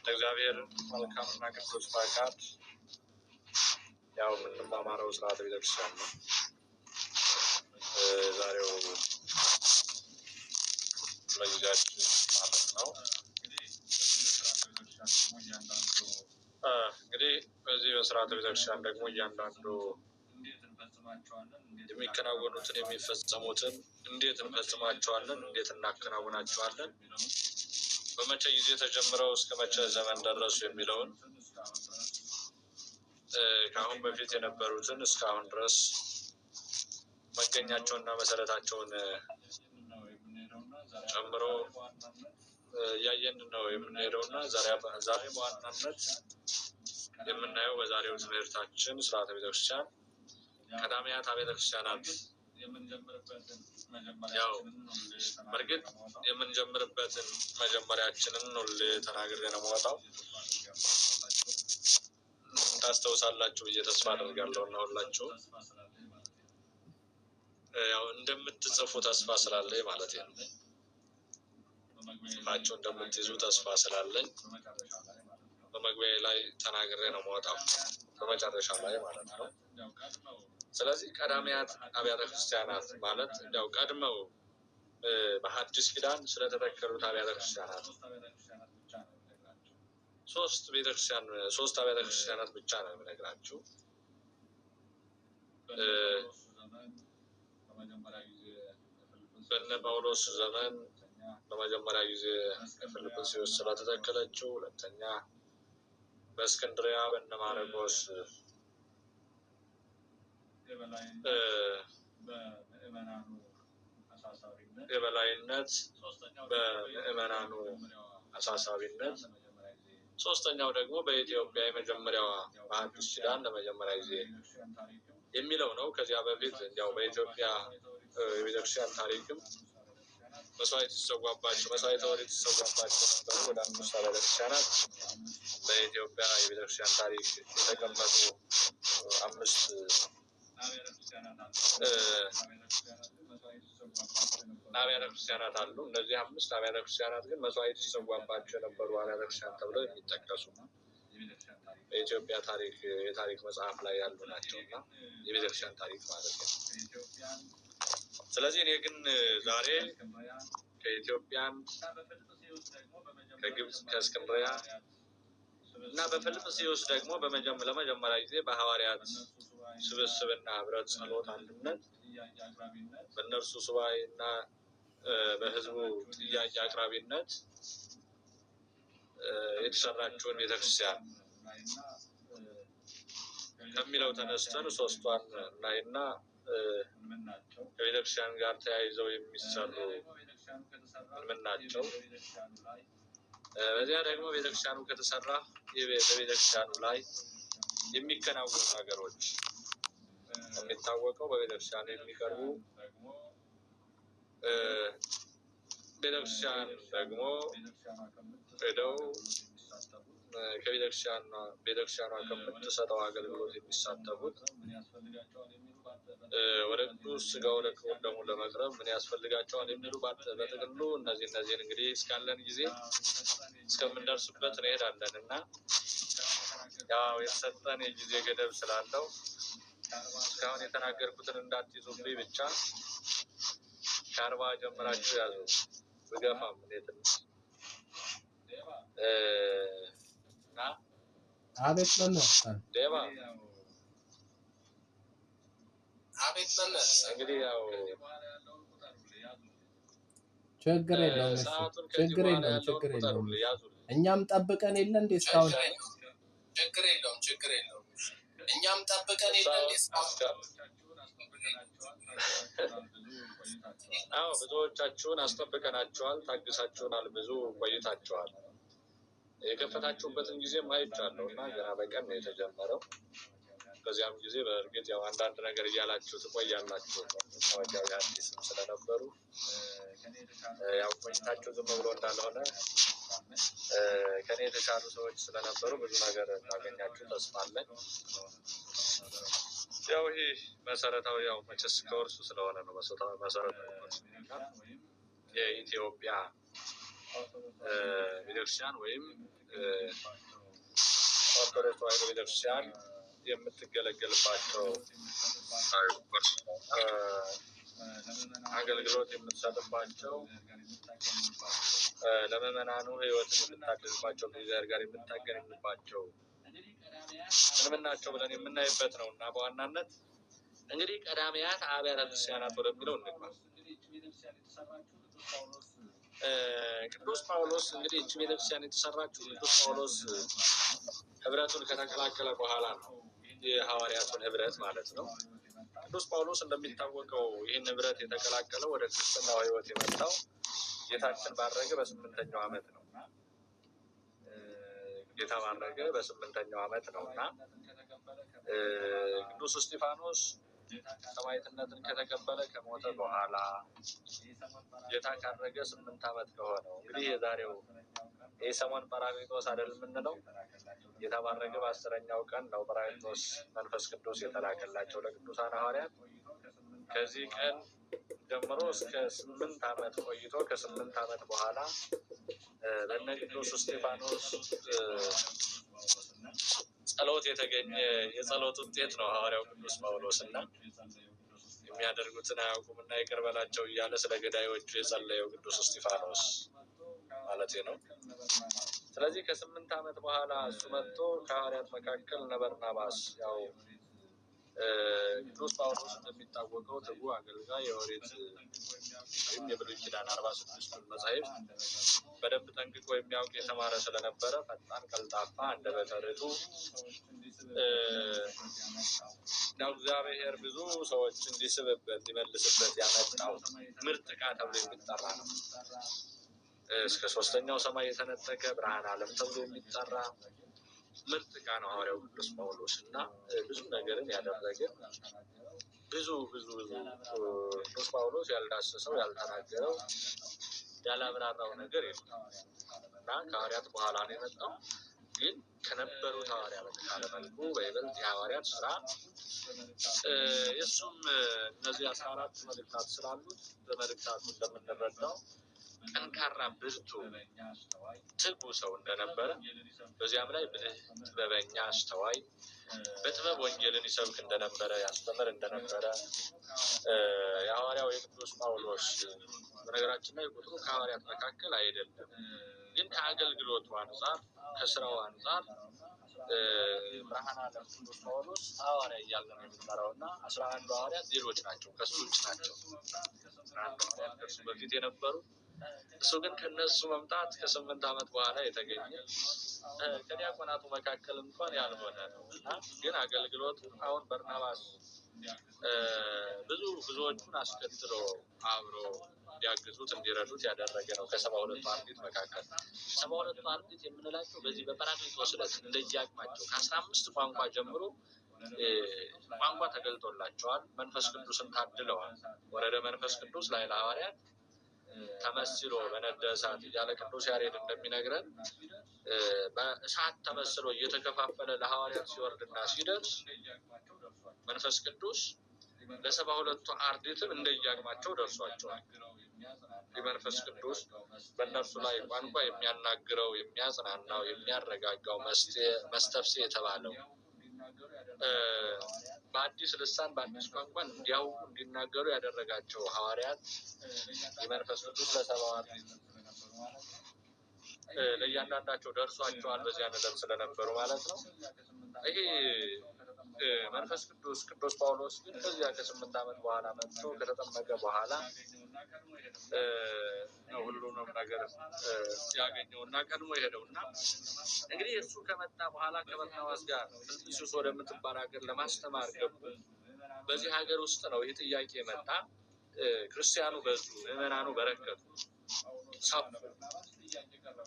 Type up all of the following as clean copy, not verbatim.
እግዚአብሔር መልካምና ቅዱስ ፈቃድ ያው የምንማማረው ስርዓተ ቤተክርስቲያን ነው። ዛሬው ለጊዜያችን ማለት ነው። እንግዲህ በዚህ በስርዓተ ቤተክርስቲያን ደግሞ እያንዳንዱ የሚከናወኑትን የሚፈጸሙትን እንዴት እንፈጽማቸዋለን፣ እንዴት እናከናውናቸዋለን፣ በመቼ ጊዜ ተጀምረው እስከ መቼ ዘመን ደረሱ የሚለውን ከአሁን በፊት የነበሩትን እስካሁን ድረስ መገኛቸውና መሰረታቸውን ጨምሮ ያየን ነው የምንሄደውና ዛሬ በዋናነት የምናየው በዛሬው ትምህርታችን ስርዓተ ቤተክርስቲያን ቀዳሚያት አብያተ ክርስቲያናት ያው በርግጥ የምንጀምርበትን መጀመሪያችንን ነው ተናግሬ ነው የምወጣው። ታስተውሳላችሁ ብዬ ተስፋ አደርጋለሁ እና ሁላችሁ ያው እንደምትጽፉ ተስፋ ስላለኝ ማለት ነው። ጽፋችሁ እንደምትይዙ ተስፋ ስላለኝ በመግቢያ ላይ ተናግሬ ነው የምወጣው በመጨረሻ ላይ ማለት ነው። ስለዚህ ቀዳሚያት አብያተ ክርስቲያናት ማለት ያው ቀድመው በሐዲስ ኪዳን ስለተተከሉት አብያተ ክርስቲያናት ሶስት አብያተ ክርስቲያናት ብቻ ነው የምነግራችሁ። በነ ጳውሎስ ዘመን በመጀመሪያ ጊዜ ፊልጵስዩስ ስለተተከለችው፣ ሁለተኛ በእስክንድርያ በነ ማርቆስ የበላይነት በምዕመናኑ አሳሳቢነት፣ ሶስተኛው ደግሞ በኢትዮጵያ የመጀመሪያዋ በሐዲስ ኪዳን ለመጀመሪያ ጊዜ የሚለው ነው። ከዚያ በፊት ያው በኢትዮጵያ የቤተክርስቲያን ታሪክም መስዋዕት ኦሪት ይሰዋባቸው ነበሩ። ወደ 5 አብያተ ክርስቲያናት በኢትዮጵያ የቤተክርስቲያን ታሪክ የተቀመጡ 5 አብያተ ክርስቲያናት አሉ። እነዚህ 5 አብያተ ክርስቲያናት ግን መስዋዕት ይሰዋባቸው የነበሩ አብያተ ክርስቲያን ተብለው የሚጠቀሱ በኢትዮጵያ ታሪክ የታሪክ መጽሐፍ ላይ ያሉ ናቸውና የቤተክርስቲያን ታሪክ ማለት ነው። ስለዚህ እኔ ግን ዛሬ ከኢትዮጵያን ከግብጽ ከእስክንድርያ እና በፊልጵስዩስ ደግሞ ለመጀመሪያ ጊዜ በሐዋርያት ስብስብና ህብረት ጸሎት አንድነት በእነርሱ ሱባኤ እና በህዝቡ ጥያቄ አቅራቢነት የተሰራችውን ቤተክርስቲያን ከሚለው ተነስተን ሶስቷን እናይና ከቤተክርስቲያን ጋር ተያይዘው የሚሰሩ ምን ናቸው? በዚያ ደግሞ ቤተክርስቲያኑ ከተሰራ በቤተክርስቲያኑ ላይ የሚከናወኑ ነገሮች የሚታወቀው በቤተክርስቲያኑ የሚቀርቡ ቤተክርስቲያን ደግሞ ሄደው ቤተክርስቲያኗ ከምትሰጠው አገልግሎት የሚሳተፉት ወደ ቅዱስ ሥጋው ለክቡር ደሙ ለመቅረብ ምን ያስፈልጋቸዋል የሚሉ በጥቅሉ እነዚህን እንግዲህ እስካለን ጊዜ እስከምንደርስበት እንሄዳለን እና ያው የተሰጠን የጊዜ ገደብ ስላለው እስካሁን የተናገርኩትን እንዳትይዙብኝ ብቻ ከ40 ጀምራችሁ ያዙ። ብገፋም እንዴት እና አቤት መለስ እንግዲህ ያው ችግር የለውም እኛም ጠብቀን የለ እንዴ እስካሁን ችግር የለውም እኛም ጠብቀን የለ እንዴ እስካሁን አዎ ብዙዎቻችሁን አስጠብቀናችኋል፣ ታግሳችሁናል፣ ብዙ ቆይታችኋል። የከፈታችሁበትን ጊዜ ማይቻለው እና ገና በቀን ነው የተጀመረው። በዚያም ጊዜ በእርግጥ ያው አንዳንድ ነገር እያላችሁ ትቆያላችሁ። ታዋቂው አዲስም ስለነበሩ ያው ቆይታችሁ ዝም ብሎ እንዳልሆነ ከኔ የተሻሉ ሰዎች ስለነበሩ ብዙ ነገር እንዳገኛችሁ ተስፋ አለኝ። ያው ይሄ መሰረታዊ ያው መቼስ ከወርሱ ስለሆነ ነው መሰረታዊ የኢትዮጵያ ቤተክርስቲያን ወይም ኦርቶዶክስ ተዋሕዶ ቤተክርስቲያን የምትገለገልባቸው አገልግሎት የምትሰጥባቸው ለምዕመናኑ ሕይወትን የምታድልባቸው ከእግዚአብሔር ጋር የምታገናኝባቸው ምን ናቸው ብለን የምናይበት ነው እና በዋናነት እንግዲህ ቀዳሚያት አብያተ ክርስቲያናት ወደሚለው እንግባ። ቅዱስ ጳውሎስ እንግዲህ እቺ ቤተክርስቲያን የተሰራችው ቅዱስ ጳውሎስ ህብረቱን ከተቀላቀለ በኋላ ነው። የሐዋርያቱን ህብረት ማለት ነው። ቅዱስ ጳውሎስ እንደሚታወቀው ይህን ህብረት የተቀላቀለው ወደ ክርስትናው ሕይወት የመጣው ጌታችን ባረገ በ8ኛው ዓመት ነው። ጌታ ባረገ በ8ኛው ዓመት ነው እና ቅዱስ እስጢፋኖስ ሰማዕትነትን ከተቀበለ ከሞተ በኋላ ጌታ ካረገ 8 ዓመት ከሆነው እንግዲህ የዛሬው ሰሞን ጰራቅሊጦስ አይደል የምንለው። ጌታ ባረገ በ10ኛው ቀን ነው ጰራቅሊጦስ መንፈስ ቅዱስ የተላከላቸው ለቅዱሳን ሐዋርያት። ከዚህ ቀን ጀምሮ እስከ 8 ዓመት ቆይቶ ከ8 ዓመት በኋላ ለእነ ቅዱስ እስጢፋኖስ ጸሎት የተገኘ የጸሎት ውጤት ነው ሐዋርያው ቅዱስ ጳውሎስ እና የሚያደርጉትን አያውቁምና ይቅር በላቸው እያለ ስለ ገዳዮቹ የጸለየው ቅዱስ እስጢፋኖስ ማለት ነው። ስለዚህ ከ8 ዓመት በኋላ እሱ መጥቶ ከሐዋርያት መካከል እነ በርናባስ ያው ቅዱስ ጳውሎስ እንደሚታወቀው ትጉህ አገልጋይ የኦሪት ወይም የብሉይ ኪዳን 46ቱን መጻሕፍት በደንብ ጠንቅቆ የሚያውቅ የተማረ ስለነበረ ፈጣን፣ ቀልጣፋ፣ አንደበተ ርቱዕ ያው እግዚአብሔር ብዙ ሰዎች እንዲስብበት ሊመልስበት ያመጣው ምርጥ ዕቃ ተብሎ የሚጠራ ነው። እስከ 3ኛው ሰማይ የተነጠቀ ብርሃነ ዓለም ተብሎ የሚጠራ ምርጥ ዕቃ ነው ሐዋርያው ቅዱስ ጳውሎስ እና ብዙ ነገርን ያደረገ ብዙ ቅዱስ ጳውሎስ ያልዳሰሰው ያልተናገረው ያላብራራው ነገር የለም እና ከሐዋርያት በኋላ ነው የመጣው። ግን ከነበሩት ሐዋርያት በተሻለ መልኩ በይበልጥ የሐዋርያት ስራ የእሱም እነዚህ 14 መልእክታት ስላሉት በመልእክታቱ እንደምንረዳው ጠንካራ፣ ብርቱ፣ ትጉ ሰው እንደነበረ በዚያም ላይ ብልህ፣ ጥበበኛ፣ አስተዋይ በጥበብ ወንጌልን ይሰብክ እንደነበረ ያስተምር እንደነበረ የሐዋርያው የቅዱስ ጳውሎስ በነገራችን ላይ ቁጥሩ ከሐዋርያት መካከል አይደለም፣ ግን ከአገልግሎቱ አንጻር ከስራው አንጻር ብርሃነ ዓለም ቅዱስ ጳውሎስ ሐዋርያ እያለ ነው የሚጠራው እና 11 ሐዋርያት ሌሎች ናቸው፣ ከሱ ውጭ ናቸው። 11 ሐዋርያት ከሱ በፊት የነበሩ እሱ ግን ከነሱ መምጣት ከ8 ዓመት በኋላ የተገኘ ከዲያቆናቱ መካከል እንኳን ያልሆነ ነው እና ግን አገልግሎቱ አሁን በርናባስ ብዙዎቹን አስከትሎ አብሮ እንዲያግዙት እንዲረዱት ያደረገ ነው። ከ72 አርድእት መካከል 72 አርድእት የምንላቸው በዚህ በጰራቅሊጦስ ዕለት እንደየአቅማቸው ከ15 ቋንቋ ጀምሮ ቋንቋ ተገልጦላቸዋል። መንፈስ ቅዱስን ታድለዋል። ወረደ መንፈስ ቅዱስ ላይ ለሐዋርያት ተመስሎ በነደ እሳት እያለ ቅዱስ ያሬድ እንደሚነግረን በእሳት ተመስሎ እየተከፋፈለ ለሐዋርያት ሲወርድና ሲደርስ መንፈስ ቅዱስ ለ72ቱ አርድእትም እንደየአቅማቸው ደርሷቸዋል። የመንፈስ ቅዱስ በእነርሱ ላይ ቋንቋ የሚያናግረው፣ የሚያጽናናው፣ የሚያረጋጋው መስተፍስሕ የተባለው በአዲስ ልሳን በአዲስ ቋንቋ እንዲያውቁ እንዲናገሩ ያደረጋቸው ሐዋርያት የመንፈስ ቅዱስ ለ70 ለእያንዳንዳቸው ደርሷቸዋል። በዚያን ዕለት ስለነበሩ ማለት ነው። ይሄ መንፈስ ቅዱስ ቅዱስ ጳውሎስ ግን ከዚያ ከ8 ዓመት በኋላ መጥቶ ከተጠመቀ በኋላ ሁሉንም ነገር ያገኘውና ቀድሞ የሄደውና እንግዲህ እሱ ከመጣ በኋላ ከበርናባስ ጋር ፊልጵስዩስ ወደምትባል ሀገር ለማስተማር ገቡ። በዚህ ሀገር ውስጥ ነው ይህ ጥያቄ የመጣ። ክርስቲያኑ በዙ፣ ምዕመናኑ በረከቱ፣ ሰፉ።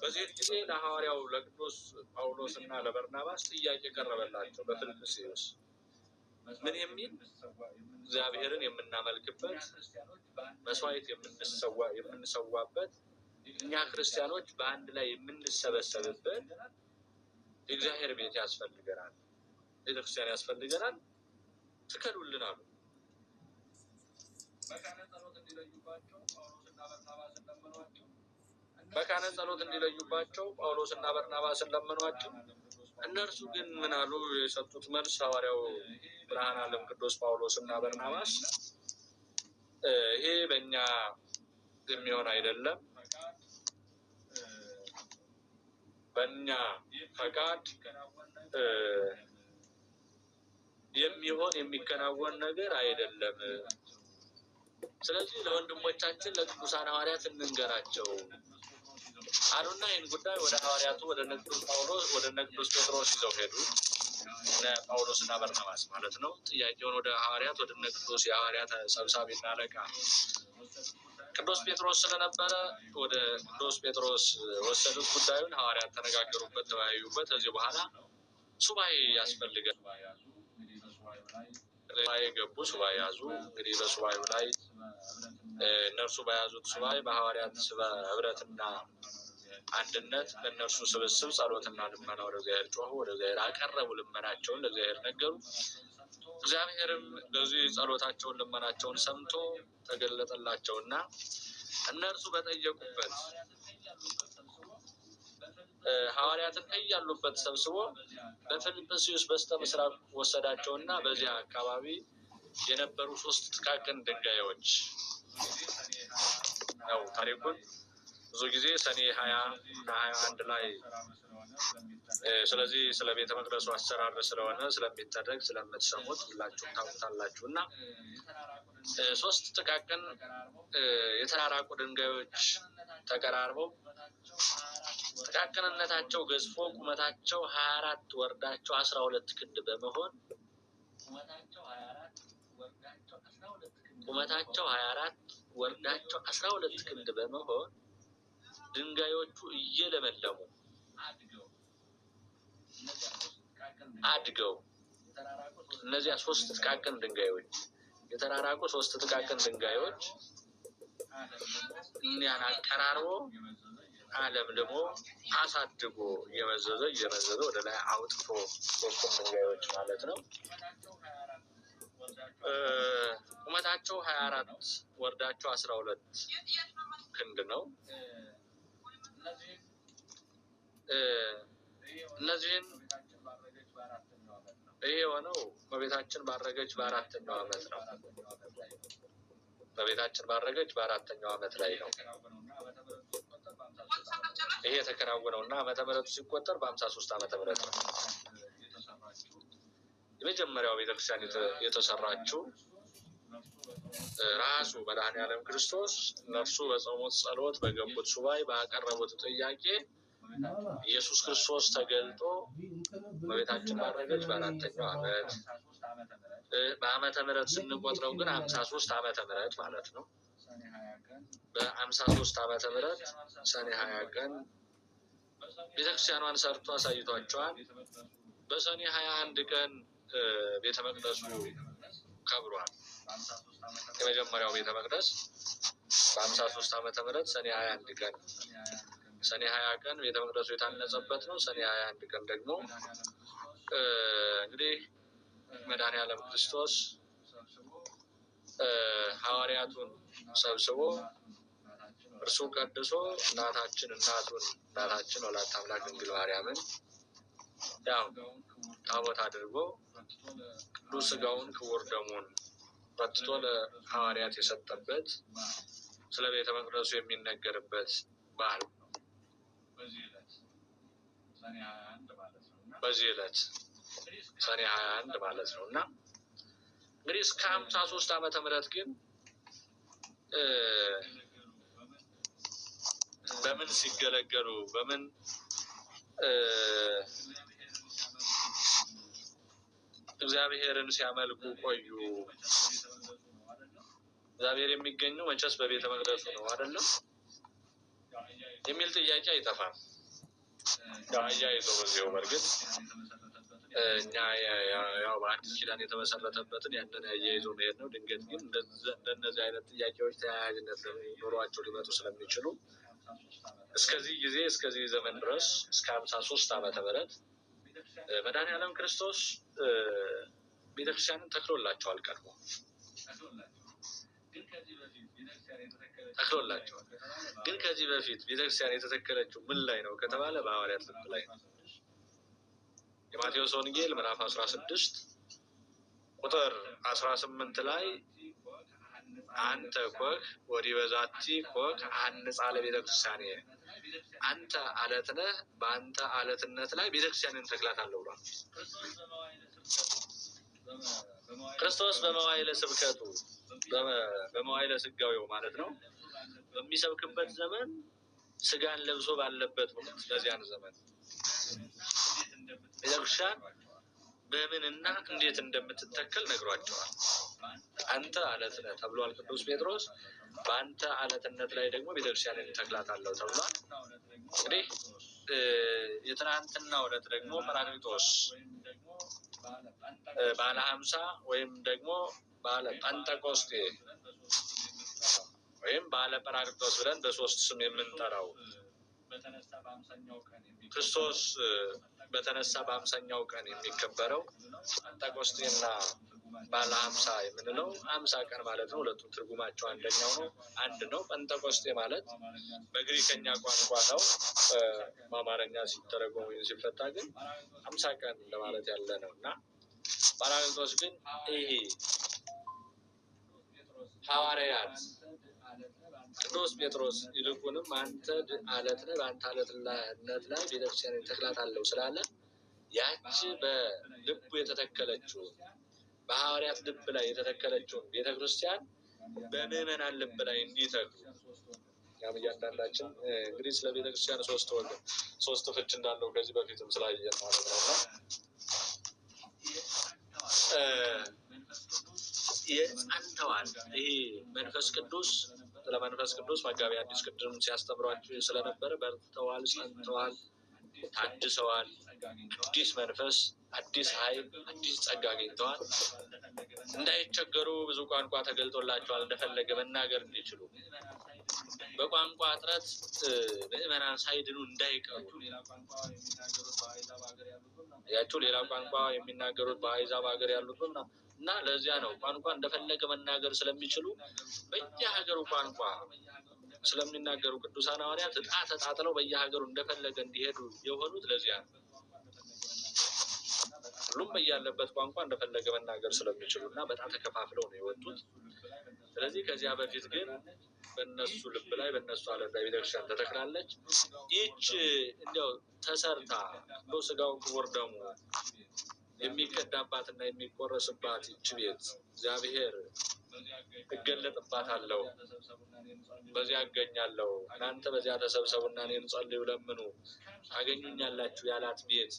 በዚህ ጊዜ ለሐዋርያው ለቅዱስ ጳውሎስ እና ለበርናባስ ጥያቄ ቀረበላቸው በፊልጵስዩስ ምን የሚል እግዚአብሔርን የምናመልክበት መስዋዕት የምንሰዋበት እኛ ክርስቲያኖች በአንድ ላይ የምንሰበሰብበት የእግዚአብሔር ቤት ያስፈልገናል፣ ቤተክርስቲያን ያስፈልገናል፣ ትከሉልን አሉ። መካነ ጸሎት እንዲለዩባቸው ጳውሎስና በርናባስ እንደመኗቸው መካነ ጸሎት እንዲለዩባቸው ጳውሎስና በርናባስን ለመኗቸው። እነርሱ ግን ምን አሉ? የሰጡት መልስ ሐዋርያው ብርሃነ ዓለም ቅዱስ ጳውሎስና በርናባስ ይሄ በእኛ የሚሆን አይደለም፣ በእኛ ፈቃድ የሚሆን የሚከናወን ነገር አይደለም። ስለዚህ ለወንድሞቻችን ለቅዱሳን ሐዋርያት እንንገራቸው አሉና ይህን ጉዳይ ወደ ሐዋርያቱ ወደ ቅዱስ ጳውሎስ ወደ ቅዱስ ጴጥሮስ ይዘው ሄዱ። ጳውሎስና በርናባስ ማለት ነው። ጥያቄውን ወደ ሐዋርያት ወደ ቅዱስ የሐዋርያት ሰብሳቢና አለቃ ቅዱስ ጴጥሮስ ስለነበረ ወደ ቅዱስ ጴጥሮስ ወሰዱት ጉዳዩን። ሐዋርያት ተነጋገሩበት፣ ተወያዩበት። ከዚህ በኋላ ሱባኤ ያስፈልጋል። ሱባኤ ገቡ፣ ሱባኤ ያዙ። እንግዲህ በሱባኤው ላይ እነርሱ በያዙት ሱባኤ በሐዋርያት ህብረትና አንድነት በእነርሱ ስብስብ ጸሎትና ልመና ወደ እግዚአብሔር ጮሁ፣ ወደ እግዚአብሔር አቀረቡ፣ ልመናቸውን ለእግዚአብሔር ነገሩ። እግዚአብሔርም ለዚህ ጸሎታቸውን ልመናቸውን ሰምቶ ተገለጠላቸውና እነርሱ በጠየቁበት ሐዋርያትን ከያሉበት ሰብስቦ በፊልጵስዩስ በስተ ምስራቅ ወሰዳቸውና በዚያ አካባቢ የነበሩ 3 ጥቃቅን ድንጋዮች ነው። ታሪኩን ብዙ ጊዜ ሰኔ 20 እና 21 ላይ ስለዚህ ስለ ቤተ መቅደሱ አሰራር ስለሆነ ስለሚደረግ ስለምትሰሙት ሁላችሁም ታውቁታላችሁ። እና 3 ጥቃቅን የተራራቁ ድንጋዮች ተቀራርበው ጥቃቅንነታቸው ገዝፎ ቁመታቸው 24 ወርዳቸው 12 ክንድ በመሆን ቁመታቸው 24 ወርዳቸው 12 ክንድ በመሆን ድንጋዮቹ እየለመለሙ አድገው እነዚያ 3 ጥቃቅን ድንጋዮች የተራራቁ 3 ጥቃቅን ድንጋዮች እኛን አቀራርቦ አለምልሞ አሳድጎ እየመዘዘ ወደ ላይ አውጥቶ 3 ድንጋዮች ማለት ነው። ቁመታቸው 24 ወርዳቸው 12 ክንድ ነው። እነዚህን ይሄ የሆነው በቤታችን ባረገች በ4ኛው ዓመት ነው። በቤታችን ባረገች በ4ኛው ዓመት ላይ ነው ይሄ የተከናወነውና ዓመተ ምሕረቱ ሲቆጠር በ53 ዓመተ ምሕረት ነው። የመጀመሪያው ቤተክርስቲያን የተሰራችው ራሱ መድኃኔዓለም ክርስቶስ እነርሱ በጾሙት ጸሎት በገቡት ሱባኤ ባቀረቡት ጥያቄ ኢየሱስ ክርስቶስ ተገልጦ በቤታችን ባረገች በ4ኛው ዓመት በዓመተ ምሕረት ስንቆጥረው ግን 53 ዓመተ ምሕረት ማለት ነው። በ53 ዓመተ ምሕረት ሰኔ 20 ቀን ቤተክርስቲያኗን ሰርቶ አሳይቷቸዋል። በሰኔ 21 ቀን ቤተ መቅደሱ ከብሯል። የመጀመሪያው ቤተ መቅደስ በ53 ዓመተ ምሕረት ሰኔ 21 ቀን ሰኔ 20 ቀን ቤተ መቅደሱ የታነጸበት ነው። ሰኔ 21 ቀን ደግሞ እንግዲህ መድኃኔዓለም ክርስቶስ ሐዋርያቱን ሰብስቦ እርሱ ቀድሶ እናታችን ወላዲተ አምላክ ድንግል ማርያምን ያው ታቦት አድርጎ ቅዱስ ሥጋውን ክቡር ደሙን ፈትቶ ለሐዋርያት የሰጠበት ስለ ቤተ መቅደሱ የሚነገርበት በዓል ነው። በዚህ ዕለት ሰኔ 21 ማለት ነው። እና እንግዲህ እስከ 53 ዓመተ ምሕረት ግን በምን ሲገለገሉ በምን እግዚአብሔርን ሲያመልኩ ቆዩ? እግዚአብሔር የሚገኘው መቼስ በቤተ መቅደሱ ነው አይደለም የሚል ጥያቄ አይጠፋም። አያይዞ በዚያው በርግጥ እኛ ያው በአዲስ ኪዳን የተመሰረተበትን ያንን አያይዞ መሄድ ነው። ድንገት ግን እንደነዚህ አይነት ጥያቄዎች ተያያዥነት ኖሯቸው ሊመጡ ስለሚችሉ እስከዚህ ጊዜ እስከዚህ ዘመን ድረስ እስከ 53 ዓመተ ምሕረት መድኃኔዓለም ክርስቶስ ቤተክርስቲያንን ተክሎላቸዋል። ቀድሞ ተክሎላቸዋል። ግን ከዚህ በፊት ቤተክርስቲያን የተተከለችው ምን ላይ ነው ከተባለ በሐዋርያት ልብ ላይ ነው። የማቴዎስ ወንጌል ምዕራፍ 16 ቁጥር 18 ላይ አንተ ኮክ ወዲ በዛቲ ኮክ አንጻ ለቤተክርስቲያን አንተ አለት ነህ በአንተ አለትነት ላይ ቤተክርስቲያንን ተክላታለሁ ብሏል። ክርስቶስ በመዋዕለ ስብከቱ በመዋዕለ ስጋዌው ማለት ነው በሚሰብክበት ዘመን ስጋን ለብሶ ባለበት ወቅት በዚያን ዘመን ቤተክርስቲያን በምንና እንዴት እንደምትተከል ነግሯቸዋል። አንተ አለት ነህ ተብሏል ቅዱስ ጴጥሮስ። በአንተ አለትነት ላይ ደግሞ ቤተክርስቲያንን ተክላታለሁ ተብሏል። እንግዲህ የትናንትና ዕለት ደግሞ ጰራቅሊጦስ ባለ 50 ወይም ደግሞ ባለ ጴንጤቆስጤ ወይም ባለ ጰራቅሊጦስ ብለን በሶስት ስም የምንጠራው ክርስቶስ በተነሳ በ50ኛው ቀን የሚከበረው ጴንጤቆስጤና ባለ 50 የምንለው 50 ቀን ማለት ነው። ሁለቱም ትርጉማቸው አንደኛው ነው፣ አንድ ነው። ጴንጤቆስጤ ማለት በግሪከኛ ቋንቋ ነው። በአማርኛ ሲተረጎም ወይም ሲፈታ ግን 50 ቀን ለማለት ያለ ነው እና ጰራቅሊጦስ ግን ይሄ ሐዋርያት ቅዱስ ጴጥሮስ ይልቁንም አንተ አለት ነህ በአንተ አለትነት ላይ ቤተክርስቲያንን ተክላታለሁ ስላለ ያቺ በልቡ የተተከለችው በሐዋርያት ልብ ላይ የተተከለችውን ቤተክርስቲያን በምዕመናን ልብ ላይ እንዲተክሉ ያም እያንዳንዳችን እንግዲህ ስለ ቤተክርስቲያን ሶስት ፍች እንዳለው ከዚህ በፊትም ስላየን ማለት ነው። የጸንተዋል። ይሄ መንፈስ ቅዱስ ለመንፈስ ቅዱስ መጋቢ አዲስ ቅድም ሲያስተምሯቸው ስለነበረ በርትተዋል፣ ጸንተዋል፣ ታድሰዋል። አዲስ መንፈስ፣ አዲስ ኃይል፣ አዲስ ጸጋ አግኝተዋል። እንዳይቸገሩ ብዙ ቋንቋ ተገልጦላቸዋል፣ እንደፈለገ መናገር እንዲችሉ። በቋንቋ እጥረት ምዕመናን ሳይድኑ እንዳይቀሩ ያቸው ሌላ ቋንቋ የሚናገሩት በአሕዛብ ሀገር ያሉት እና ለዚያ ነው ቋንቋ እንደፈለገ መናገር ስለሚችሉ በየሀገሩ ቋንቋ ስለሚናገሩ ቅዱሳን ሐዋርያት ዕጣ ተጣጥለው በየሀገሩ እንደፈለገ እንዲሄዱ የሆኑት ለዚያ ነው። ሁሉም በያለበት ቋንቋ እንደፈለገ መናገር ስለሚችሉ እና በጣም ተከፋፍለው ነው የወጡት። ስለዚህ ከዚያ በፊት ግን በእነሱ ልብ ላይ በእነሱ አለት ላይ ቤተክርስቲያን ተተክላለች። ይህች እንዲያው ተሰርታ ስጋው ክቡር ደሙ የሚቀዳባትና የሚቆረስባት ይህች ቤት እግዚአብሔር እገለጥባታለሁ፣ በዚያ አገኛለሁ፣ እናንተ በዚያ ተሰብሰቡና እኔን ጸልዩ ለምኑ ታገኙኛላችሁ ያላት ቤት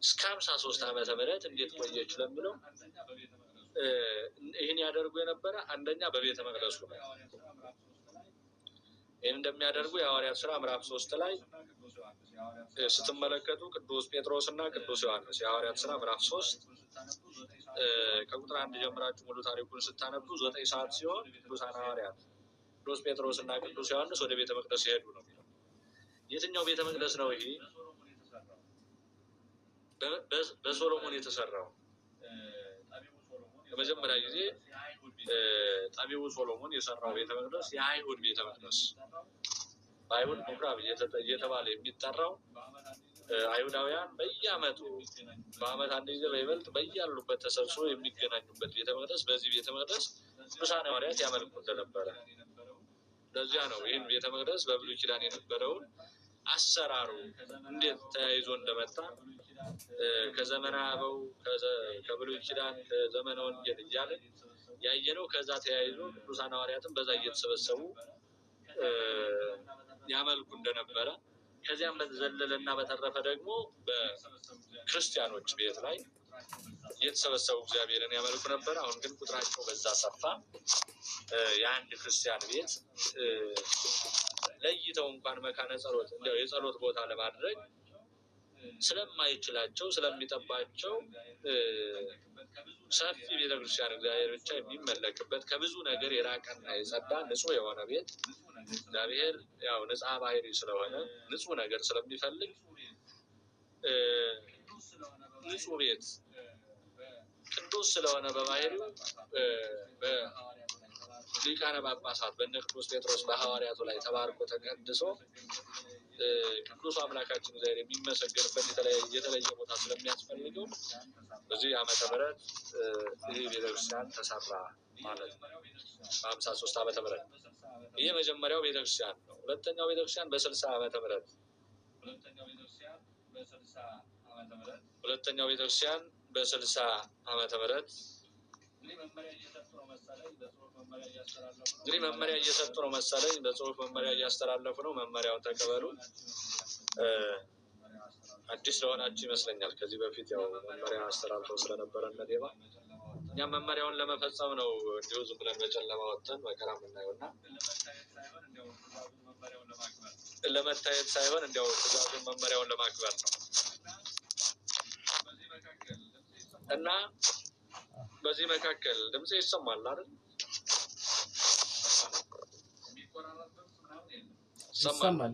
እስከ 53 ዓመተ ምህረት እንዴት ቆየች ለምለው ይህን ያደርጉ የነበረ አንደኛ በቤተ መቅደሱ ነው። ይህን እንደሚያደርጉ የሐዋርያት ሥራ ምዕራፍ 3 ላይ ስትመለከቱ ቅዱስ ጴጥሮስ እና ቅዱስ ዮሐንስ የሐዋርያት ሥራ ምዕራፍ 3 ከቁጥር 1 ጀምራችሁ ሙሉ ታሪኩን ስታነቡ 9 ሰዓት ሲሆን ቅዱሳን ሐዋርያት ቅዱስ ጴጥሮስ እና ቅዱስ ዮሐንስ ወደ ቤተ መቅደስ ይሄዱ ነው። የትኛው ቤተ መቅደስ ነው ይሄ? በሶሎሞን የተሰራው ለመጀመሪያ ጊዜ ጠቢቡ ሶሎሞን የሰራው ቤተ መቅደስ የአይሁድ ቤተ መቅደስ በአይሁድ ምኩራብ እየተባለ የሚጠራው አይሁዳውያን በየዓመቱ በዓመት አንድ ጊዜ በይበልጥ በያሉበት ተሰብስበው የሚገናኙበት ቤተ መቅደስ። በዚህ ቤተ መቅደስ ቅዱሳን ሐዋርያት ያመልኩ እንደነበረ ለዚያ ነው ይህን ቤተ መቅደስ በብሉይ ኪዳን የነበረውን አሰራሩ እንዴት ተያይዞ እንደመጣ ከዘመነ አበው ከብሉይ ኪዳን ከዘመነ ወንጌል እያለ ያየነው ከዛ ተያይዞ ቅዱሳን ሐዋርያትም በዛ እየተሰበሰቡ ያመልኩ እንደነበረ ከዚያም በተዘለለና በተረፈ ደግሞ በክርስቲያኖች ቤት ላይ እየተሰበሰቡ እግዚአብሔርን ያመልኩ ነበር። አሁን ግን ቁጥራቸው በዛ ሰፋ። የአንድ ክርስቲያን ቤት ለይተው እንኳን መካነ ጸሎት እንዲያው የጸሎት ቦታ ለማድረግ ስለማይችላቸው ስለሚጠባቸው ሰፊ ቤተክርስቲያን እግዚአብሔር ብቻ የሚመለክበት ከብዙ ነገር የራቀና የጸዳ ንጹህ የሆነ ቤት እግዚአብሔር ያው ንጹሕ ባህሪ ስለሆነ ንጹህ ነገር ስለሚፈልግ ንጹህ ቤት ቅዱስ ስለሆነ በባህሪው ሊቃነ ጳጳሳት በእነ ቅዱስ ጴጥሮስ በሐዋርያቱ ላይ ተባርኮ ተቀድሶ ቅዱስ አምላካችን እግዚአብሔር የሚመሰገንበት የተለየ ቦታ ስለሚያስፈልገው በዚህ ዓመተ ምህረት ይህ ቤተክርስቲያን ተሰራ ማለት ነው። በ53 ዓመተ ምህረት ይህ የመጀመሪያው ቤተክርስቲያን ነው። ሁለተኛው ቤተክርስቲያን በ60 ዓመተ ምህረት ሁለተኛው ቤተክርስቲያን በ60 ዓመተ ምህረት እንግዲህ መመሪያ እየሰጡ ነው መሰለኝ። በጽሁፍ መመሪያ እያስተላለፉ ነው። መመሪያውን ተቀበሉ። አዲስ ለሆናችሁ ይመስለኛል። ከዚህ በፊት ያው መመሪያ አስተላልፈው ስለነበረ እነዴባ እኛም መመሪያውን ለመፈጸም ነው እንዲሁ ዝም ብለን በጨለማ ወጥተን መከራ የምናየውና ለመታየት ሳይሆን እንዲያው ትእዛዙን መመሪያውን ለማክበር ነው እና በዚህ መካከል ድምጽ ይሰማል አይደል? ይሰማል።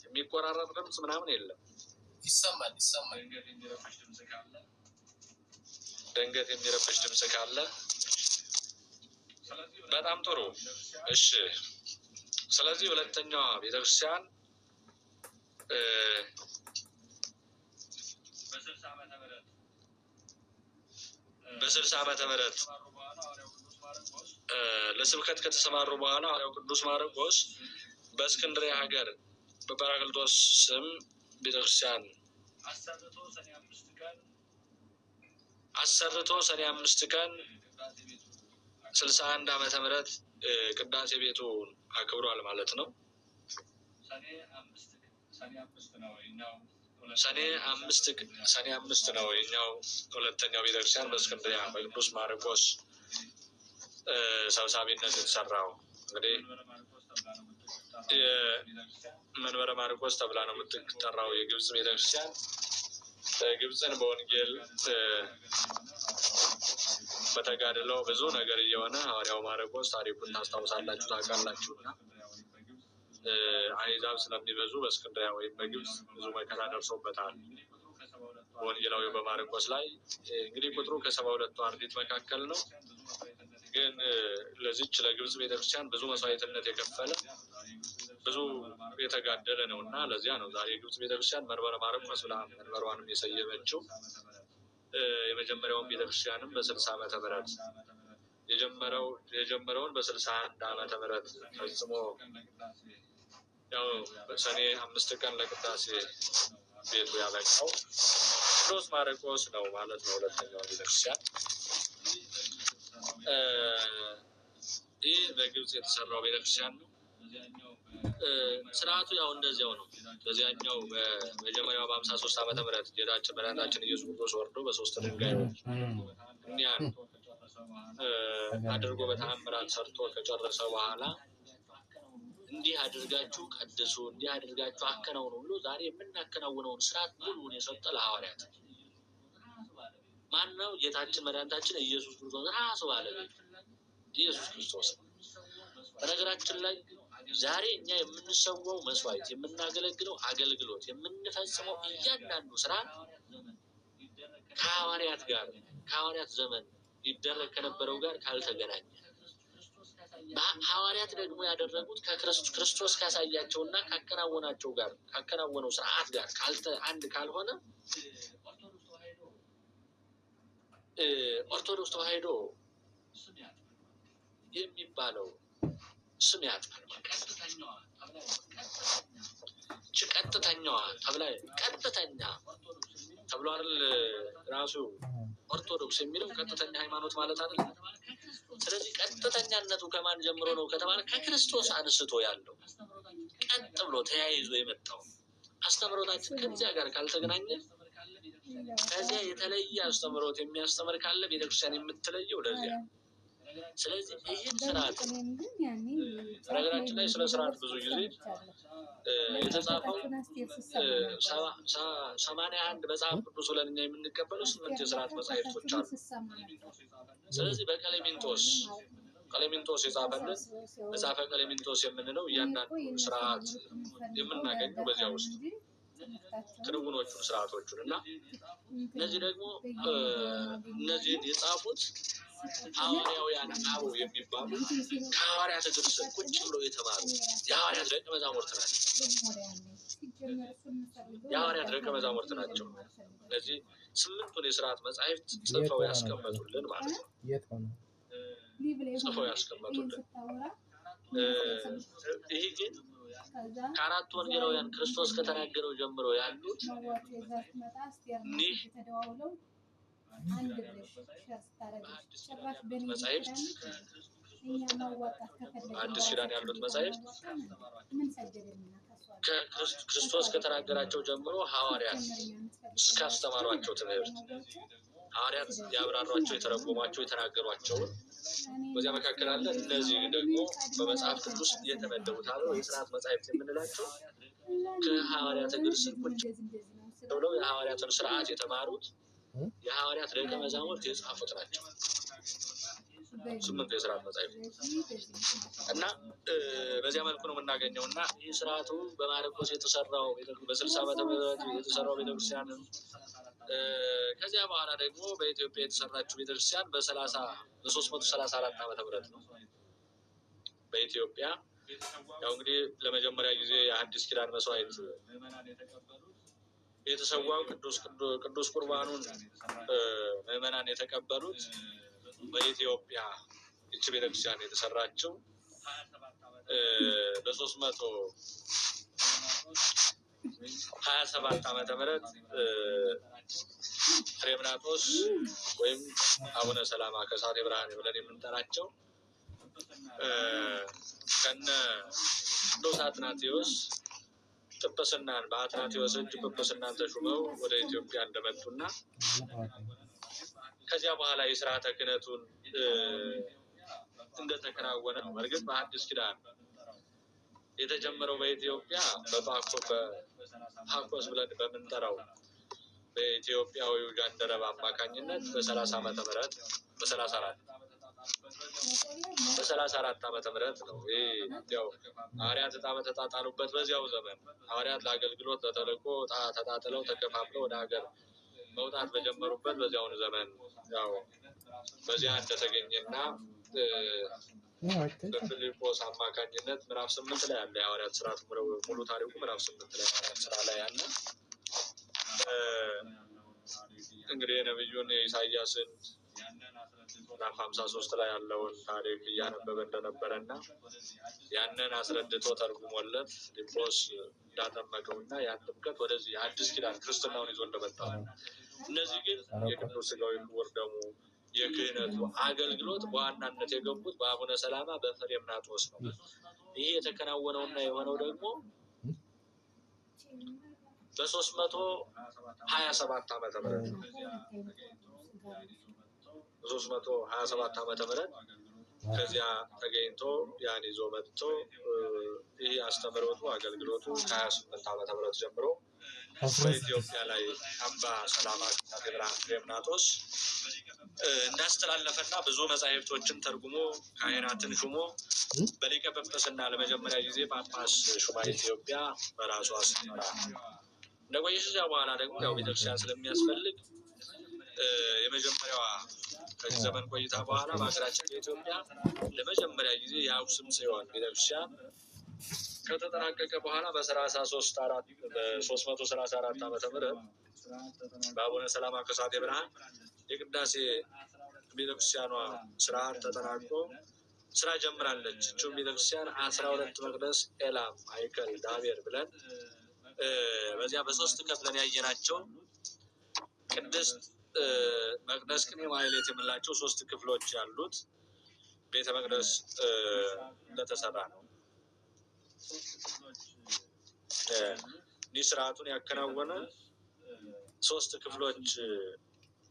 የሚቆራረጥ ድምጽ ምናምን የለም። ይሰማል። ድንገት የሚረብሽ ድምጽ ካለ በጣም ጥሩ። እሺ፣ ስለዚህ ሁለተኛዋ ቤተክርስቲያን በ60 ዓመተ ምህረት ለስብከት ከተሰማሩ በኋላ ሐዋርያው ቅዱስ ማርቆስ በእስክንድርያ ሀገር በጰራቅሊጦስ ስም ቤተክርስቲያን አሰርቶ ሰኔ 5 ቀን 61 ዓመተ ምህረት ቅዳሴ ቤቱን አክብሯል ማለት ነው። ሰኔ 5 ነው የኛው ሁለተኛው ቤተክርስቲያን በእስክንድርያ በቅዱስ ማርቆስ ሰብሳቢነት የተሰራው። እንግዲህ መንበረ ማርቆስ ተብላ ነው የምትጠራው የግብጽ ቤተክርስቲያን። ግብጽን በወንጌል በተጋድለው ብዙ ነገር እየሆነ ሐዋርያው ማርቆስ ታሪኩን ታስታውሳላችሁ ታውቃላችሁና አሕዛብ ስለሚበዙ በእስክንድርያ ወይም በግብጽ ብዙ መከራ ደርሶበታል። ወንጌላዊ በማርቆስ ላይ እንግዲህ ቁጥሩ ከ72 አርድእት መካከል ነው። ግን ለዚች ለግብጽ ቤተክርስቲያን ብዙ መስዋዕትነት የከፈለ ብዙ የተጋደለ ነው እና ለዚያ ነው ዛሬ የግብጽ ቤተክርስቲያን መንበረ ማርቆስ ብላ መንበሯንም የሰየመችው። የመጀመሪያውን ቤተክርስቲያንም በ60 ዓመተ ምህረት የጀመረውን በ61 ዓመተ ምህረት ፈጽሞ ያው በሰኔ 5 ቀን ለቅዳሴ ቤቱ ያበቃው ቅዱስ ማርቆስ ነው ማለት ነው። ሁለተኛው ቤተክርስቲያን ይህ በግብጽ የተሰራው ቤተክርስቲያን ነው። ስርዓቱ ያው እንደዚያው ነው። በዚያኛው በመጀመሪያው በ53 ዓመተ ምህረት ጌታችን መድኃኒታችን ኢየሱስ ክርስቶስ ወርዶ በ3 ድንጋዮች እኒያን አድርጎ በተአምራት ሰርቶ ከጨረሰ በኋላ እንዲህ አድርጋችሁ ቀድሱ፣ እንዲህ አድርጋችሁ አከናውኑ ብሎ ዛሬ የምናከናውነውን ስርዓት ሙሉውን የሰጠ ለሐዋርያት ማን ነው? ጌታችን መድኃኒታችን ኢየሱስ ክርስቶስ ራሱ ባለቤት ኢየሱስ ክርስቶስ። በነገራችን ላይ ዛሬ እኛ የምንሰዋው መስዋዕት፣ የምናገለግለው አገልግሎት፣ የምንፈጽመው እያንዳንዱ ስራ ከሐዋርያት ጋር ከሐዋርያት ዘመን ይደረግ ከነበረው ጋር ካልተገናኘ ሐዋርያት ደግሞ ያደረጉት ከክርስቶስ ካሳያቸውና ካከናወናቸው ጋር ካከናወነው ስርዓት ጋር አንድ ካልሆነ ኦርቶዶክስ ተዋሕዶ የሚባለው ስም ያጣል። ቀጥተኛዋ ተብላ ቀጥተኛ ተብሎ አይደል ራሱ ኦርቶዶክስ የሚለው ቀጥተኛ ሃይማኖት ማለት አይደል? ስለዚህ ቀጥተኛነቱ ከማን ጀምሮ ነው ከተባለ ከክርስቶስ አንስቶ ያለው ቀጥ ብሎ ተያይዞ የመጣው አስተምሮታችን ከዚያ ጋር ካልተገናኘ ከዚያ የተለየ አስተምሮት የሚያስተምር ካለ ቤተክርስቲያን የምትለየው ለዚያ። ስለዚህ ይህን ስርዓት በነገራችን ላይ ስለ ስርዓት ብዙ ጊዜ የተጻፈው 81 መጽሐፍ ቅዱስ ብለን እኛ የምንቀበለው 8 የስርዓት መጻሕፍቶች አሉ። ስለዚህ ቀሌምንጦስ የጻፈልን መጽሐፈ ቀሌምንጦስ የምንለው እያንዳንዱ ስርዓት የምናገኘው በዚያ ውስጥ ክንውኖቹን ስርዓቶቹን እና እነዚህ ደግሞ እነዚህን የጻፉት ሐዋርያውያን አበው የሚባሉ ከሐዋርያት እግር ስር ቁጭ ብለው የተማሩ የሐዋርያት ደቀ መዛሙርት ናቸው። የሐዋርያት ደቀ መዛሙርት ናቸው። እነዚህ 8ቱን የሥርዓት መጻሕፍት ጽፈው ያስቀመጡልን ማለት ነው። ጽፈው ያስቀመጡልን። ይሄ ግን ከአራቱ ወንጌላውያን ክርስቶስ ከተናገረው ጀምሮ ያሉት እኒህ መጻሕፍት አዲስ ኪዳን ያሉት መጻሕፍት ክርስቶስ ከተናገራቸው ጀምሮ ሐዋርያት እስካስተማሯቸው ትምህርት ሐዋርያት ያብራሯቸው፣ የተረጎሟቸው፣ የተናገሯቸውን በዚያ መካከል አለ። እነዚህ ደግሞ በመጽሐፍ ቅዱስ የተመደቡት አበው የሥርዓት መጻሕፍት የምንላቸው ከሐዋርያት እግር ስር ቁጭ ብለው የሐዋርያትን ሥርዓት የተማሩት የሐዋርያት ደቀ መዛሙርት የጻፉት ናቸው። 8 የሥርዓት መጻሕፍት እና በዚያ መልኩ ነው የምናገኘው። እና ይህ ሥርዓቱ በማርቆስ የተሰራው በ60 ዓመተ ምህረት የተሰራው ቤተክርስቲያን ከዚያ በኋላ ደግሞ በኢትዮጵያ የተሰራችው ቤተክርስቲያን በ334 ዓመተ ምህረት ነው። በኢትዮጵያ ያው እንግዲህ ለመጀመሪያ ጊዜ የአዲስ ኪዳን መስዋዕት የተሰዋው ቅዱስ ቁርባኑን ምዕመናን የተቀበሉት በኢትዮጵያ ይህች ቤተክርስቲያን የተሰራችው በ327 ዓመተ ምህረት ፍሬምናጦስ ወይም አቡነ ሰላማ ከሳቴ ብርሃን ብለን የምንጠራቸው ከነ ቅዱስ አትናቴዎስ ጵጵስናን በአትናቴዎስ እጅ ጵጵስናን ተሹመው ወደ ኢትዮጵያ እንደመጡና ከዚያ በኋላ የሥርዓተ ክህነቱን እንደተከናወነ ነው። በእርግጥ በአዲስ ኪዳን የተጀመረው በኢትዮጵያ በጳኮስ ብለን በምንጠራው በኢትዮጵያዊው ጃንደረባ አማካኝነት በ30 ዓመተ ምህረት በ34 ዓመተ ምህረት ነው። ይህ ያው ሐዋርያት ዕጣ በተጣጣሉበት በዚያው ዘመን ሐዋርያት ለአገልግሎት ተልእኮ ተጣጥለው ተከፋፍለው ወደ ሀገር መውጣት በጀመሩበት በዚያውን ዘመን ያው በዚያ እንደተገኘና በፊልጶስ አማካኝነት ምዕራፍ 8 ላይ ያለ የሐዋርያት ሥርዓት ሙሉ ታሪኩ ምዕራፍ 8 ላይ ሐዋርያት ሥራ ላይ ያለ እንግዲህ የነብዩን የኢሳያስን ምዕራፍ 53 ላይ ያለውን ታሪክ እያነበበ እንደነበረና ያንን አስረድቶ ተርጉሞለት ፊልጶስ እንዳጠመቀውና ያን ጥምቀት ወደዚህ አዲስ ኪዳን ክርስትናውን ይዞ እንደመጣ እነዚህ ግን የቅዱስ ሥጋው ክቡር ደሙ የክህነቱ አገልግሎት በዋናነት የገቡት በአቡነ ሰላማ በፍሬምናጦስ ነው። ይህ የተከናወነውና የሆነው ደግሞ በ327 ዓመተ ምህረት ነው። 327 ዓመተ ምህረት ከዚያ ተገኝቶ ያን ይዞ መጥቶ ይህ አስተምህሮቱ አገልግሎቱ ከ28 ዓመተ ምህረት ጀምሮ በኢትዮጵያ ላይ አባ ሰላማ ከሳቴ ብርሃን ፍሬምናጦስ እንዳስተላለፈና ብዙ መጻሕፍቶችን ተርጉሞ ካህናትን ሹሞ በሊቀ ጵጵስና ለመጀመሪያ ጊዜ ጳጳስ ሹማ ኢትዮጵያ በራሷ ስትመራ እንደቆየች ከዚያ በኋላ ደግሞ ያው ቤተክርስቲያን ስለሚያስፈልግ የመጀመሪያዋ ከዚህ ዘመን ቆይታ በኋላ በሀገራችን በኢትዮጵያ ለመጀመሪያ ጊዜ የአክሱም ጽዮን ቤተክርስቲያን ከተጠናቀቀ በኋላ በ334 ዓመተ ምህረት በአቡነ ሰላማ ከሳቴ ብርሃን የቅዳሴ ቤተክርስቲያኗ ስርዓት ተጠናቆ ስራ ጀምራለች። እቹም ቤተክርስቲያን 12 መቅደስ፣ ኤላም፣ አይከል፣ ዳቤር ብለን በዚያ በ3 ከፍለን ያየናቸው ቅድስት መቅደስ፣ ቅኔ፣ ማህሌት የምንላቸው 3 ክፍሎች ያሉት ቤተ መቅደስ እንደተሰራ ነው። ይህ ስርዓቱን ያከናወነ 3 ክፍሎች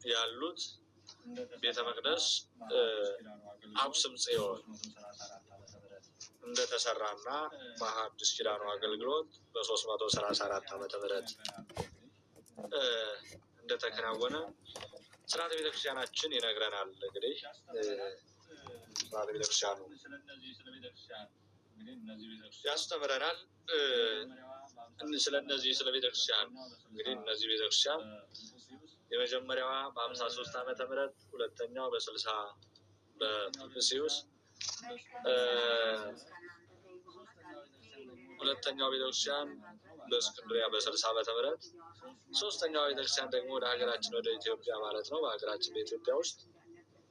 ያሉት ቤተ መቅደስ አክሱም ጽዮን እንደተሰራና በሐዲስ ኪዳኑ አገልግሎት በ334 ዓመተ ምህረት እንደተከናወነ ስርዓተ ቤተክርስቲያናችን ይነግረናል። እንግዲህ ስርዓተ ቤተክርስቲያኑ ያስተምረናል። ስለ ቤተክርስቲያን እንግዲህ እነዚህ ቤተክርስቲያን የመጀመሪያዋ በ53 ዓመተ ምህረት፣ ሁለተኛው በ60 በፊልጵስዩስ ሁለተኛው ቤተክርስቲያን በእስክንድርያ በ60 ዓመተ ምህረት ሶስተኛው ቤተክርስቲያን ደግሞ ወደ ሀገራችን ወደ ኢትዮጵያ ማለት ነው በሀገራችን በኢትዮጵያ ውስጥ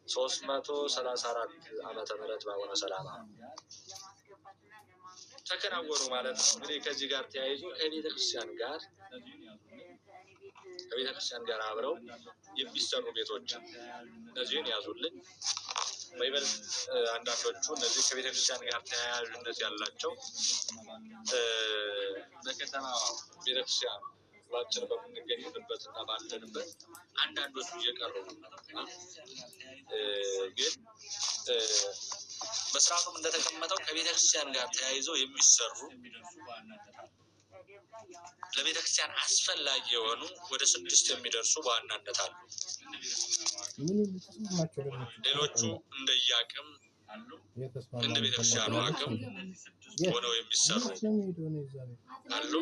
334 ዓመተ ምህረት በአቡነ ሰላማ ተከናወኑ ማለት ነው። እንግዲህ ከዚህ ጋር ተያይዞ ከቤተክርስቲያን ጋር አብረው የሚሰሩ ቤቶችን እነዚህን ያዙልኝ። በይበልጥ አንዳንዶቹ እነዚህ ከቤተክርስቲያን ጋር ተያያዥነት ያላቸው በከተማ ቤተክርስቲያን ሁላችን በምንገኝበት እና ባለንበት አንዳንዶቹ እየቀሩ ግን በስርዓቱም እንደተቀመጠው ከቤተክርስቲያን ጋር ተያይዘው የሚሰሩ ለቤተክርስቲያን አስፈላጊ የሆኑ ወደ 6 የሚደርሱ በዋናነት አሉ። ሌሎቹ እንደየአቅም እንደ ቤተክርስቲያኑ አቅም ሆነው የሚሰሩ አሉ።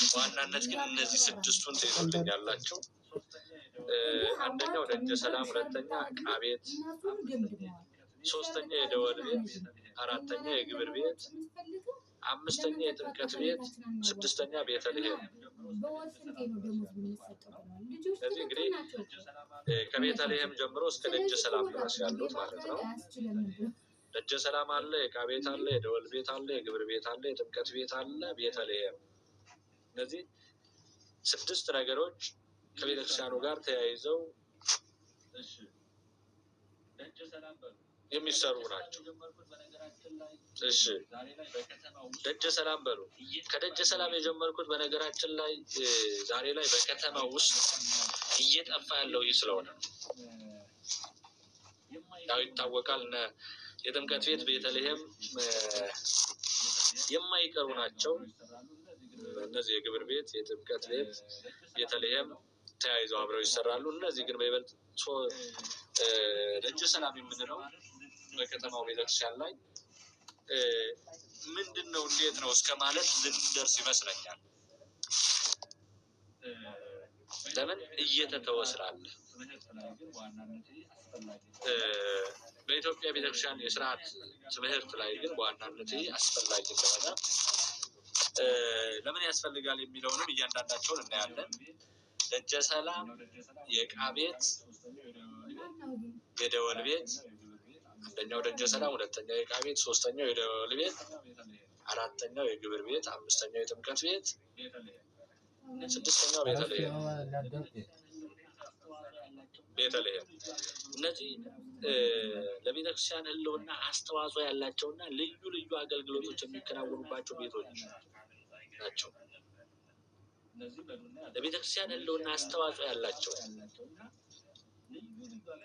በዋናነት ግን እነዚህ 6ቱን ተይዞልኝ ያላቸው አንደኛው ደጀ ሰላም፣ ሁለተኛ ዕቃ ቤት፣ ሶስተኛ የደወል ቤት፣ አራተኛ የግብር ቤት፣ አምስተኛ የጥምቀት ቤት፣ ስድስተኛ ቤተልሔም። ስለዚህ እንግዲህ ከቤተልሔም ጀምሮ እስከ ደጀ ሰላም ድረስ ያሉት ማለት ነው። ደጀ ሰላም አለ፣ የዕቃ ቤት አለ፣ የደወል ቤት አለ፣ የግብር ቤት አለ፣ የጥምቀት ቤት አለ፣ ቤተልሔም። እነዚህ 6 ነገሮች ከቤተክርስቲያኑ ጋር ተያይዘው የሚሰሩ ናቸው። እሺ ደጀ ሰላም በሉ። ከደጀ ሰላም የጀመርኩት በነገራችን ላይ ዛሬ ላይ በከተማ ውስጥ እየጠፋ ያለው ይህ ስለሆነ ያው ይታወቃል። የጥምቀት ቤት፣ ቤተልሔም የማይቀሩ ናቸው። እነዚህ የግብር ቤት፣ የጥምቀት ቤት፣ ቤተልሔም ተያይዘው አብረው ይሰራሉ። እነዚህ ግን በይበልጥ ደጀ ሰላም የምንለው በከተማው ቤተክርስቲያን ላይ ምንድን ነው እንዴት ነው እስከ ማለት ልንደርስ ይመስለኛል። ለምን እየተተወ ስላለ በኢትዮጵያ ቤተክርስቲያን የስርዓት ትምህርት ላይ ግን በዋናነት አስፈላጊ እንደሆነ ለምን ያስፈልጋል የሚለውንም እያንዳንዳቸውን እናያለን። ደጀ ሰላም፣ የዕቃ ቤት፣ የደወል ቤት፣ አንደኛው ደጀ ሰላም፣ ሁለተኛው የዕቃ ቤት፣ ሶስተኛው የደወል ቤት፣ አራተኛው የግብር ቤት፣ አምስተኛው የጥምቀት ቤት፣ ስድስተኛው ቤተልሔም። እነዚህ ለቤተክርስቲያን ሕልውና አስተዋጽኦ ያላቸውና ልዩ ልዩ አገልግሎቶች የሚከናወኑባቸው ቤቶች ናቸው። ለቤተክርስቲያን ሕልውና አስተዋጽኦ ያላቸው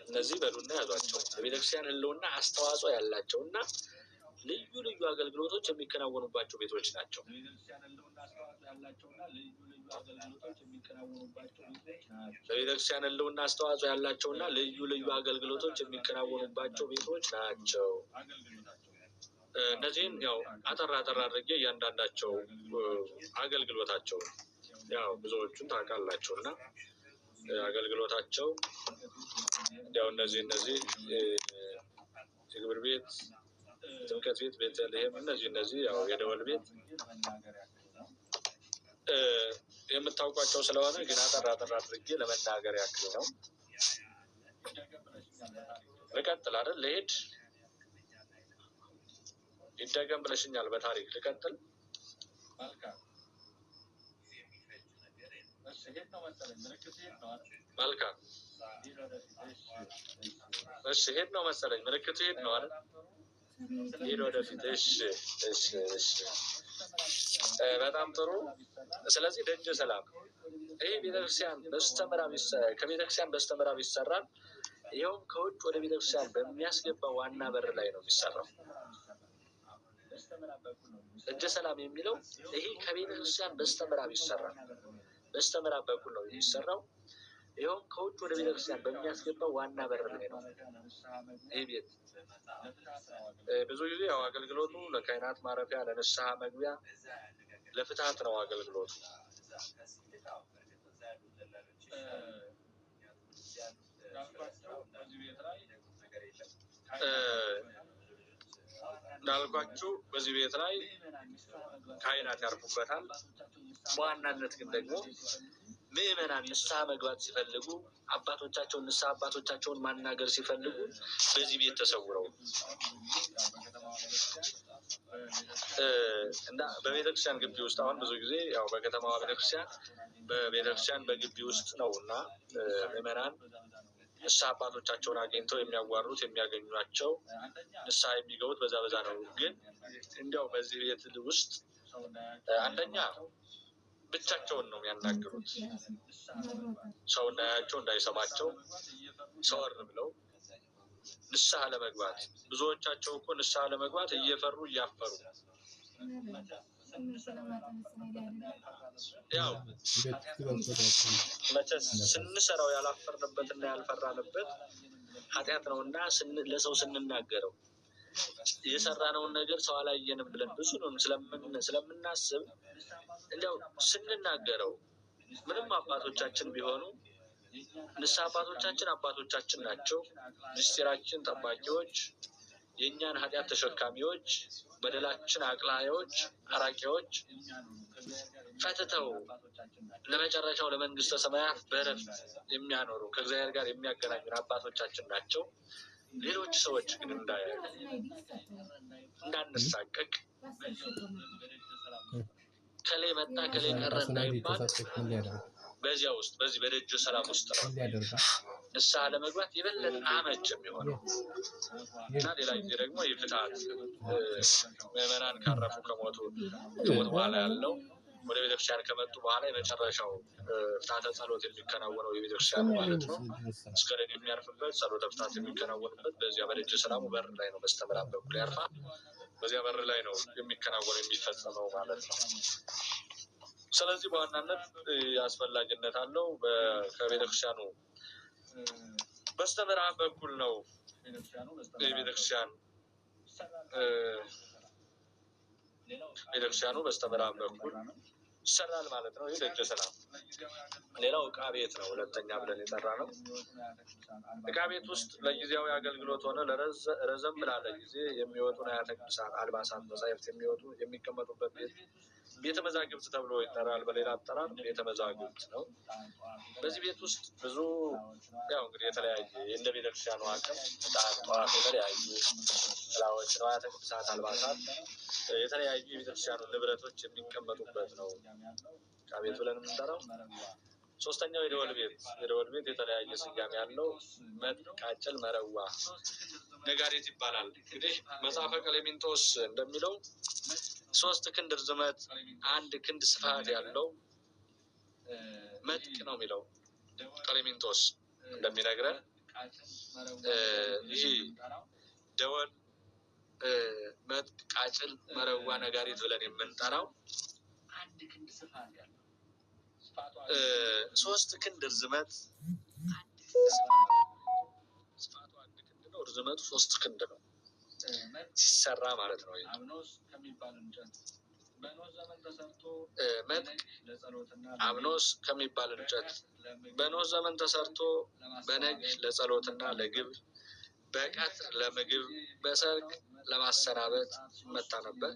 እነዚህ በሉና ያዟቸው። ለቤተክርስቲያን ሕልውና አስተዋጽኦ ያላቸውና ልዩ ልዩ አገልግሎቶች የሚከናወኑባቸው ቤቶች ናቸው። ለቤተክርስቲያን ሕልውና አስተዋጽኦ ያላቸውና ልዩ ልዩ አገልግሎቶች የሚከናወኑባቸው ቤቶች ናቸው። እነዚህም ያው አጠር አድርጌ እያንዳንዳቸው አገልግሎታቸው ያው ብዙዎቹን ታውቃላችሁ እና አገልግሎታቸው ያው እነዚህ የግብር ቤት፣ ጥምቀት ቤት፣ ቤተልሔም እነዚህ ያው የደወል ቤት የምታውቋቸው ስለሆነ ግን አጠር አድርጌ ለመናገር ያክል ነው። ልቀጥል አይደል? ልሄድ ይደገም ብለሽኛል። በታሪክ ልቀጥል። መልካም እሺ፣ ሄድ ነው መሰለኝ። ምልክቱ ሄድ ነው አይደል? ሄድ ወደፊት። እሺ፣ በጣም ጥሩ። ስለዚህ ደጀ ሰላም ይሄ ቤተክርስቲያን ከቤተክርስቲያን በስተምዕራብ ይሰራል። ይኸውም ከውጭ ወደ ቤተክርስቲያን በሚያስገባ ዋና በር ላይ ነው የሚሰራው። ደጀ ሰላም የሚለው ይሄ ከቤተክርስቲያን በስተምዕራብ ይሰራል። በስተምዕራብ በኩል ነው የሚሰራው። ይኸውም ከውጭ ወደ ቤተክርስቲያን በሚያስገባው ዋና በር ላይ ነው። ይህ ቤት ብዙ ጊዜ ያው አገልግሎቱ ለካህናት ማረፊያ፣ ለንስሐ መግቢያ፣ ለፍትሐት ነው አገልግሎቱ። እንዳልኳችሁ በዚህ ቤት ላይ ካህናት ያርፉበታል። በዋናነት ግን ደግሞ ምዕመናን ንስሐ መግባት ሲፈልጉ ንስሐ አባቶቻቸውን ማናገር ሲፈልጉ በዚህ ቤት ተሰውረው እና በቤተክርስቲያን ግቢ ውስጥ አሁን ብዙ ጊዜ ያው በከተማዋ ቤተክርስቲያን በግቢ ውስጥ ነው እና ምዕመናን ንስሐ አባቶቻቸውን አግኝተው የሚያዋሩት የሚያገኟቸው ንስሐ የሚገቡት በዛ ነው። ግን እንዲያው በዚህ ቤት ውስጥ አንደኛ ብቻቸውን ነው የሚያናግሩት። ሰው እንዳያቸው እንዳይሰማቸው ሰወር ብለው ንስሐ ለመግባት ብዙዎቻቸው እኮ ንስሐ ለመግባት እየፈሩ እያፈሩ ያው መቼስ ስንሰራው ያላፈርንበትና ያልፈራንበት ኃጢአት ነውና ለሰው ስንናገረው የሰራነውን ነገር ሰው አላየንም ብለን ብዙ ነው ስለምናስብ እንዲያው ስንናገረው ምንም አባቶቻችን ቢሆኑ ንስሐ አባቶቻችን ናቸው። ምስጢራችን ጠባቂዎች፣ የእኛን ኃጢአት ተሸካሚዎች፣ በደላችን አቅላዮች፣ አራቂዎች ፈትተው ለመጨረሻው ለመንግስተ ሰማያት በረፍት የሚያኖሩ ከእግዚአብሔር ጋር የሚያገናኙን አባቶቻችን ናቸው። ሌሎች ሰዎች ግን እንዳንሳቀቅ ከሌ መጣ ከሌ ቀረ እንዳይባል በዚያ ውስጥ በዚህ በደጀ ሰላም ውስጥ ነው ንስሐ ለመግባት የበለጠ አመች የሚሆነው እና ሌላ ጊዜ ደግሞ የፍትሐት ምዕመናን ካረፉ ከሞት በኋላ ያለው ወደ ቤተክርስቲያን ከመጡ በኋላ የመጨረሻው ፍትሐተ ጸሎት የሚከናወነው የቤተክርስቲያን ማለት ነው። አስከሬን የሚያርፍበት ጸሎተ ፍትሐት የሚከናወንበት በዚያ በደጀ ሰላሙ በር ላይ ነው። በስተምዕራብ በኩል ያርፋል። በዚያ በር ላይ ነው የሚከናወነው የሚፈጸመው ማለት ነው። ስለዚህ በዋናነት አስፈላጊነት አለው። ከቤተክርስቲያኑ በስተምዕራብ በኩል ነው ቤተክርስቲያኑ በስተምዕራብ በኩል ይሰራል ማለት ነው። ይህ ደጀ ሰላም። ሌላው ዕቃ ቤት ነው። ሁለተኛ ብለን የጠራ ነው። ዕቃ ቤት ውስጥ ለጊዜያዊ አገልግሎት ሆነ ረዘም ላለ ጊዜ የሚወጡ ንዋያተ ቅድሳት፣ አልባሳት፣ መጻሕፍት የሚቀመጡበት ቤተ መዛግብት ተብሎ ይጠራል። በሌላ አጠራር ቤተ መዛግብት ነው። በዚህ ቤት ውስጥ ብዙ ያው እንግዲህ የተለያየ እንደ ቤተክርስቲያኑ አቅም ዕጣን፣ ጧፍ፣ የተለያዩ ጥላዎች፣ ንዋያተ ቅድሳት፣ አልባሳት፣ የተለያዩ የቤተክርስቲያኑ ንብረቶች የሚቀመጡበት ነው ዕቃ ቤት ብለን የምንጠራው። ሶስተኛው የደወል ቤት የተለያየ ስያሜ ያለው መጥቅ፣ ቃጭል፣ መረዋ፣ ነጋሪት ይባላል። እንግዲህ መጽሐፈ ቀሌምንጦስ እንደሚለው 3 ክንድ ርዝመት 1 ክንድ ስፋት ያለው መጥቅ ነው የሚለው ቀሌምንጦስ እንደሚነግረን። ይህ ደወል፣ መጥቅ፣ ቃጭል፣ መረዋ፣ ነጋሪት ብለን የምንጠራው 3 ክንድ ርዝመት ስፋቱ 1 ክንድ ነው። ርዝመቱ 3 ክንድ ነው ሲሰራ ማለት ነው። መጥቅ አብኖስ ከሚባል እንጨት በኖህ ዘመን ተሰርቶ በነግ ለጸሎትና ለግብር፣ በቀትር ለምግብ፣ በሰርክ ለማሰናበት ይመታ ነበር።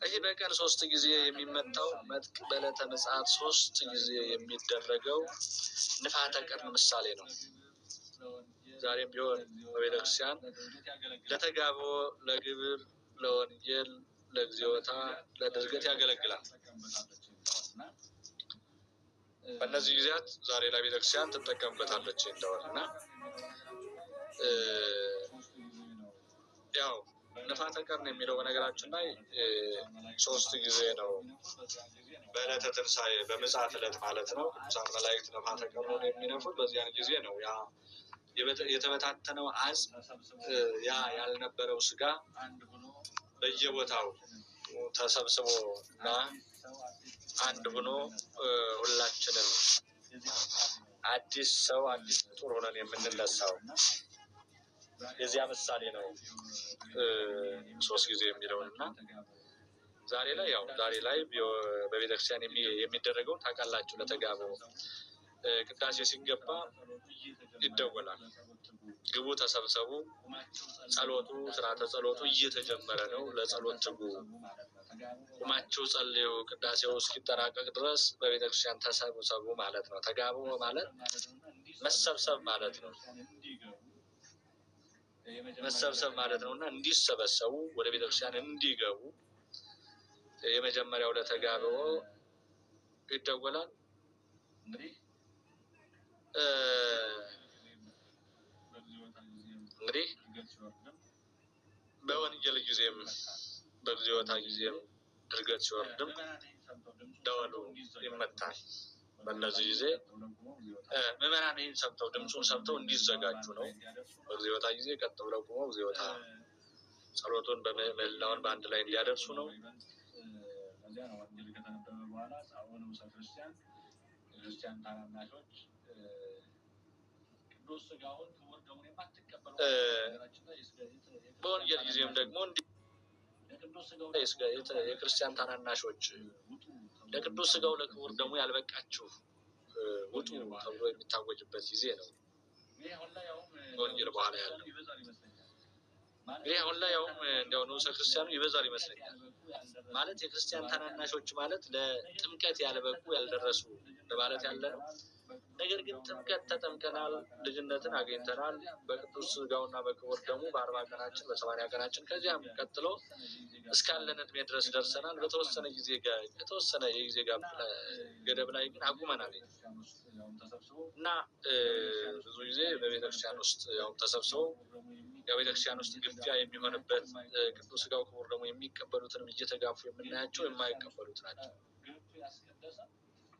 ይህ በቀን 3 ጊዜ የሚመታው መጥቅ በዕለተ ምጽአት 3 ጊዜ የሚደረገው ንፋተ ቀርን ምሳሌ ነው። ዛሬም ቢሆን በቤተክርስቲያን ለተጋቦ፣ ለግብር፣ ለወንጌል፣ ለግዚዮታ፣ ለድርገት ያገለግላል። በእነዚህ ጊዜያት ዛሬ ላይ ቤተክርስቲያን ትጠቀምበታለች እንደሆነና ያው ንፋተ ቀርን የሚለው በነገራችን ላይ 3 ጊዜ ነው። በዕለተ ትንሣኤ በምጽአት ዕለት ማለት ነው። ቅዱሳን መላእክት ንፋተ ቀርን የሚነፉት በዚያን ጊዜ ነው። ያ የተበታተነው አጽም ያ ያልነበረው ስጋ በየቦታው ተሰብስቦ እና አንድ ሆኖ ሁላችንም አዲስ ሰው አዲስ ፍጡር ሆነን የምንነሳው የዚያ ምሳሌ ነው 3 ጊዜ የሚለውን እና ዛሬ ላይ በቤተክርስቲያን የሚደረገው ታውቃላችሁ። ለተጋቦ ቅዳሴ ሲገባ ይደወላል። ግቡ ተሰብሰቡ ጸሎቱ ስርዓተ ጸሎቱ እየተጀመረ ነው ለጸሎት ትጉ ቁማችሁ ጸልዩ ቅዳሴው እስኪጠናቀቅ ድረስ በቤተክርስቲያን ተሰብሰቡ ማለት ነው ተጋቡ ማለት መሰብሰብ ማለት ነው መሰብሰብ ማለት ነውና እንዲሰበሰቡ ወደ ቤተክርስቲያን እንዲገቡ የመጀመሪያው ለተጋበው ይደወላል እንግዲህ በወንጌል ጊዜም በግዚዮታ ጊዜም ድርገት ሲወርድም ደወሉ ይመታል በእነዚህ ጊዜ ምዕመናን ይህን ሰምተው ድምፁን ሰምተው እንዲዘጋጁ ነው በግዚዮታ ጊዜ ቀጥ ብለው ቆመው እግዚኦታ ጸሎቱን በመላውን በአንድ ላይ እንዲያደርሱ ነው በወንጌል ጊዜም ደግሞ የክርስቲያን ታናናሾች ለቅዱስ ሥጋው ለክቡር ደሙ ያልበቃችሁ ውጡ ተብሎ የሚታወጅበት ጊዜ ነው ወንጌል በኋላ ያለው ይሄ አሁን ላይ ያውም እንደው ንዑሰ ክርስቲያኑ ይበዛል ይመስለኛል ማለት የክርስቲያን ታናናሾች ማለት ለጥምቀት ያልበቁ ያልደረሱ ለማለት ያለ ነው ነገር ግን ጥምቀት ተጠምቀናል ልጅነትን አግኝተናል በቅዱስ ሥጋውና በክቡር ደሙ በ40 ቀናችን በ80 ቀናችን ከዚያም ቀጥሎ እስካለን እድሜ ድረስ ደርሰናል በተወሰነ ጊዜ የተወሰነ የጊዜ ገደብ ላይ ግን አቁመናል እና ብዙ ጊዜ በቤተክርስቲያን ውስጥ ያው ተሰብስበው የቤተክርስቲያን ውስጥ ግብዣ የሚሆንበት ቅዱስ ሥጋው ክቡር ደሙ የሚቀበሉትንም እየተጋፉ የምናያቸው የማይቀበሉት ናቸው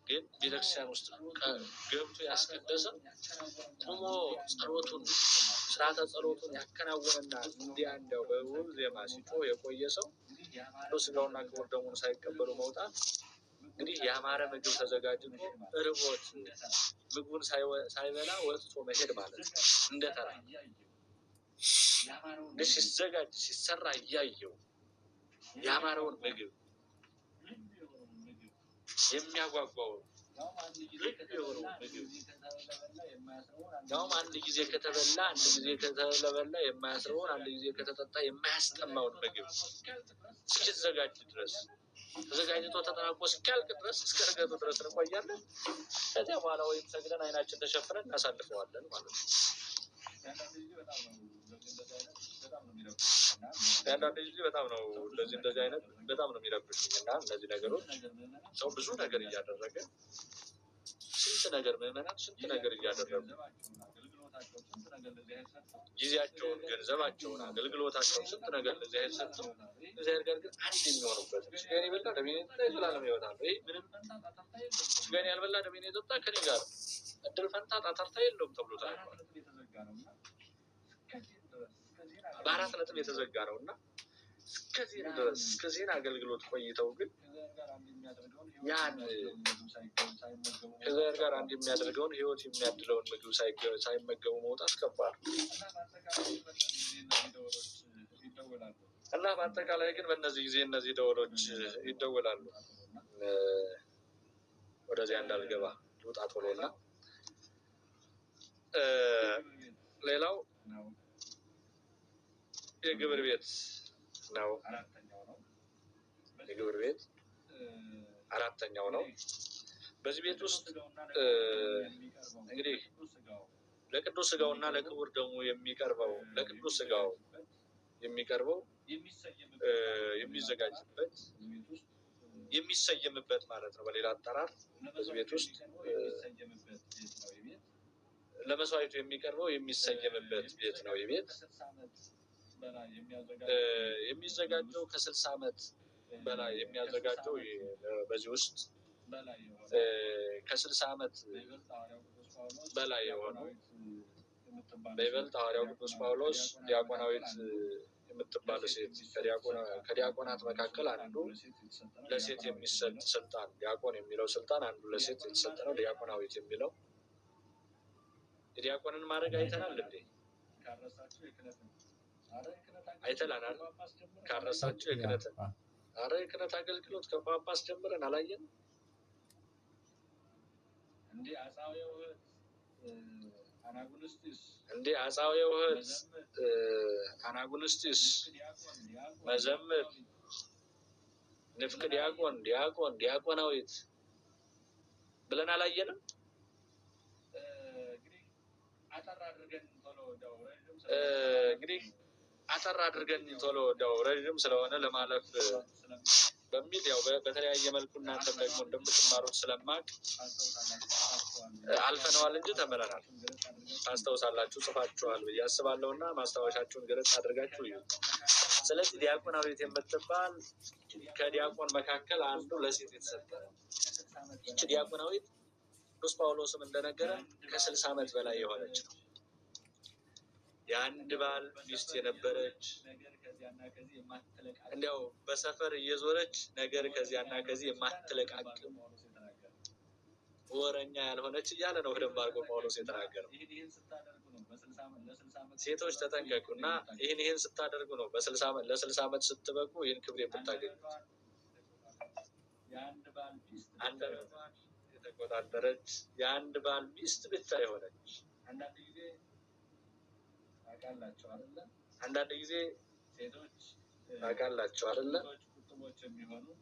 ግን ቤተክርስቲያን ውስጥ ገብቶ ያስቀደሰ ቆሞ ጸሎቱን ስርዓተ ጸሎቱን ያከናወነና እንዲያንደው በውብ ዜማ ሲጮህ የቆየ ሰው ቅዱስ ሥጋውና ክቡር ደሙን ሳይቀበሉ መውጣት እንግዲህ ያማረ ምግብ ተዘጋጅቶ ርቦት ምግቡን ሳይበላ ወጥቶ መሄድ ማለት እንደተራ ሲዘጋጅ ሲሰራ እያየው ያማረውን ምግብ የሚያጓጓው ያውም አንድ ጊዜ ከተበላ አንድ ጊዜ ከተለበላ የማያስረውን አንድ ጊዜ ከተጠጣ የማያስጠማውን ምግብ እስኪዘጋጅ ድረስ ተዘጋጅቶ ተጠናቆ እስኪያልቅ ድረስ እስከ ዕርገቱ ድረስ እንቆያለን ከዚያ በኋላ ወይም ሰግደን አይናችን ተሸፍነን እናሳልፈዋለን ማለት ነው አንዳንድ ጊዜ በጣም ነው እንደዚህ አይነት በጣም ነው የሚረብሹኝ እና እነዚህ ነገሮች ሰው ብዙ ነገር እያደረገ ስንት ነገር ምዕመናን ስንት ነገር እያደረጉ ጊዜያቸውን ገንዘባቸውን አገልግሎታቸውን ስንት ነገር ለዚህ አይሰጥም እግዚአብሔር ጋር ግን አንድ የሚሆኑበት ስጋዬን የበላ ደሜን የጠጣ የዘላለም ሕይወት አለው ይህ ምንም ስጋዬን ያልበላ ደሜን የጠጣ ከኔ ጋር እድል ፈንታ ጣጣርታ የለውም ተብሎ ተነግሯል በአራት ነጥብ የተዘጋ ነው እና እስከዚህ ድረስ እስከዚህ አገልግሎት ቆይተው ግን ያን ከእግዚአብሔር ጋር አንድ የሚያደርገውን ሕይወት የሚያድለውን ምግብ ሳይመገቡ መውጣት ከባድ እና በአጠቃላይ ግን በእነዚህ ጊዜ እነዚህ ደወሎች ይደወላሉ ወደዚያ እንዳልገባ ልውጣ ቶሎና ሌላው የግብር ቤት ነው የግብር ቤት አራተኛው ነው በዚህ ቤት ውስጥ እንግዲህ ለቅዱስ ሥጋውና ለክቡር ደሙ የሚቀርበው ለቅዱስ ሥጋው የሚቀርበው የሚዘጋጅበት የሚሰየምበት ማለት ነው በሌላ አጠራር በዚህ ቤት ውስጥ ለመስዋዕቱ የሚቀርበው የሚሰየምበት ቤት ነው የቤት የሚዘጋጀው ከ60 ዓመት በላይ የሚያዘጋጀው በዚህ ውስጥ ከ60 ዓመት በላይ የሆኑ በይበልጥ ሐዋርያው ቅዱስ ጳውሎስ ዲያቆናዊት የምትባል ሴት ከዲያቆናት መካከል አንዱ ለሴት የሚሰጥ ስልጣን ዲያቆን የሚለው ስልጣን አንዱ ለሴት የተሰጠ ነው ዲያቆናዊት የሚለው የዲያቆንን ማድረግ አይተናል እንዴ አይተላናል ካረሳችሁ የክህነትን አረ የክህነት አገልግሎት ከጳጳስ ጀምረን አላየን እንዴ አጻዊው እንዴ አጻው የውህት አናጉንስጢስ መዘምር ንፍቅ ዲያቆናዊት ብለን አላየንም። እንግዲህ አጠር አድርገን ቶሎ ደው ረጅም ስለሆነ ለማለፍ በሚል ያው በተለያየ መልኩ እናንተም ደግሞ እንደምትማሩት ስለማቅ አልፈነዋል እንጂ ተመረናል። ታስተውሳላችሁ ጽፋችኋል ብዬ አስባለሁና ማስታወሻችሁን ገለጽ አድርጋችሁ እዩ። ስለዚህ ዲያቆናዊት የምትባል ከዲያቆን መካከል አንዱ ለሴት የተሰጠ ይቺ ዲያቆናዊት ቅዱስ ጳውሎስም እንደነገረ ከ60 ዓመት በላይ የሆነች ነው። የአንድ ባል ሚስት የነበረች እንዲያው በሰፈር እየዞረች ነገር ከዚያና ከዚህ የማትለቃቅም ወረኛ ያልሆነች እያለ ነው በደንብ አድርጎ ጳውሎስ የተናገረው። ሴቶች ተጠንቀቁና ይህን ስታደርጉ ነው ለ60 ዓመት ስትበቁ ይህን ክብር የምታገኙት። አንድ የተቆጣጠረች የአንድ ባል ሚስት ብቻ የሆነች አንዳንድ ጊዜ ታውቃላችሁ አይደለ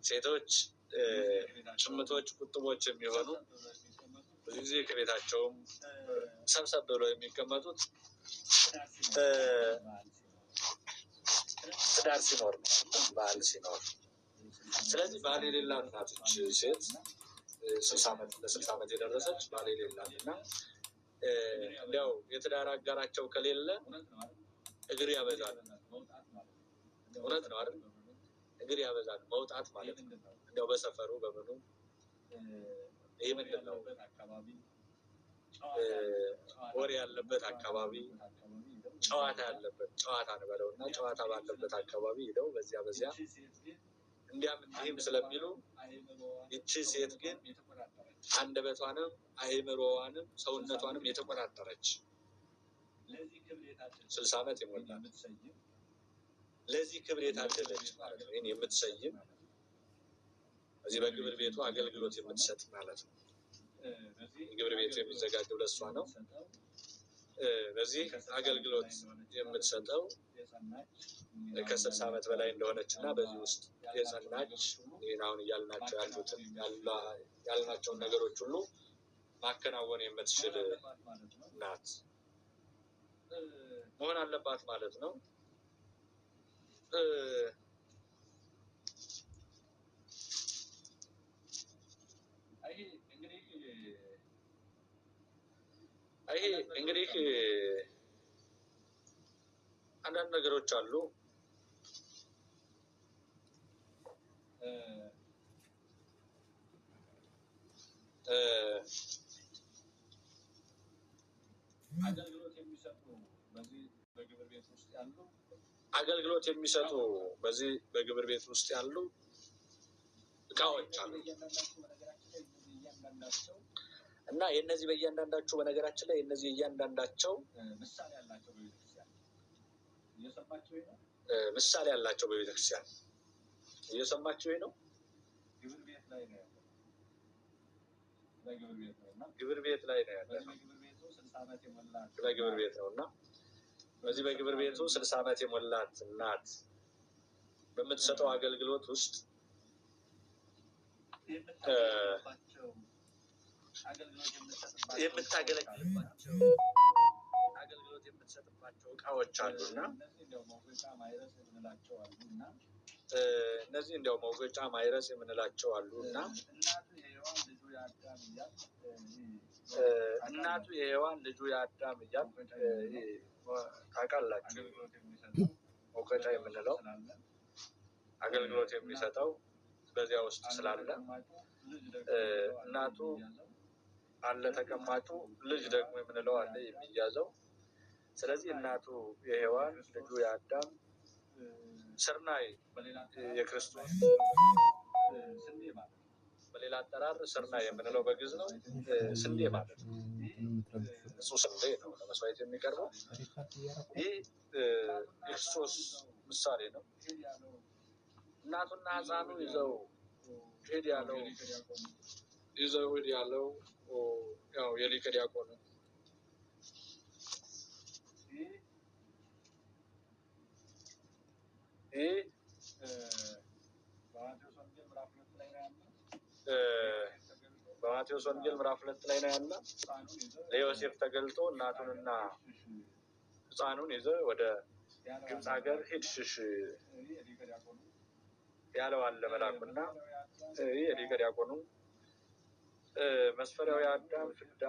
ሴቶች ጭምቶች ቁጥቦች የሚሆኑ ብዙ ጊዜ ከቤታቸውም ሰብሰብ ብለው የሚቀመጡት ትዳር ሲኖር ነው፣ ባል ሲኖር። ስለዚህ ባል የሌላት ናት ሴት ለ60 ዓመት የደረሰች ባል የሌላት እና እንዲያው የትዳር አጋራቸው ከሌለ እግር ያበዛል። እውነት ነው አይደል? እግር ያበዛል መውጣት ማለት ነው። እንዲያው በሰፈሩ በምኑ ይህ ምንድን ነው ወሬ ያለበት አካባቢ ጨዋታ ያለበት ጨዋታ እንበለው እና ጨዋታ ባለበት አካባቢ ሄደው በዚያ እንዲያም እንዲህም ስለሚሉ ይቺ ሴት ግን አንደበቷንም አይምሮዋንም ሰውነቷንም የተቆጣጠረች 60 ዓመት የሞላት ለዚህ ክብር የታደለች ማለት ነው። ይህን የምትሰይም እዚህ በግብር ቤቱ አገልግሎት የምትሰጥ ማለት ነው። ግብር ቤቱ የሚዘጋጀው ለእሷ ነው። በዚህ አገልግሎት የምትሰጠው ከ60 ዓመት በላይ እንደሆነች እና በዚህ ውስጥ የጸናች ይህን አሁን ያልናቸውን ነገሮች ሁሉ ማከናወን የምትችል ናት መሆን አለባት ማለት ነው። ይሄ እንግዲህ አንዳንድ ነገሮች አሉ። አገልግሎት የሚሰጡ በዚህ በግብር ቤት ውስጥ ያሉ እቃዎች አሉ እና የነዚህ በእያንዳንዳቸው በነገራችን ላይ የነዚህ እያንዳንዳቸው ምሳሌ ያላቸው በቤተክርስቲያን እየሰማችሁ ነው። ግብር ቤት ላይ ነው ያለው። በግብር ቤት ነው እና በዚህ በግብር ቤቱ 60 ዓመት የሞላት እናት በምትሰጠው አገልግሎት ውስጥ የምታገለግልባቸው አገልግሎት የምትሰጥባቸው እቃዎች አሉና እነዚህ እንዲያው መውገጫ ማይረስ የምንላቸው አሉና እናቱ የሔዋን ልጁ የአዳም እያል ታውቃላችሁ። መውገጫ የምንለው አገልግሎት የሚሰጠው በዚያ ውስጥ ስላለ እናቱ አለ ተቀማጩ፣ ልጅ ደግሞ የምንለው አለ የሚያዘው። ስለዚህ እናቱ የሔዋን ልጁ የአዳም ስርናይ የክርስቶስ በሌላ አጠራር ስርናይ የምንለው በግዕዝ ነው። ስንዴ ማለት ነው። እሱ ስንዴ ነው ለመስዋዕት የሚቀርበው። ይህ የክርስቶስ ምሳሌ ነው። እናቱና ሕፃኑ ይዘው ሄድ ያለው ያው የሊቀ ዲያቆኑ ይህ በማቴዎስ ወንጌል ምዕራፍ 2 ላይ ነው ያለ። ለዮሴፍ ተገልጦ እናቱንና ሕፃኑን ይዘህ ወደ ግብፅ ሀገር ሂድ ሽሽ ያለው አለ መልአኩና የሊቀ ዲያቆኑ መስፈሪያው የአዳም ፍዳ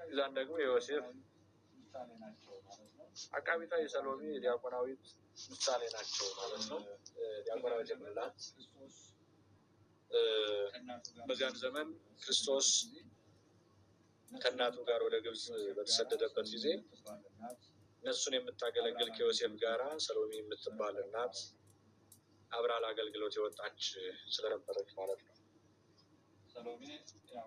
ይዛን ደግሞ የዮሴፍ አቃቢታ የሰሎሜ የዲያቆናዊት ምሳሌ ናቸው ማለት ነው። ዲያቆናዊት የምንላት በዚያን ዘመን ክርስቶስ ከእናቱ ጋር ወደ ግብፅ በተሰደደበት ጊዜ እነሱን የምታገለግል ከዮሴፍ ጋራ ሰሎሜ የምትባል እናት አብራ ለአገልግሎት የወጣች ስለነበረች ማለት ነው። ሰሎሜ ያው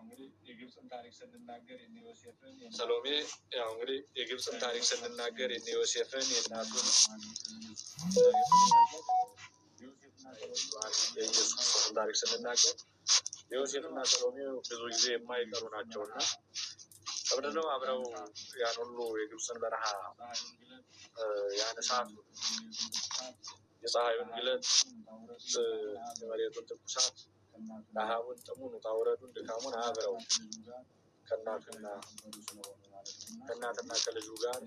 እንግዲህ የግብፅን ታሪክ ስንናገር የእነ ዮሴፍን የእናቱን የኢየሱስ ክርስቶስን ታሪክ ስንናገር ዮሴፍና ሰሎሜ ብዙ ጊዜ የማይቀሩ ናቸውና ምንድነው አብረው ያን ሁሉ የግብፅን በረሃ ያን እሳቱን የፀሐዩን ግለት የመሬቱን ትኩሳት ረሃቡን ጥሙን ውጣ ውረዱን ድካሙን አብረው ከእናትና ከልጁ ጋር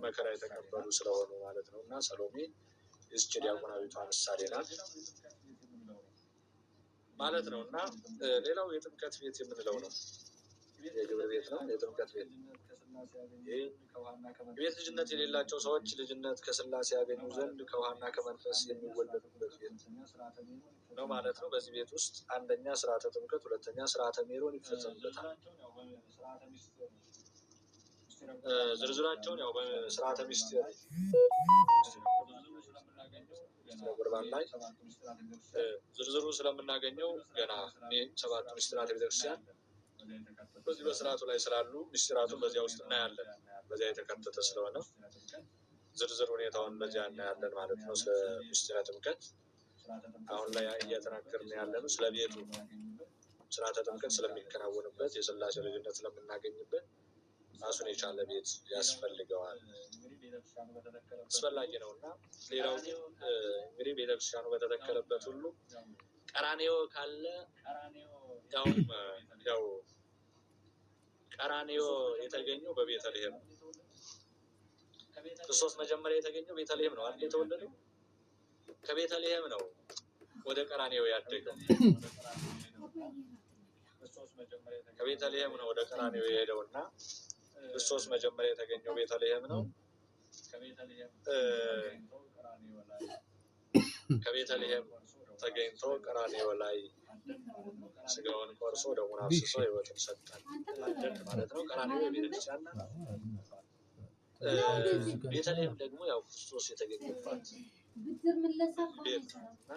መከራ የተቀበሉ ስለሆኑ ማለት ነው። እና ሰሎሜ የዚች ዲያቆናዊቷ ምሳሌ ናት ማለት ነው። እና ሌላው የጥምቀት ቤት የምንለው ነው። የግብር ቤት ነው። የጥምቀት ቤት የቤት ልጅነት የሌላቸው ሰዎች ልጅነት ከስላሴ ያገኙ ዘንድ ከውሃና ከመንፈስ የሚወለዱበት ቤት ነው ማለት ነው። በዚህ ቤት ውስጥ አንደኛ ስርዓተ ጥምቀት፣ ሁለተኛ ስርዓተ ሜሮን ይፈጸምበታል። ዝርዝራቸውን ያው በስርዓተ ሚስጥር ቁርባን ላይ ዝርዝሩ ስለምናገኘው ገና ሰባቱ ሚስጥራተ ቤተክርስቲያን በዚህ በስርዓቱ ላይ ስላሉ ሚስጥራቱን በዚያ ውስጥ እናያለን። በዚያ የተከተተ ስለሆነ ዝርዝር ሁኔታውን በዚያ እናያለን ማለት ነው። ስለ ሚስጥረ ጥምቀት አሁን ላይ እየተናገርን ያለነው ስለ ቤቱ ስርዓተ ጥምቀት ስለሚከናወንበት የስላሴ ልጅነት ስለምናገኝበት ራሱን የቻለ ቤት ያስፈልገዋል፣ አስፈላጊ ነው። እና ሌላው እንግዲህ ቤተክርስቲያኑ በተተከለበት ሁሉ ቀራኔዮ ካለ ያው ቀራኔዮ የተገኘው በቤተልሔም ነው። ክርስቶስ መጀመሪያ የተገኘው ቤተልሔም ነው አይደል? የተወለደው ከቤተልሔም ነው ወደ ቀራኔዮ ያደገው። ከቤተልሔም ነው ወደ ቀራኔዮ የሄደውና ክርስቶስ መጀመሪያ የተገኘው ቤተልሔም ነው። ከቤተልሔም ተገኝቶ ቀራኔዮ ላይ ስጋውን ቆርሶ ደሙን አፍስሶ ሕይወትን ሰጠን ማለት ነው። ቀራኔዮ የቤተክርስቲያን ቤተልሔም ደግሞ ያው ክርስቶስ የተገኘባት ቤት እና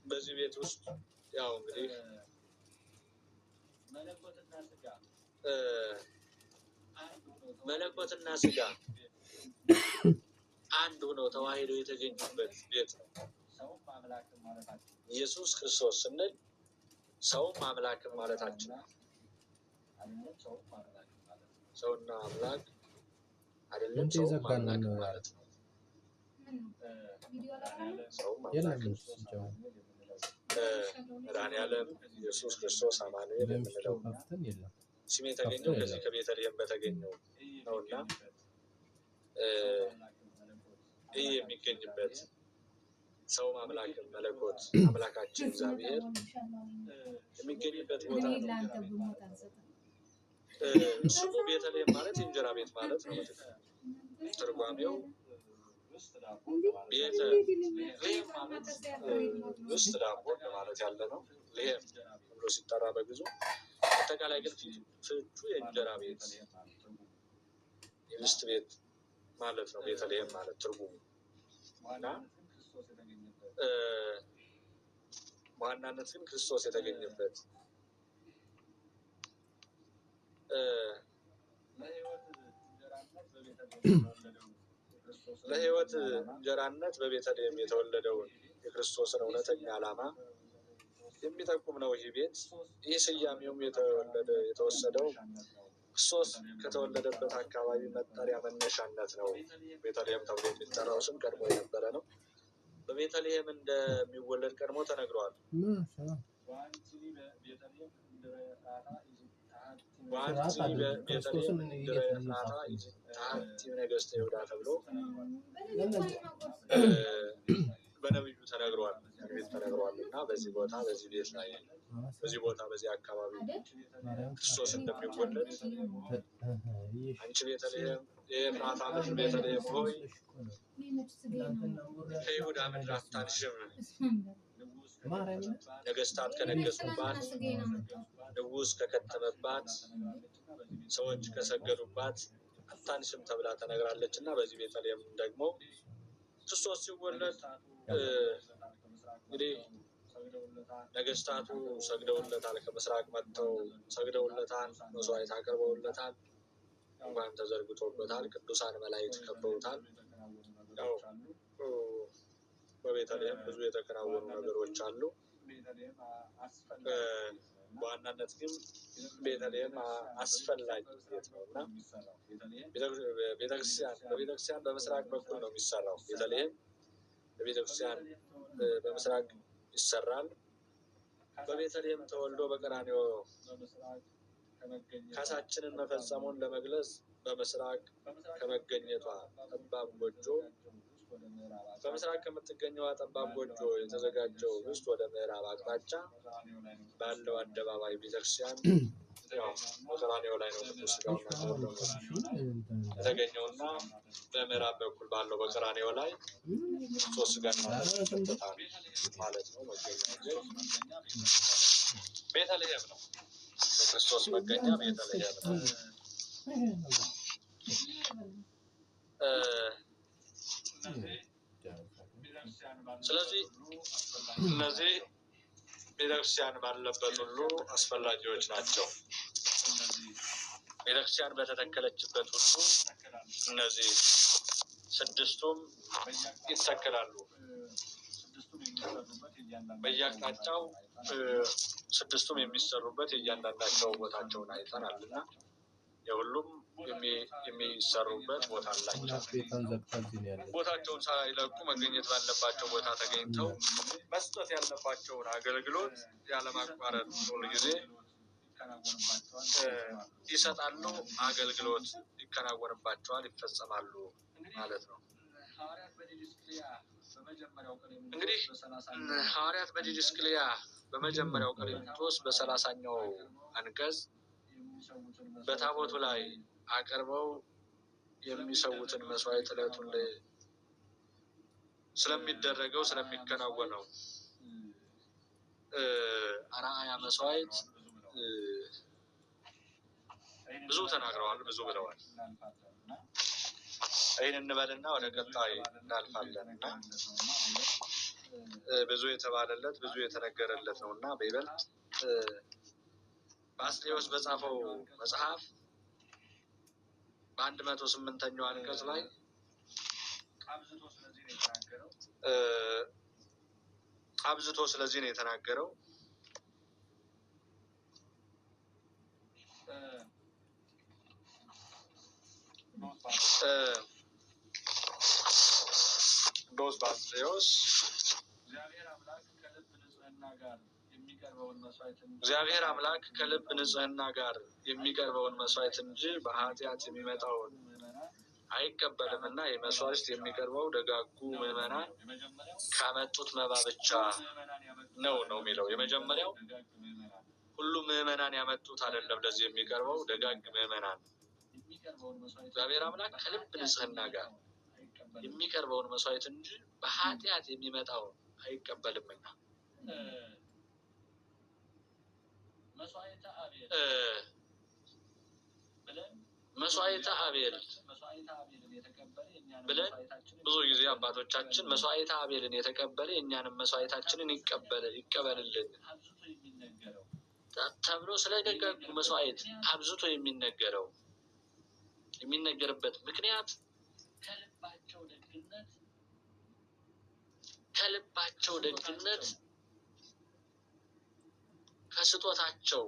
በዚህ ቤት ውስጥ ያው እንግዲህ መለኮትና ስጋ አንድ ሆነው ተዋሂደው የተገኙበት ቤት ነው። ኢየሱስ ክርስቶስ ስንል ሰውም አምላክም ማለታችን ነው። ሰውና አምላክ አይደለም፣ ሰውም አምላክም ማለት ነው። መድኃኒዓለም ኢየሱስ ክርስቶስ አማኑኤል የምንለው ስም የተገኘው ከዚህ ከቤተልሔም በተገኘው ነውና ይህ የሚገኝበት ሰው አምላክም መለኮት አምላካችን እግዚአብሔር የሚገኝበት ቦታ ነው። ስሙ ቤተልሔም ማለት የእንጀራ ቤት ማለት ነው። ትርጓሜው ቤተልሔም ማለት ውስጥ ዳቦ ማለት ያለ ነው። ልሔም ብሎ ሲጠራ በግዙ አጠቃላይ ግን ፍቹ የእንጀራ ቤት የርስት ቤት ማለት ነው። ቤተልሔም ማለት ትርጉሙ እና በዋናነት ግን ክርስቶስ የተገኘበት ለሕይወት እንጀራነት በቤተልሔም የተወለደውን የክርስቶስን እውነተኛ ዓላማ የሚጠቁም ነው። ይህ ቤት ይህ ስያሜውም የተወሰደው ክርስቶስ ከተወለደበት አካባቢ መጠሪያ መነሻነት ነው ቤተልሔም ተብሎ የሚጠራው ስም ቀድሞ የነበረ ነው። በቤተልሔም እንደሚወለድ ቀድሞ ተነግሯል። በቤተልሔም እንደራታ ታቲ ነገስተ ይሁዳ ተብሎ በነብዩ ተነግሯል እና በዚህ ቦታ በዚህ አካባቢ ክርስቶስ እንደሚወለድ አንቺ ቤተልሔም የኤፍራታ ምድር ቤተልሔም ሆይ ከይሁዳ ምድር አታንሽም፣ ነገስታት ከነገሱባት፣ ንጉስ ከከተመባት፣ ሰዎች ከሰገዱባት አታንሽም ተብላ ተነግራለች እና በዚህ ቤተልሔም ደግሞ ክርስቶስ ሲወለድ እንግዲህ ነገስታቱ ሰግደውለታል፣ ከምስራቅ መጥተው ሰግደውለታል፣ መስዋዕት አቅርበውለታል፣ እንኳን ተዘርግቶበታል፣ ቅዱሳን መላእክት ከበውታል። ያው በቤተልሔም ብዙ የተከናወኑ ነገሮች አሉ። በዋናነት ግን ቤተልሔም አስፈላጊ ቤት ነው እና ቤተክርስቲያን በምስራቅ በኩል ነው የሚሰራው። ቤተልሔም በቤተክርስቲያን በምስራቅ ይሰራል። በቤተልሔም ተወልዶ በቀራንዮ ካሳችንን መፈጸሙን ለመግለጽ በምስራቅ ከመገኘቷ ጠባብ ጎጆ በምስራቅ ከምትገኘዋ ጠባብ ጎጆ የተዘጋጀው ውስጥ ወደ ምዕራብ አቅጣጫ ባለው አደባባይ ቤተክርስቲያን በቀራንዮ ላይ ነው ቅዱስ ሥጋውና ክቡር የተገኘውና በምዕራብ በኩል ባለው በቀራንዮ ላይ ክርስቶስ ሥጋና ተሰጥቷል ማለት ነው። መገኛው ቤተልሔም ነው። የክርስቶስ መገኛ ቤተልሔም ነው። ስለዚህ እነዚህ ቤተክርስቲያን ባለበት ሁሉ አስፈላጊዎች ናቸው። ቤተክርስቲያን በተተከለችበት ሁሉ እነዚህ ስድስቱም ይተከላሉ። በየአቅጣጫው ስድስቱም የሚሰሩበት የእያንዳንዳቸው ቦታቸውን አይተናል እና የሁሉም የሚሰሩበት ቦታ አላቸው። ቦታቸውን ሳይለቁ መገኘት ባለባቸው ቦታ ተገኝተው መስጠት ያለባቸውን አገልግሎት ያለማቋረጥ ሁሉ ጊዜ ይሰጣሉ። አገልግሎት ይከናወንባቸዋል፣ ይፈጸማሉ ማለት ነው። እንግዲህ ሐዋርያት በዲድስቅልያ በመጀመሪያው ቆሮንቶስ በ30ኛው አንቀጽ በታቦቱ ላይ አቅርበው የሚሰዉትን መስዋዕት ዕለቱን ስለሚደረገው ስለሚከናወነው አርአያ መስዋዕት ብዙ ተናግረዋል፣ ብዙ ብለዋል። ይህን እንበልና ወደ ቀጣይ እናልፋለን እና ብዙ የተባለለት ብዙ የተነገረለት ነው እና በይበልጥ ባስልዮስ በጻፈው መጽሐፍ በ108ኛው አንቀጽ ላይ አብዝቶ ስለዚህ ነው የተናገረው። ቅዱስ ባስልዮስ እግዚአብሔር አምላክ ከልብ ንጽሕና ጋር የሚቀርበውን መስዋዕት እንጂ በኃጢአት የሚመጣውን አይቀበልም እና የመስዋዕት የሚቀርበው ደጋጉ ምዕመናን ካመጡት መባ ብቻ ነው የሚለው። የመጀመሪያው ሁሉም ምዕመናን ያመጡት አይደለም። ለዚህ የሚቀርበው ደጋግ ምዕመናን እግዚአብሔር አምላክ ከልብ ንጽሕና ጋር የሚቀርበውን መስዋዕት እንጂ በኃጢአት የሚመጣውን አይቀበልምና መስዋዕተ አቤል ብለን ብዙ ጊዜ አባቶቻችን መስዋዕተ አቤልን የተቀበለ የእኛንም መስዋዕታችንን ይቀበልልን ተብሎ ስለ ደጋጉ መስዋዕት አብዝቶ የሚነገርበት ምክንያት ከልባቸው ደግነት ከስጦታቸው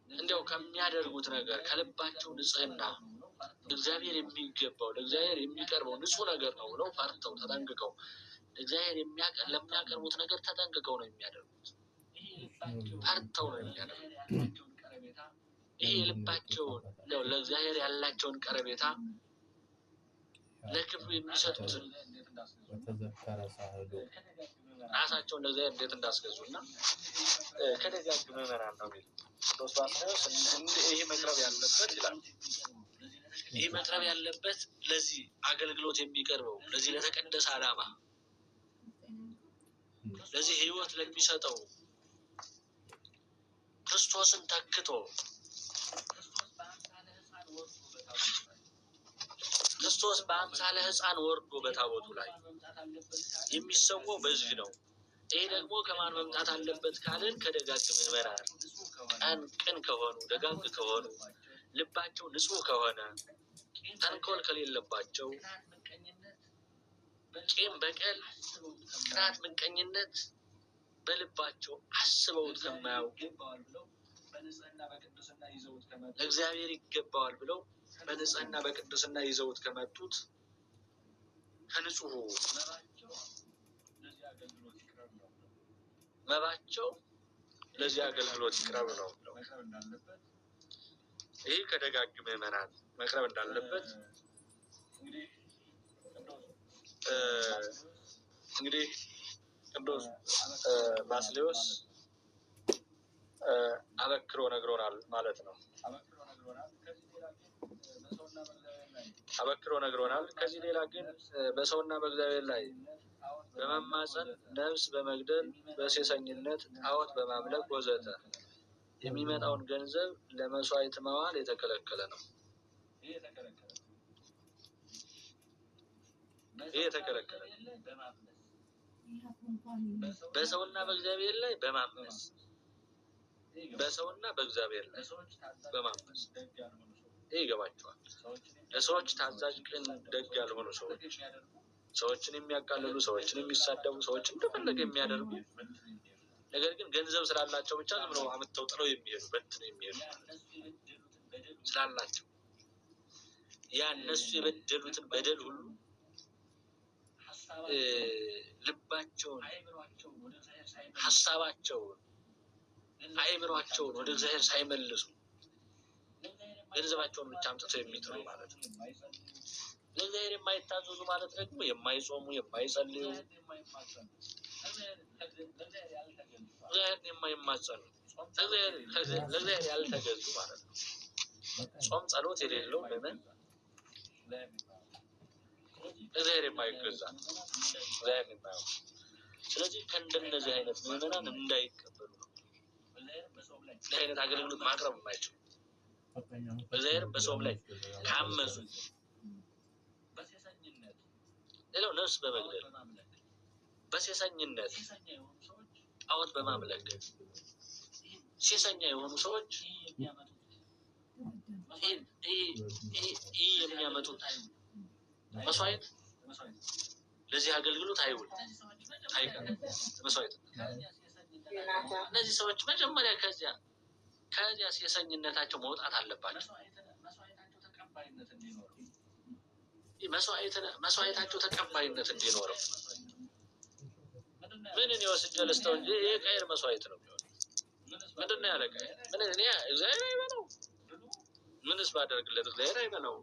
እንዲያው ከሚያደርጉት ነገር ከልባቸው ንጽህና እግዚአብሔር የሚገባው ለእግዚአብሔር የሚቀርበው ንጹህ ነገር ነው ብለው ፈርተው ተጠንቅቀው እግዚአብሔር ለሚያቀርቡት ነገር ተጠንቅቀው ነው የሚያደርጉት። ፈርተው ነው የሚያደርጉት። ይሄ ልባቸውን ለእግዚአብሔር ያላቸውን ቀረቤታ ለክብሩ የሚሰጡትን ራሳቸውን ለእግዚአብሔር እንዴት እንዳስገዙና ከደጋግ ምዕመናን ነው የሚል ይሄ መቅረብ ያለበት ይላል። ይሄ መቅረብ ያለበት ለዚህ አገልግሎት የሚቀርበው ለዚህ ለተቀደሰ ዓላማ ለዚህ ሕይወት ለሚሰጠው ክርስቶስን ተክቶ ክርስቶስ በአምሳለ ሕፃን ወርዶ በታቦቱ ላይ የሚሰዋው በዚህ ነው። ይሄ ደግሞ ከማን መምጣት አለበት ካልን ከደጋግ ምዕመናን ቅን ከሆኑ ደጋግ ከሆኑ ልባቸው ንጹህ ከሆነ ተንኮል ከሌለባቸው ቂም በቀል ቅናት ምቀኝነት በልባቸው አስበውት ከማያውቁ ለእግዚአብሔር ይገባዋል ብለው በንጽህና በቅድስና ይዘውት ከመጡት ከንጹሁ መባቸው ለዚህ አገልግሎት ይቅረብ ነው። ይህ ከደጋግ ምዕመናን መቅረብ እንዳለበት እንግዲህ ቅዱስ ባስልዮስ አበክሮ ነግሮናል ማለት ነው። አበክሮ ነግሮናል። ከዚህ ሌላ ግን በሰውና በእግዚአብሔር ላይ በመማፀን ነፍስ በመግደል በሴሰኝነት ጣዖት በማምለክ ወዘተ የሚመጣውን ገንዘብ ለመስዋዕት ማዋል የተከለከለ ነው። ይህ የተከለከለ በሰውና በእግዚአብሔር ላይ በማመስ በሰውና በእግዚአብሔር ላይ በማመስ ይህ ይገባቸዋል። ለሰዎች ታዛዥ ቅን ደግ ያልሆኑ ሰዎች ሰዎችን የሚያቃልሉ ሰዎችን የሚሳደቡ ሰዎችን እንደፈለገ የሚያደርጉ ነገር ግን ገንዘብ ስላላቸው ብቻ ዝም ብለው አምጥተው ጥለው የሚሄዱ በትነው የሚሄዱ ስላላቸው ያ እነሱ የበደሉትን በደል ሁሉ ልባቸውን ሀሳባቸውን አይምሯቸውን ወደ እግዚአብሔር ሳይመልሱ ገንዘባቸውን ብቻ አምጥተው የሚጥሉ ማለት ነው። ለእግዚአብሔር የማይታዘዙ ማለት ደግሞ የማይጾሙ የማይጸልዩ እግዚአብሔርን የማይማጸኑ ለእግዚአብሔር ያልተገዙ ማለት ነው። ጾም ጸሎት የሌለው ምዕመን እግዚአብሔር የማይገዛ እግዚአብሔር የማያውቅ። ስለዚህ ከእንደነዚህ አይነት ምዕመናን እንዳይቀበሉ ነው። እንዲህ አይነት አገልግሎት ማቅረብ የማይችሉ እግዚአብሔር በሰውም ላይ ካመፁ ሌላው ነፍስ በመግደል በሴሰኝነት ጣዖት በማምለክ ሴሰኛ የሆኑ ሰዎች ይህ የሚያመጡት መስዋዕት ለዚህ አገልግሎት አይውል አይቀርም። መስዋዕት እነዚህ ሰዎች መጀመሪያ ከዚያ ሴሰኝነታቸው መውጣት አለባቸው። መስዋዕታቸው ተቀባይነት እንዲኖረው ምንን የወስጀ ልስተው እንጂ ይሄ ቀይር መስዋዕት ነው የሚሆነው። ምንድን ነው ያለ ቀይር? ምን እኔ እግዚአብሔር አይበለው ምንስ ባደርግለት እግዚአብሔር አይበለው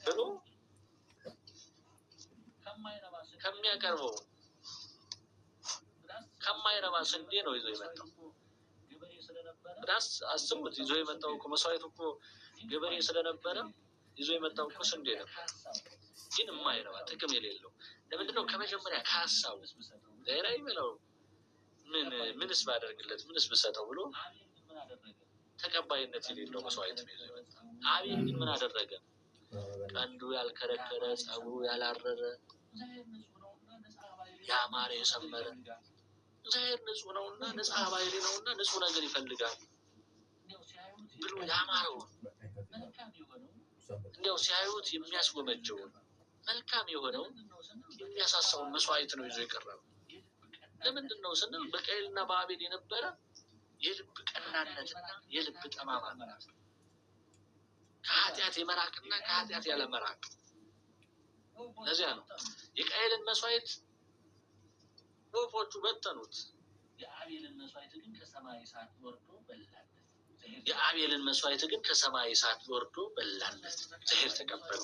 ብሎ ከሚያቀርበው ከማይረባ ስንዴ ነው ይዞ የመጣው። ራስ አስቡት፣ ይዞ የመጣው እኮ መስዋዕቱ እኮ ገበሬ ስለነበረ ይዞ የመጣው እኮ ስንዴ ነበር፣ ግን የማይረባ ጥቅም የሌለው። ለምንድነው? ከመጀመሪያ ከሀሳቡ እግዚአብሔር አይበለው ምንስ ባደርግለት ምንስ ብሰጠው ብሎ ተቀባይነት የሌለው መስዋዕት ነው ይዞ የመጣው። አቤል ግን ምን አደረገ? ቀንዱ ያልከረከረ ጸጉሩ ያላረረ ያማረ የሰመረ እግዚአብሔር ንጹህ ነውና ንጹህ ባሕሪ ነውና ንጹህ ነገር ይፈልጋል ብሎ ያማረውን እንዲያው ሲያዩት የሚያስጎመጀውን መልካም የሆነውን የሚያሳሳውን መስዋዕት ነው ይዞ የቀረበው። ለምንድነው ስንል በቃየልና በአቤል የነበረ የልብ ቀናነትና የልብ ጠማማነት ከኃጢአት የመራቅና ከኃጢአት ያለመራቅ ለዚያ ነው የቃየልን መስዋዕት ወፎቹ በተኑት የአቤልን መስዋዕት ግን ከሰማይ እሳት ወርዶ በላለት የአቤልን መስዋዕት ግን ከሰማይ እሳት ወርዶ በላለት ዘሄር ተቀበሉ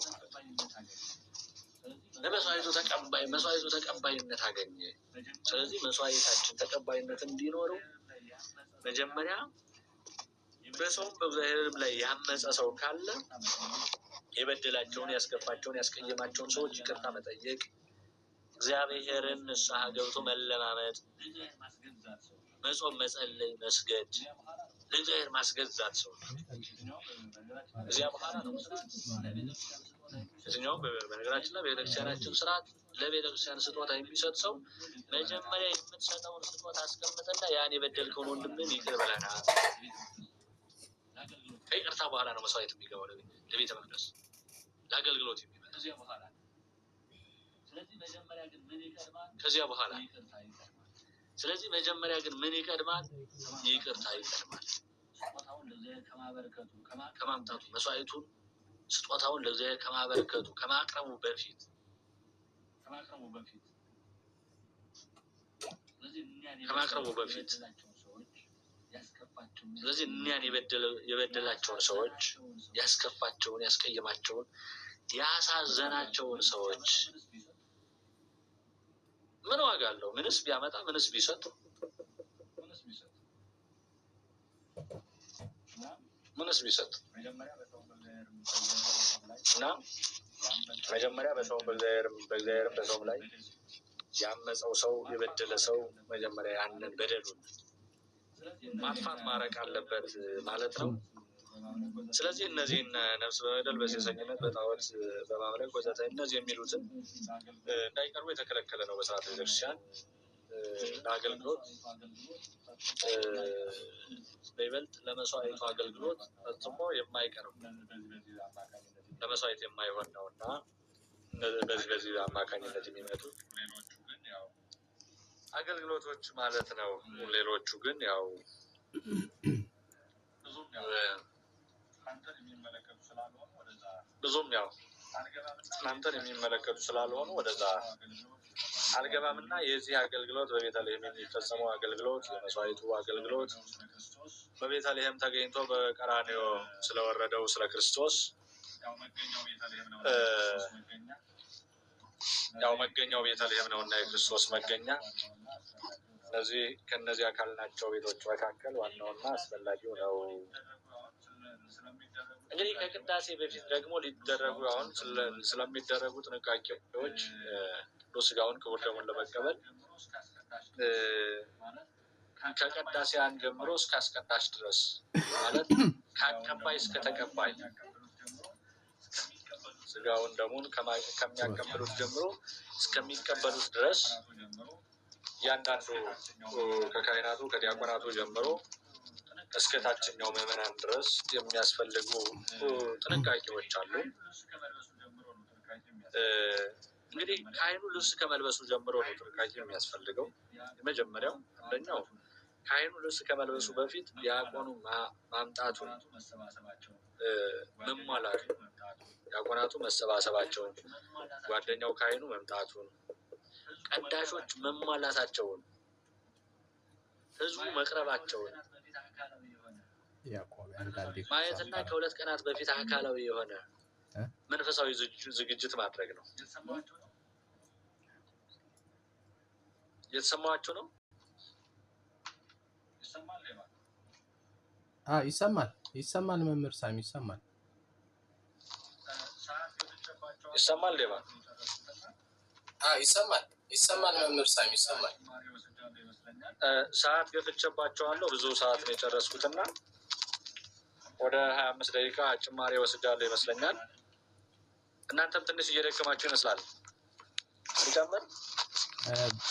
መስዋዕቱ ተቀባይነት አገኘ ስለዚህ መስዋዕታችን ተቀባይነት እንዲኖረው መጀመሪያ በሰውም በእግዚአብሔርም ላይ ያመፀ ሰው ካለ የበደላቸውን ያስከፋቸውን ያስቀየማቸውን ሰዎች ይቅርታ መጠየቅ እግዚአብሔርን ንስሐ ገብቶ መለማመጥ መጾም መጸለይ መስገድ ለእግዚአብሔር ማስገዛት ሰው እዚያ በኋላ ነው እዚህኛው በነገራችን ላይ በቤተክርስቲያናችን ስርዓት ለቤተክርስቲያን ስጦታ የሚሰጥ ሰው መጀመሪያ የምትሰጠውን ስጦታ አስቀምጥና ያን የበደልከውን ወንድምህን ይቅር በለናል ከይቅርታ በኋላ ነው መስዋዕት የሚገባው ለቤተ መቅደስ ለአገልግሎት የሚመጣ ከዚያ በኋላ ስለዚህ መጀመሪያ ግን ምን ይቀድማል ይቅርታ ይቀድማል ከማምጣቱ መስዋዕቱን ስጦታውን ለእግዚአብሔር ከማበረከቱ ከማቅረቡ በፊት ስለዚህ እኛን የበደላቸውን ሰዎች ያስከፋቸውን ያስቀየማቸውን ያሳዘናቸውን ሰዎች ምን ዋጋ አለው ምንስ ቢያመጣ ምንስ ቢሰጥ እና መጀመሪያ በሰውም በእግዚአብሔርም በሰውም ላይ ያመፀው ሰው የበደለ ሰው መጀመሪያ ያንን በደሉን ማጥፋት ማረቅ አለበት ማለት ነው ስለዚህ እነዚህን ነፍስ በመግደል በሴሰኝነት በጣዖት በማምለክ ወዘተ እነዚህ የሚሉትን እንዳይቀርቡ የተከለከለ ነው በስርዓተ ቤተክርስቲያን ለአገልግሎት በይበልጥ ለመስዋዕቱ አገልግሎት ፈጽሞ የማይቀርብ ለመስዋዕት የማይሆን ነው እና በዚህ አማካኝነት የሚመጡ አገልግሎቶች ማለት ነው ሌሎቹ ግን ያው ብዙም ያው እናንተን የሚመለከቱ ስላልሆኑ ወደዛ አልገባምና የዚህ አገልግሎት በቤተልሔም የሚፈጸመው አገልግሎት የመስዋዕቱ አገልግሎት በቤተልሔም ተገኝቶ በቀራንዮ ስለወረደው ስለ ክርስቶስ ያው መገኛው ቤተልሔም ነውና የክርስቶስ መገኛ ስለዚህ ከነዚህ አካል ናቸው ቤቶች መካከል ዋናውና አስፈላጊው ነው እንግዲህ ከቅዳሴ በፊት ደግሞ ሊደረጉ አሁን ስለሚደረጉ ጥንቃቄዎች ስጋውን ክቡር ደሙን ለመቀበል ከቅዳሴያን ጀምሮ እስከ አስቀዳሽ ድረስ ማለት ከአቀባይ እስከ ተቀባይ ስጋውን ደሙን ከሚያቀበሉት ጀምሮ እስከሚቀበሉት ድረስ ያንዳንዱ ከካህናቱ ከዲያቆናቱ ጀምሮ እስከ ታችኛው ምዕመናን ድረስ የሚያስፈልጉ ጥንቃቄዎች አሉ። እንግዲህ ካህኑ ልብስ ከመልበሱ ጀምሮ ነው ጥንቃቄ የሚያስፈልገው። የመጀመሪያው አንደኛው ካህኑ ልብስ ከመልበሱ በፊት ዲያቆኑ ማምጣቱን መሟላቱ ዲያቆናቱ መሰባሰባቸውን ጓደኛው ካህኑ መምጣቱን ቀዳሾች መሟላታቸውን ህዝቡ መቅረባቸውን ማየትና ከሁለት ቀናት በፊት አካላዊ የሆነ መንፈሳዊ ዝግጅት ማድረግ ነው። የተሰማችሁ ነው? ይሰማል መምህር ሳሚ ይሰማል ሌባ ይሰማል መምህር ሳሚ ይሰማል። ሰዓት ገፍቼባቸዋለሁ። ብዙ ሰዓት ነው የጨረስኩትና ወደ 25 ደቂቃ ጭማሪ ወስጃለሁ ይመስለኛል። እናንተም ትንሽ እየደከማችሁ ይመስላል። እንጨምር?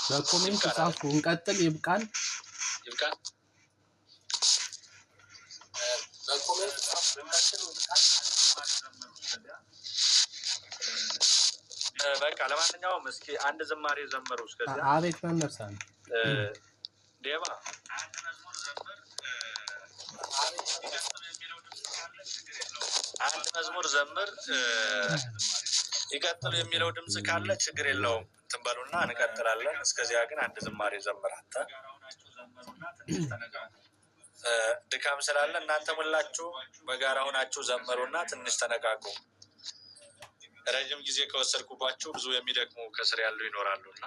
በኮሜንት ጻፉ። እንቀጥል? ይብቃል? በኮሜንት ጻፉ። በቃ ለማንኛውም እስኪ አንድ ዝማሬ ዘምሩ እስከዚያ። አቤት መምህር ሳሚ ዴባ አንድ መዝሙር ዘምር ይቀጥሉ የሚለው ድምጽ ካለ ችግር የለውም ትንበሉና እንቀጥላለን። እስከዚያ ግን አንድ ዝማሬ ዘምር። አንተ ድካም ስላለ እናንተ ሁላችሁ በጋራ ሆናችሁ ዘምሩና ትንሽ ተነቃቁ። ረጅም ጊዜ ከወሰድኩባችሁ ብዙ የሚደክሙ ከስር ያሉ ይኖራሉና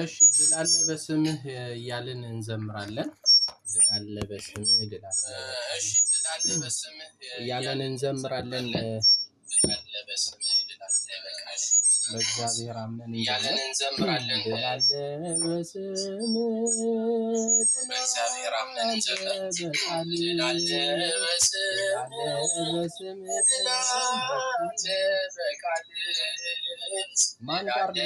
እሺ ድል አለ በስምህ እያልን እንዘምራለን። ድል አለ በስምህ ድል አለ እሺ ድል አለ በስምህ እያልን እንዘምራለን። ድል አለ በስምህ ድል አለ በቃሽ በእግዚአብሔር አምነን እያልን እንዘምራለን። ድል አለ በስምህ በእግዚአብሔር አምነን እንዘምራለን። ድል አለ በስምህ ድል አለ በቃል ማን ጋር ነው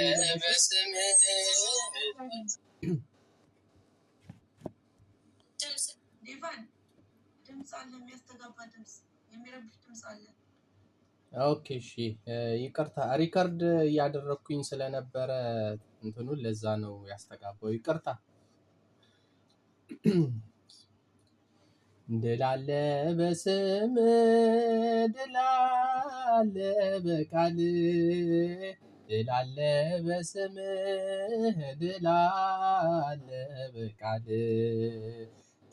ኦኬ እሺ ይቅርታ ሪከርድ እያደረኩኝ ስለነበረ እንትኑን ለዛ ነው ያስተጋባው ይቅርታ። ድል አለ በስምህ ድል አለ በቃል ድል አለ በስምህ ድል አለ በቃል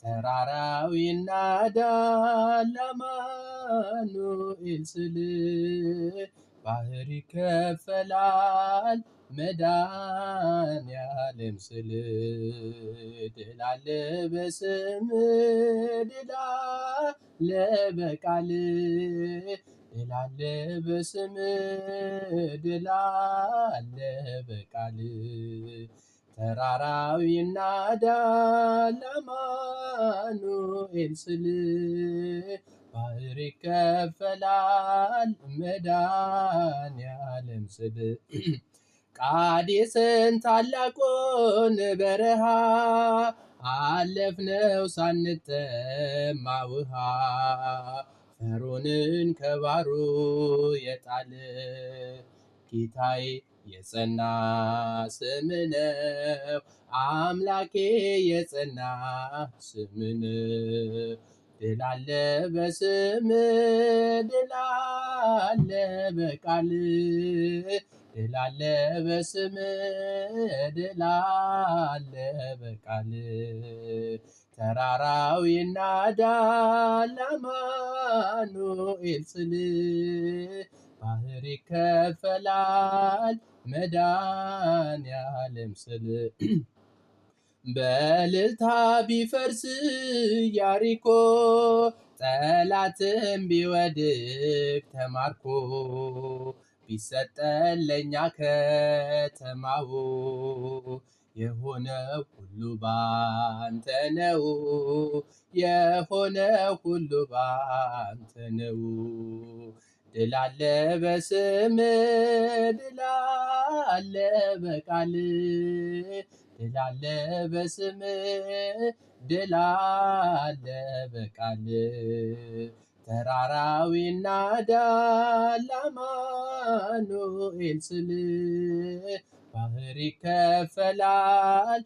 ተራራው ይናዳል አማኑኤል ስል ባህር ይከፈላል መድኃኔዓለም ስል ድል አለ በስምህ ድል አለ በቃል ድል አለ በስምህ ድል አለ በቃል ተራራው ይናዳል አማኑኤል ስል ባህር ይከፈላል መድኃኔዓለም ስል ቃዴስን ታላቁን በረሃ አለፍነው ሳንጠማ ውሃ ፈርዖንን ከባህሩ የጣለ ጌታዬ የጸና ስም ነው አምላኬ የጸና ስም ነው። ድል አለ በስምህ ድል አለ በቃል ድል አለ በስምህ ድል አለ በቃል ተራራው ይናዳል አማኑኤል ስል ባህር ይከፈላል መድኃኔዓለም ስል በእልልታ ቢፈርስ ያሪኮ ጠላትም ቢወድቅ ተማርኮ ቢሰጠን ለእኛ ከተማው የሆነው ሁሉ ባንተ ነው የሆነው ሁሉ ባንተ ነው። ድል አለ በስምህ ድል አለ በቃል ድል አለ በስምህ ድል አለ በቃል ተራራው ይናዳል አማኑኤል ስል ባህር ይከፈላል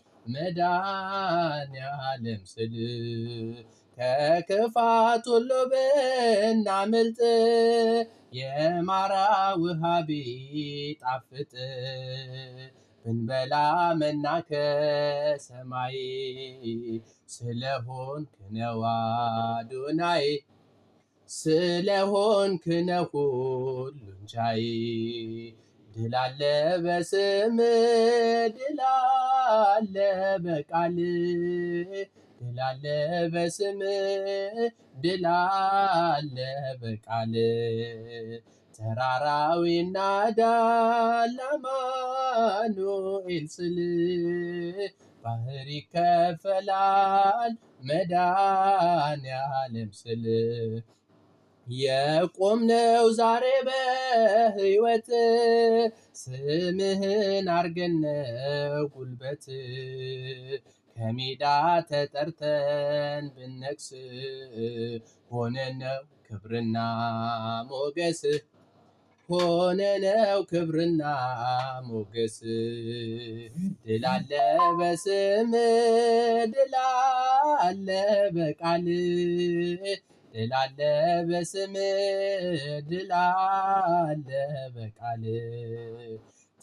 መድኃኔዓለም ስል ከክፋት ሁሉ ብናመልጥ የማራ ውሃ ቢጣፍጥ ብንበላ መና ከሰማይ ስለሆንክ ነው አዶናይ ስለሆንክ ነው ሁሉን ቻይ ድል አለ በስምህ ድል አለ በቃልህ ድል አለ በስምህ ድል አለ በቃልህ ተራራው ይናዳል አማኑኤል ስልህ ባህር ይከፈላል መድኃኔዓለም ስልህ የቆምነው ዛሬ በሕይወት ስምህን አርገን ነው ጉልበት ከሜዳ ተጠርተን ብነግስ ሆነነው ክብርና ሞገስ ሆነነው ክብርና ሞገስ ድል አለ በስምህ ድል አለ በቃልህ ድል አለ በስምህ ድል አለ በቃልህ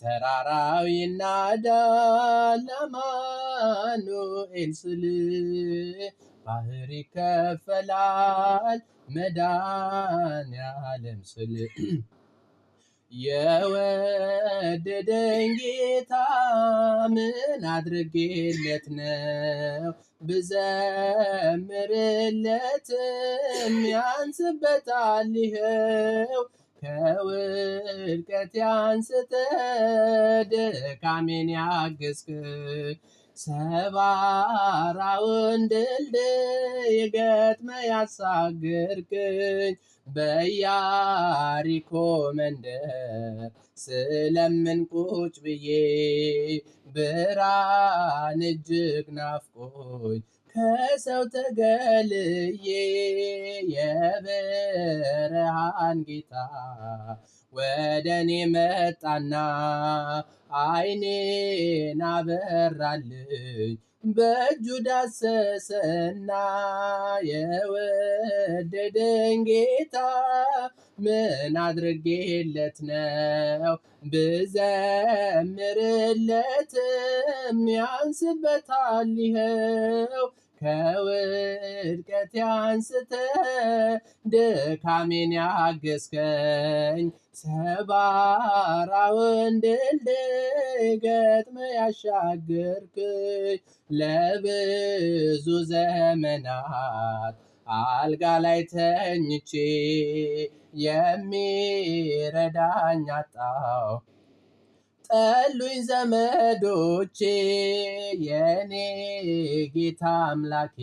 ተራራው ይናዳል አማኑኤል ስልህ ባህር ይከፈላል መድኃኔዓለም ስልህ የወደደኝ ጌታ ምን አድርጌለት ነው ብዘምርለትም ያንስበታል ይኸው ከውድቀቴ አንስተህ ድካሜን ያገዝክ ሰባራውን ድልድይ ገጥመህ ያሻገርከኝ በኢያሪኮ መንደር ስለምን ቁጭ ብዬ ብርሃን እጅግ ናፍቆኝ ከሰው ተገልዬ የብርሃን ጌታ ወደኔ መጣና ዓይኔን አበራልኝ በእጁ ዳሰሰና የወደደኝ ጌታ ምን አድርጌለት ነው ብዘምርለትም ያንስበታል ይኸው ከውድቀቴ አንስተህ ድካሜን ያገዝከኝ ሰባራውን ድልድይ ገጥመህ ያሻገርከኝ ለብዙ ዘመናት አልጋ ላይ ተኝቼ የሚረዳኝ አጣሁ ጠሉኝ ዘመዶቼ የኔ ጌታ አምላኬ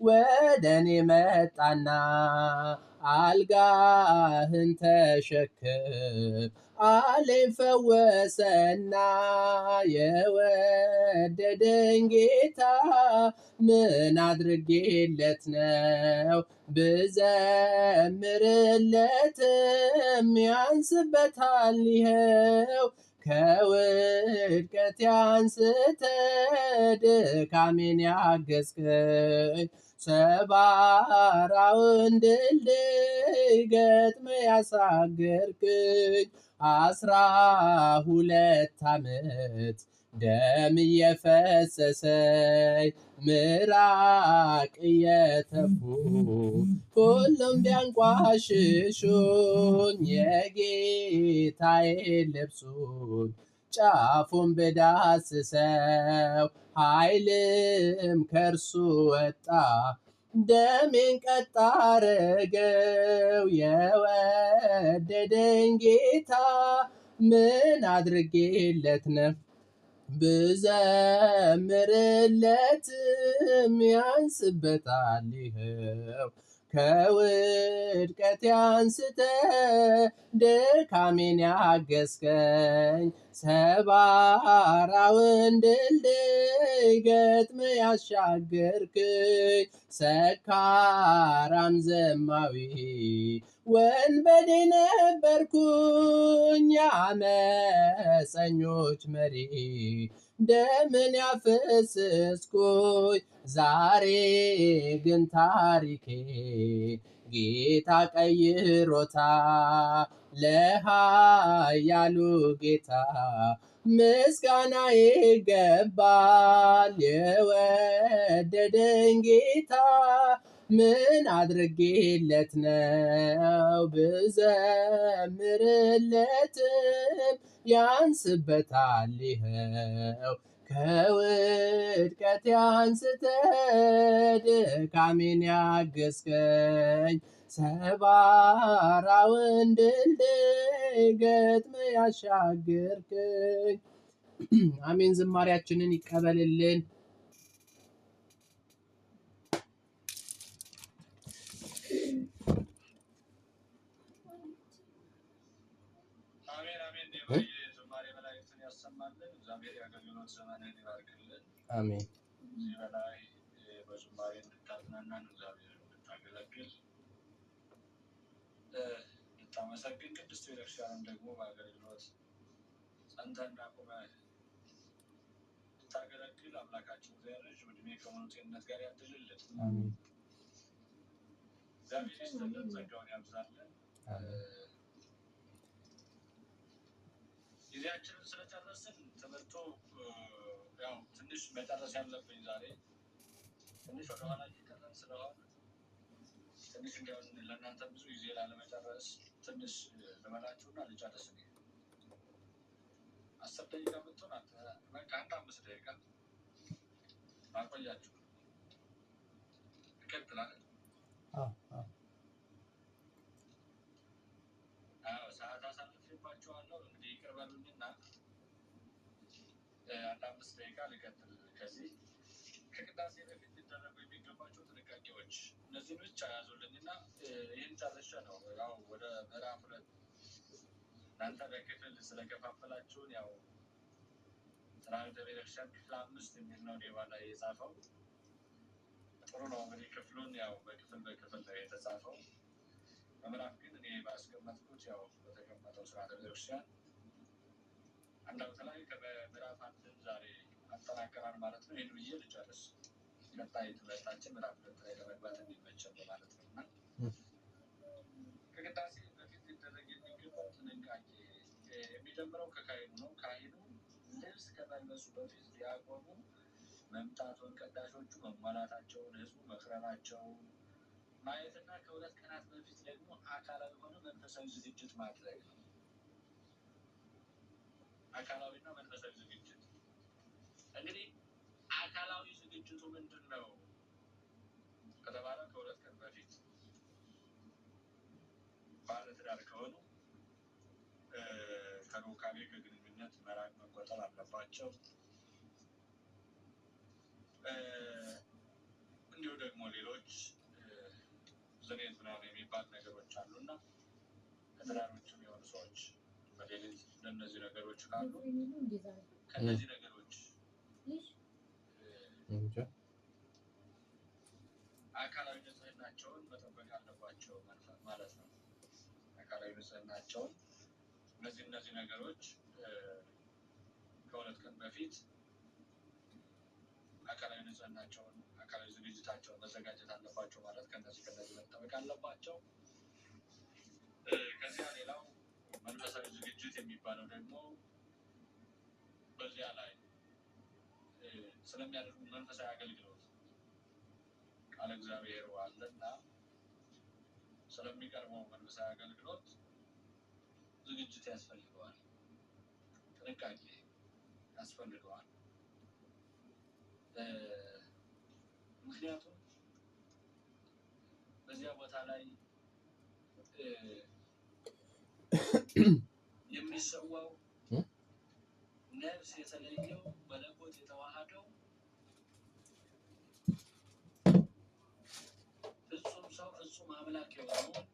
ወደኔ መጣና አልጋህን ተሸክም አለኝ ፈወሰና የወደደኝ ጌታ ምን አድርጌለት ነው ብዘምርለትም ያንስበታል ይኸው ከውድቀቴ አንስተህ ድካሜን ያገዝከኝ ሰባራውን ድልድይ ገጥመህ ያሻገርከኝ 12 ዓመት ደም እየፈሰሰኝ ምራቅ እየተፉ ሁሉም ቢያንቋሽሹኝ የጌታዬ ልብሱን ጫፉን ብዳስሰው ኃይልም ከእርሱ ወጣ ደሜን ቀጥ አረገው የወደደኝ ጌታ ምን አድርጌለት ነው ብዘምርለትም ያንስበታል ይኸው ከውድቀቴ አንስተህ ድካሜን ያገዝከኝ ሰባራውን ድልድይ ገጥመህ ያሻገርከኝ ሰካራም ዘማዊ ወንበዴ ነበርኩኝ የአመፀኞች መሪ ደምን ያፈሰስኩኝ ዛሬ ግን ታሪኬ ጌታ ቀይሮታ ለኃያሉ ጌታ ምስጋና ይገባል የወደደኝ ጌታ ምን አድርጌለት ነው ብዘምርለትም ያንስበታል ይኸው ከውድቀት አንስተ ድካሜን ያገዝከኝ ሰባራውን ድልድይ ገጥመ ያሻገርከኝ። አሜን። ዝማሬያችንን ይቀበልልን። ዝማሬ መላእክትን ያሰማልን። እግዚአብሔር የአገልግሎት ዘመንን ይባርክልን። አሜን። እዚህ በላይ በዝማሬ እንድታዝናናን እግዚአብሔር እንድታገለግል እንድታመሰግን ቅድስት ቤተክርስቲያንን ደግሞ በአገልግሎት ጸንተና ቁመህ እንድታገለግል አምላካችን እግዚአብሔር ረጅም ዕድሜ ከሙሉ ጤንነት ጋር ያድልልን። እግዚአብሔር ይስጥልን፣ ጸጋውን ያብዛልን። ጊዜያችንን ስለጨረስን ትምህርቱ ያው ትንሽ መጨረስ ያለብኝ ዛሬ ትንሽ ወደኋላ እየቀረን ስለሆነ ትንሽ እንዲያውን ለእናንተ ብዙ ጊዜ ላለመጨረስ ትንሽ ልበላችሁና ልጨርስ። 10 ደቂቃ ብትሆን በቃ 5 ደቂቃ ማቆያችሁ ይቀጥላል። ሰዓት አሳልፌባችኋለሁ። እንግዲህ ይቅር በሉኝና 5 ደቂቃ ልቀጥል። ከዚህ ከቅዳሴ በፊት ሊደረጉ የሚገባቸው ጥንቃቄዎች እነዚህን ብቻ ያዙልኝና ይህን ጨርሼ ነው ያው ወደ ምዕራፍ 2 እናንተ በክፍል ስለከፋፈላችሁን ያው ትምህርተ ቤተክርስቲያን ክፍል 5 የሚል ነው ዴባ ላይ የጻፈው። ጥሩ ነው እንግዲህ ክፍሉን ያው በክፍል ነው የተጻፈው። በምዕራፍ ግን እኔ ባስቀመጥኩት ያው በተቀመጠው ስርዓተ ቤተክርስቲያን አንዳንድ ላይ ከምዕራፍ 1 ዛሬ አጠናቀናል ማለት ነው። ይህን ብዬ ልጨርስ። ቀጣይ ትምህርታችን ምዕራፍ 2 ላይ ለመግባት እንዲመቸን በማለት ነው እና ከቅዳሴ በፊት ሊደረግ የሚገባው ጥንቃቄ የሚጀምረው ከካህኑ ነው። ካህኑ ልብስ ከመልበሱ በፊት ዲያቆኑ መምጣቱን፣ ቀዳሾቹ መሟላታቸውን፣ ህዝቡ መቅረባቸውን ማየትና ከ2 ቀናት በፊት ደግሞ አካላዊ ሆነ መንፈሳዊ ዝግጅት ማድረግ ነው። አካላዊና መንፈሳዊ ዝግጅት እንግዲህ አካላዊ ዝግጅቱ ምንድን ነው ከተባለ ከ2 ቀን በፊት ባለትዳር ከሆኑ ከሩካቤ ከግንኙነት መራቅ መቆጠብ አለባቸው። እንዲሁ ደግሞ ሌሎች ዝኔት ምናምን የሚባል ነገሮች አሉና ከትዳሮችም የሆኑ ሰዎች በሌሊት ለእነዚህ ነገሮች ካሉ ከእነዚህ ነገሮች አካላዊ ንጽህናቸውን መጠበቅ አለባቸው ማለት ነው። አካላዊ ንጽህናቸውን እነዚህ ነገሮች ከ2 ቀን በፊት አካላዊ ንጽህናቸውን አካላዊ ዝግጅታቸውን መዘጋጀት አለባቸው ማለት ከነዚህ መጠበቅ አለባቸው። ከዚያ ሌላው መንፈሳዊ ዝግጅት የሚባለው ደግሞ በዚያ ላይ ስለሚያደርጉ መንፈሳዊ አገልግሎት ቃለ እግዚአብሔር አለና ስለሚቀርበው መንፈሳዊ አገልግሎት ዝግጅት ያስፈልገዋል፣ ጥንቃቄ ያስፈልገዋል። ምክንያቱም በዚያ ቦታ ላይ የሚሰዋው ነፍስ የተለየው መለኮት የተዋሃደው ፍጹም ሰው ፍጹም አምላክ የሆነው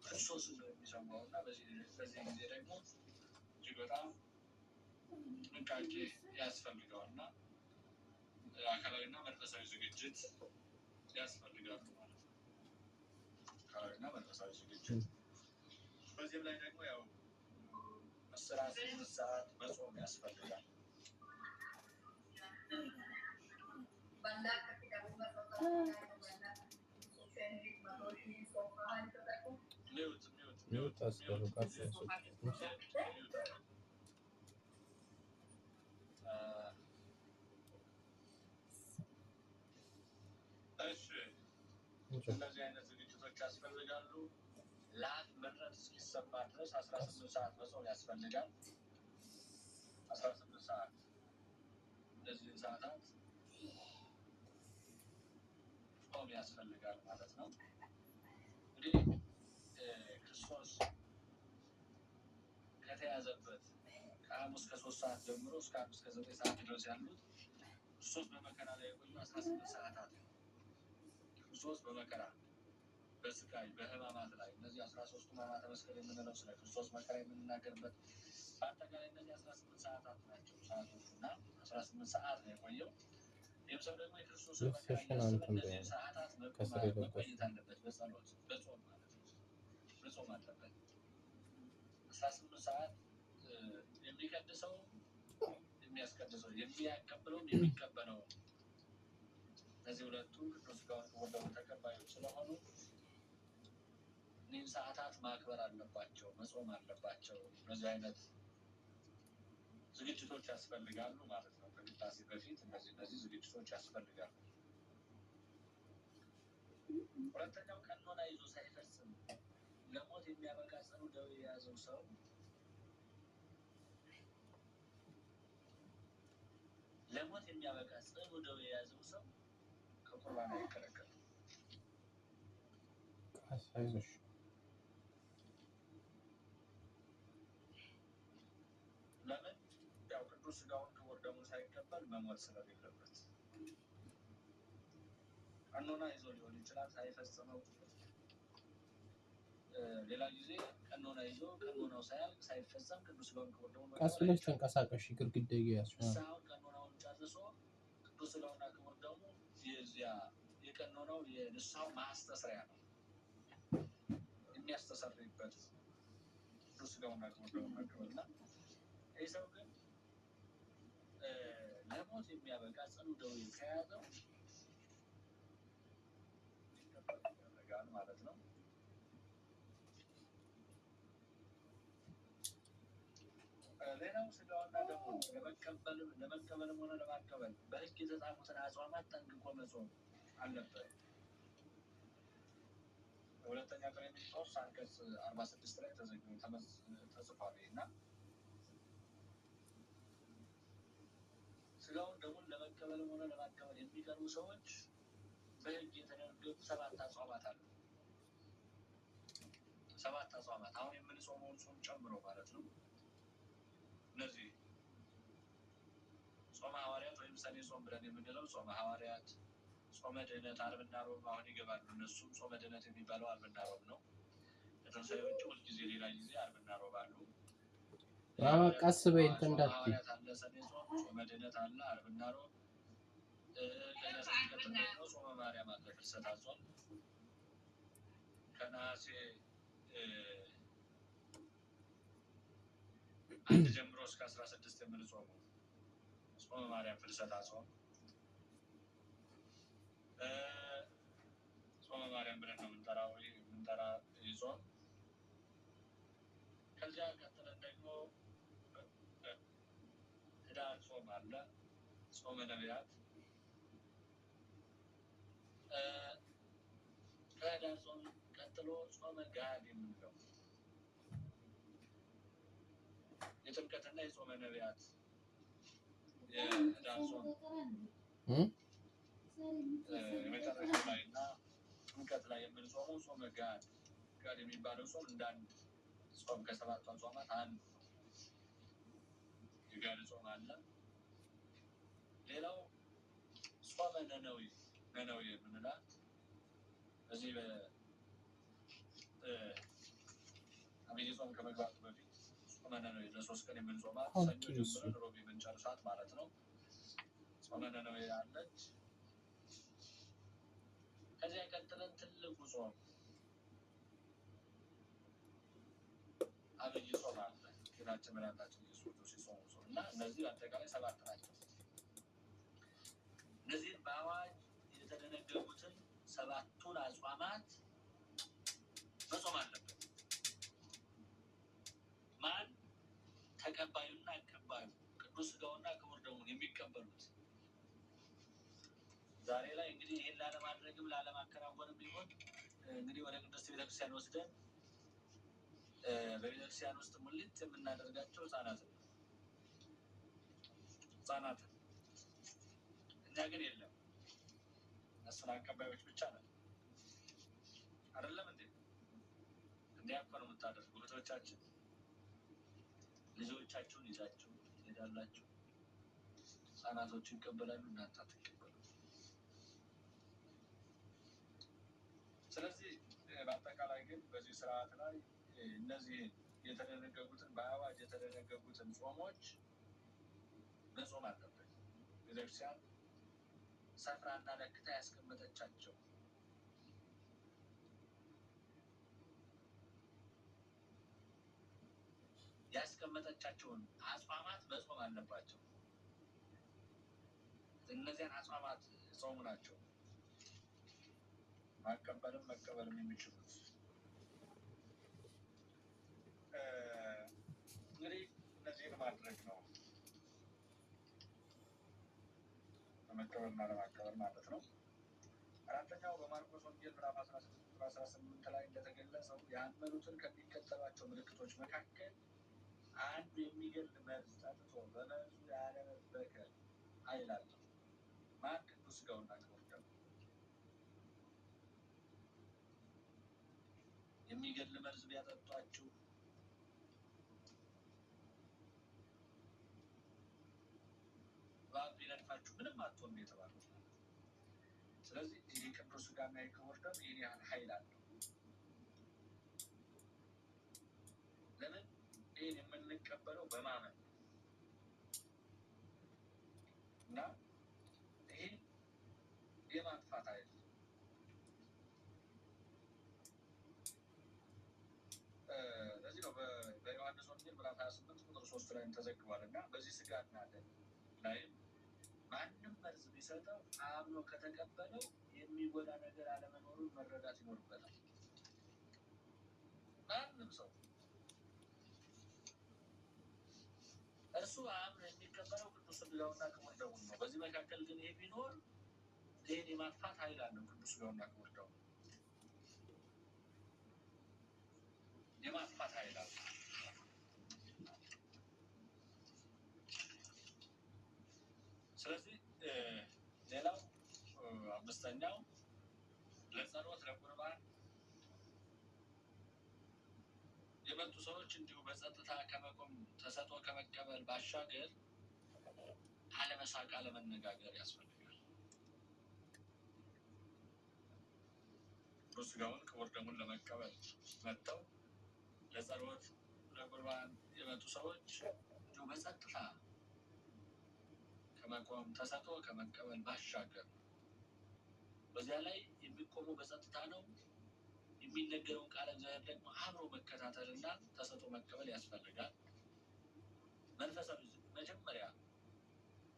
ክርስቶስ ነው የሚሰዋው እና በዚህ ጊዜ ደግሞ እጅግ በጣም ጥንቃቄ ያስፈልገዋል እና አካላዊና መንፈሳዊ ዝግጅት ያስፈልጋሉ ማለት ነው። አካላዊና መንፈሳዊ ዝግጅት በዚህም ላይ ደግሞ ያው 10 ሰዓት መጾም ያስፈልጋል። እነዚህ አይነት ዝግጅቶች ያስፈልጋሉ። ለአፍ መድረስ እስኪሰማ ድረስ 18 ሰዓት መጾም ያስፈልጋል። 18 ሰዓት እነዚህን ሰዓታት ጾም ያስፈልጋል ማለት ነው። እንግዲህ ክርስቶስ ከተያዘበት ከሐሙስ ከ3 ሰዓት ጀምሮ እስከ 5 ከ9 ሰዓት ድረስ ያሉት ክርስቶስ በመከራ ላይ የቆዩ 18 ሰዓታት ነው። ክርስቶስ በመከራ በስቃይ በሕማማት ላይ እነዚህ 13ቱ ሕማማተ መስቀል የምንለው ስለ ክርስቶስ መከራ የምንናገርበት በአጠቃላይ እነዚህ 18 ሰዓታት ናቸው ሰዓቶቹ እና 18 ሰዓት ነው የቆየው። ይህም ሰው ደግሞ የክርስቶስ መከራ እያሰበ እነዚህ ሰዓታት መቆየት አለበት። በጸሎት በጾም ማለት ነው። በጾም አለበት 18 ሰዓት የሚቀድሰው የሚያስቀድሰው የሚያቀብለው የሚቀበለው እነዚህ ሁለቱ ቅዱስ ሥጋውን ክቡር ደሙን ተቀባዮች ስለሆኑ እኒህን ሰዓታት ማክበር አለባቸው፣ መጾም አለባቸው። እነዚህ አይነት ዝግጅቶች ያስፈልጋሉ ማለት ነው። ከቅዳሴ በፊት እነዚህ ዝግጅቶች ያስፈልጋሉ። ሁለተኛው ቀኖና ይዞ ሳይፈጽም ለሞት የሚያበቃ ጽኑ ደዌ የያዘው ሰው ለሞት የሚያበቃ ጽኑ ደዌ የያዘው ሰው ከቁርባን አይከለከልም። ለምን? ያው ቅዱስ ሥጋውን ክቡር ደሙን ሳይቀበል መሞት ስለሌለበት። ቀኖና ይዞ ሊሆን ይችላል ሳይፈጽመው። ሌላ ጊዜ ቀኖና ይዞ ቀኖናው ሳያልቅ ሳይፈጸም ቅዱስ ሥጋውን ክቡር ደሙን ቀስ ብለሽ ተንቀሳቀሽ። ግድግዳ ይያዝ ሳይሆን ቀኖናውን ጨርሶ ቅዱስ ሥጋውና ክቡር ደሙ የዚያ የቀኖናው የንስሐው ማስተስሪያ ነው፣ የሚያስተሰርይበት ቅዱስ ሥጋውና ክቡር ደሙን መቀበልና ይህ ሰው ግን ለሞት የሚያበቃ ጽኑ ደዌ ከያዘው ያደርጋል ማለት ነው። ሌላው ሥጋውና ደሙን ለመቀበልም ሆነ ለማቀበል በሕግ የተጻፉትን አጽዋማት ጠንቅቆ መጾም አለበት። በሁለተኛ ቆሮንቶስ አንቀጽ 46 ላይ ተጽፏል እና ሥጋውን ደሙን ለመቀበልም ሆነ ለማቀበል የሚቀርቡ ሰዎች በሕግ የተደነገጉ 7 አጽዋማት አሉ። 7 አጽዋማት አሁን የምንጾመውን ጾም ጨምሮ ማለት ነው። እነዚህ ጾመ ሐዋርያት ወይም ሰኔ ጾም ብለን የምንለው ጾመ ሐዋርያት፣ ጾመ ድህነት፣ ዓርብና ሮብ አሁን ይገባሉ። እነሱም ጾመ ድህነት የሚባለው ዓርብና ሮብ ነው። ከትንሣኤ ውጭ ሁልጊዜ ሌላ ጊዜ ዓርብና ሮብ አሉ። ቀስ በይ እንትን እንዳትዪ። አለ ሰኔ ጾም፣ ጾመ ድህነት አለ፣ ዓርብና ሮብ። ከዚያ ሲቀጥል ደግሞ ጾመ ማርያም አለ፣ ፍልሰታ ጾም ከነሐሴ 1 ጀምሮ እስከ 16 የምንጾመው ጾመ ማርያም ፍልሰታ ጾም ጾመ ማርያም ብለን ነው የምንጠራ ጾም። ከዚያ ቀጥለን ደግሞ ኅዳር ጾም አለ፣ ጾመ ነቢያት። ከኅዳር ጾም ቀጥሎ ጾመ ገሃድ የምንለው የጥምቀትና የጾመ ነቢያት የኅዳር ጾም የመጨረሻ ላይ እና ጥምቀት ላይ የምንጾመው ጾመ ገሃድ የሚባለው ጾም እንዳንድ ጾም ከ7ቱ አጽዋማት አንዱ የገሃድ ጾም አለ። ሌላው ጾመ ነነዌ የምንላት በዚህ በአብይ ጾም ከመግባቱ በፊት ጾመ ነነዌ ለ3 ቀን የምንጾማት ሰኞ ጀምረን ሮብ የምንጨርሳት ማለት ነው። ጾመ ነነዌ አለች። ከዚያ ቀጥለን ትልቁ ጾም አብይ ጾም አለ። ጌታችን መድኃኒታችን ኢየሱስ ክርስቶስ የጾመው ጾም እና እነዚህ አጠቃላይ 7 ናቸው። እነዚህን በአዋጅ የተደነገጉትን 7ቱን አጽዋማት መጾም አለበት። ማን? ተቀባዩና አቀባዩ ቅዱስ ሥጋውና ክቡር ደሙን የሚቀበሉት። ዛሬ ላይ እንግዲህ ይሄን ላለማድረግም ላለማከናወንም ቢሆን እንግዲህ ወደ ቅድስት ቤተክርስቲያን ወስደን በቤተክርስቲያን ውስጥ ሙሊት የምናደርጋቸው ህጻናትን እኛ ግን የለም እነሱን አቀባዮች ብቻ ነን። አይደለም እንዴ? እንዲያ እኮ ነው የምታደርጉ እህቶቻችን። ልጆቻችሁን ይዛችሁ ትሄዳላችሁ፣ ህጻናቶቹ ይቀበላሉ፣ እናንተ አትቀበሉ። ስለዚህ በአጠቃላይ ግን በዚህ ስርዓት ላይ እነዚህ የተደነገጉትን በአዋጅ የተደነገጉትን ጾሞች መጾም አለበት። ቤተክርስቲያን ሰፍራና ለክታ ያስቀመጠቻቸው ያስቀመጠቻቸውን አጽዋማት መጾም አለባቸው። እነዚያን አጽዋማት ጾሙ ናቸው ማቀበልም መቀበልም የሚችሉት። እንግዲህ እነዚህን ማድረግ ነው ለመቀበልና ለማቀበል ማለት ነው። አራተኛው በማርቆስ ወንጌል ምዕራፍ 16:18 ላይ እንደተገለጸው ያመኑትን ከሚከተሏቸው ምልክቶች መካከል አንዱ የሚገል መርዝ ጠጥቶ በመርዙ ያለመበከ ኃይል አለው። ማን? ቅዱስ ሥጋውና ክቡር ደሙ። የሚገል መርዝ ቢያጠጧችሁ እባብ ቢነድፋችሁ ምንም አትሆኑ የተባሉት። ስለዚህ ይህ ቅዱስ ሥጋና የክቡር ደም ይህን ያህል ኃይል አለው። ለምን? ይህን የምንቀበለው በማመን እና ይህ የማጥፋት ኃይል ለዚህ ነው በዮሐንስ ወንጌል ምዕራፍ 28:3 ላይ ተዘግቧል። እና በዚህ ሥጋና ደም ላይም ማንም መርዝ ቢሰጠው አምኖ ከተቀበለው የሚጎዳ ነገር አለመኖሩን መረዳት ይኖርበታል። ማንም ሰው እርሱ አምኖ የሚቀበለው ቅዱስ ሥጋውና ክቡር ደሙን ነው። በዚህ መካከል ግን ይሄ ቢኖር ይህን የማጥፋት ኃይል አለው። ቅዱስ ሥጋውና ክቡር ደሙ የማጥፋት ኃይል አለው። ስለዚህ ሌላው አምስተኛው ለጸሎት ለቁርባን የመጡ ሰዎች እንዲሁ በጸጥታ ከመቆም ተሰጥኦ ከመቀበል ባሻገር አለመሳቅ፣ አለመነጋገር ያስፈልጋል። ቅዱስ ሥጋውን ክቡር ደሙን ለመቀበል መጥተው ለጸሎት ለቁርባን የመጡ ሰዎች እንዲሁ በጸጥታ ከመቆም ተሰጥኦ ከመቀበል ባሻገር በዚያ ላይ የሚቆሙ በጸጥታ ነው። የሚነገረውን ቃለ እግዚአብሔር ደግሞ አብሮ መከታተልና ተሰጥኦ መቀበል ያስፈልጋል። መጀመሪያ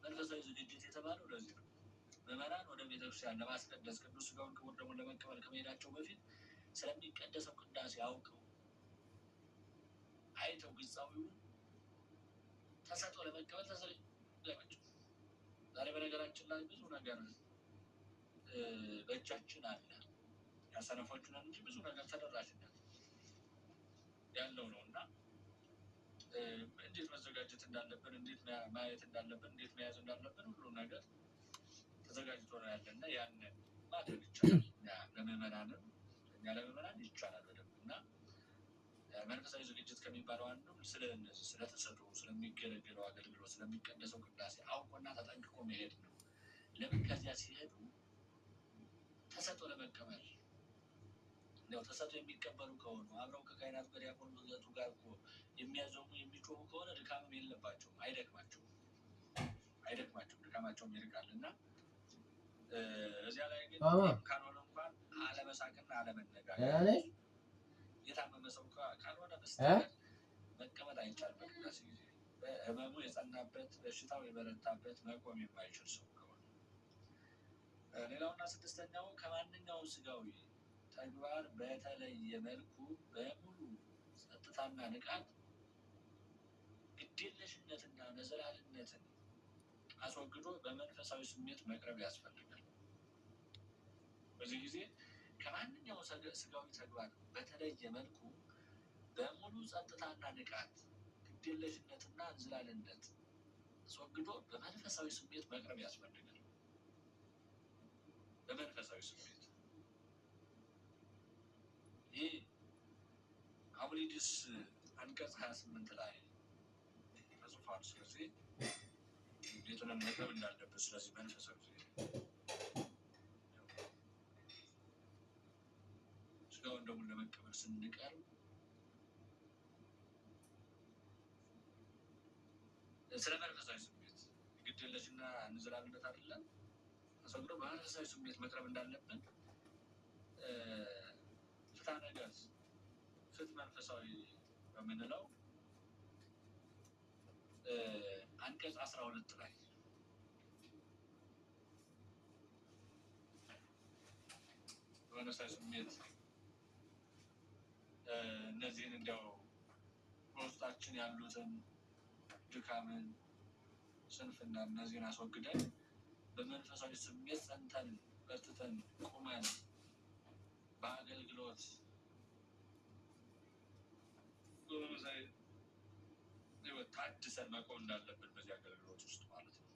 መንፈሳዊ ዝግጅት የተባለው ለዚህ ነው። ምዕመናን ወደ ቤተክርስቲያን ለማስቀደስ ቅዱስ ሥጋውን ክቡር ደሙን ለመቀበል ከመሄዳቸው በፊት ስለሚቀደሰው ቅዳሴ አውቀው አይተው ግጻዊውን ተሰጥኦ ለመቀበል ተዘጋጁ። ዛሬ በነገራችን ላይ ብዙ ነገር በእጃችን አለ። ያሰነፎቹ ነን እንጂ ብዙ ነገር ተደራሽነት ያለው ነው እና እንዴት መዘጋጀት እንዳለብን፣ እንዴት ማየት እንዳለብን፣ እንዴት መያዝ እንዳለብን ሁሉ ነገር ተዘጋጅቶ ነው ያለ እና ያንን ማድረግ ይቻላል። ለምዕመናንም እኛ ለምዕመናን ይቻላል በደንብ እና መንፈሳዊ ዝግጅት ከሚባለው አንዱ ስለተሰጥኦ ስለሚገለገለው አገልግሎት ስለሚቀደሰው ቅዳሴ አውቆና ተጠንቅቆ መሄድ ነው። ለምን? ከዚያ ሲሄዱ ተሰጥኦ ለመቀበል ያው ተሰጥኦ የሚቀበሉ ከሆኑ አብረው ከካህናቱ ከዲያቆኑ ጋር እኮ የሚያዘሙ የሚጮሁ ከሆነ ድካምም የለባቸውም፣ አይደክማቸውም፣ ድካማቸውም ይርቃል እና እዚያ ላይ ግን ካልሆነ እንኳን አለመሳቅና አለመነጋገር የታመመ ሰው ካልሆነ በስተቀር መቀመጥ አይቻልም። በቅዳሴ ጊዜ ህመሙ የጸናበት በሽታው የበረታበት መቆም የማይችል ሰው ከሆነ። ሌላውና ስድስተኛው ከማንኛውም ሥጋዊ ተግባር በተለየ መልኩ በሙሉ ጸጥታና ንቃት ግዴለሽነትና መዘላልነትን አስወግዶ በመንፈሳዊ ስሜት መቅረብ ያስፈልጋል። በዚህ ጊዜ ከማንኛውም ስጋዊ ተግባር በተለየ መልኩ በሙሉ ጸጥታና ንቃት፣ ግዴለሽነትና እንዝላልነት አስወግዶ በመንፈሳዊ ስሜት መቅረብ ያስፈልጋል። በመንፈሳዊ ስሜት ይህ አውሊድስ አንቀጽ 28 ላይ ተጽፏል። ስለዚህ ቤቱን መቅረብ እንዳለበት፣ ስለዚህ መንፈሳዊ ስጋውን ደግሞ ለመቀበል ስንቀርብ ስለ መንፈሳዊ ስሜት ግዴለሽና እንዝላልነት አይደለም አስወግዶ በመንፈሳዊ ስሜት መቅረብ እንዳለብን ፍትሐ ነገሥት ፍትሕ መንፈሳዊ በምንለው አንቀጽ 12 ላይ በመንፈሳዊ ስሜት እነዚህን እንዲያው በውስጣችን ያሉትን ድካምን፣ ስንፍና እነዚህን አስወግደን በመንፈሳዊ ስሜት ጸንተን በርትተን ቁመን በአገልግሎት በመንፈሳዊ ሕይወት ታድሰን መቆም እንዳለብን በዚህ አገልግሎት ውስጥ ማለት ነው።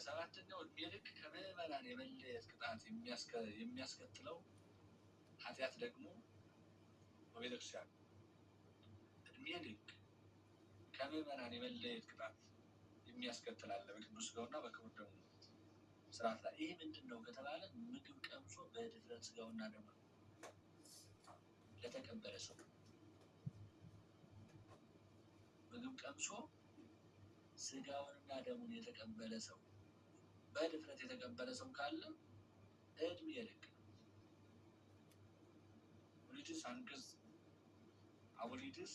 ሰባተኛው ዕድሜ ልክ ከምዕመናን የመለየት ቅጣት የሚያስከትለው ኃጢአት ደግሞ በቤተክርስቲያን ዕድሜ ልክ ከምዕመናን የመለየት ቅጣት የሚያስከትላል በቅዱስ ሥጋውና በክቡር ደሙ ስርዓት ላይ። ይህ ምንድን ነው ከተባለ ምግብ ቀምሶ በድፍረት ሥጋውና ደሙ ለተቀበለ ሰው፣ ምግብ ቀምሶ ሥጋውንና ደሙን የተቀበለ ሰው፣ በድፍረት የተቀበለ ሰው ካለ ዕድሜ ልክ አውሊድስ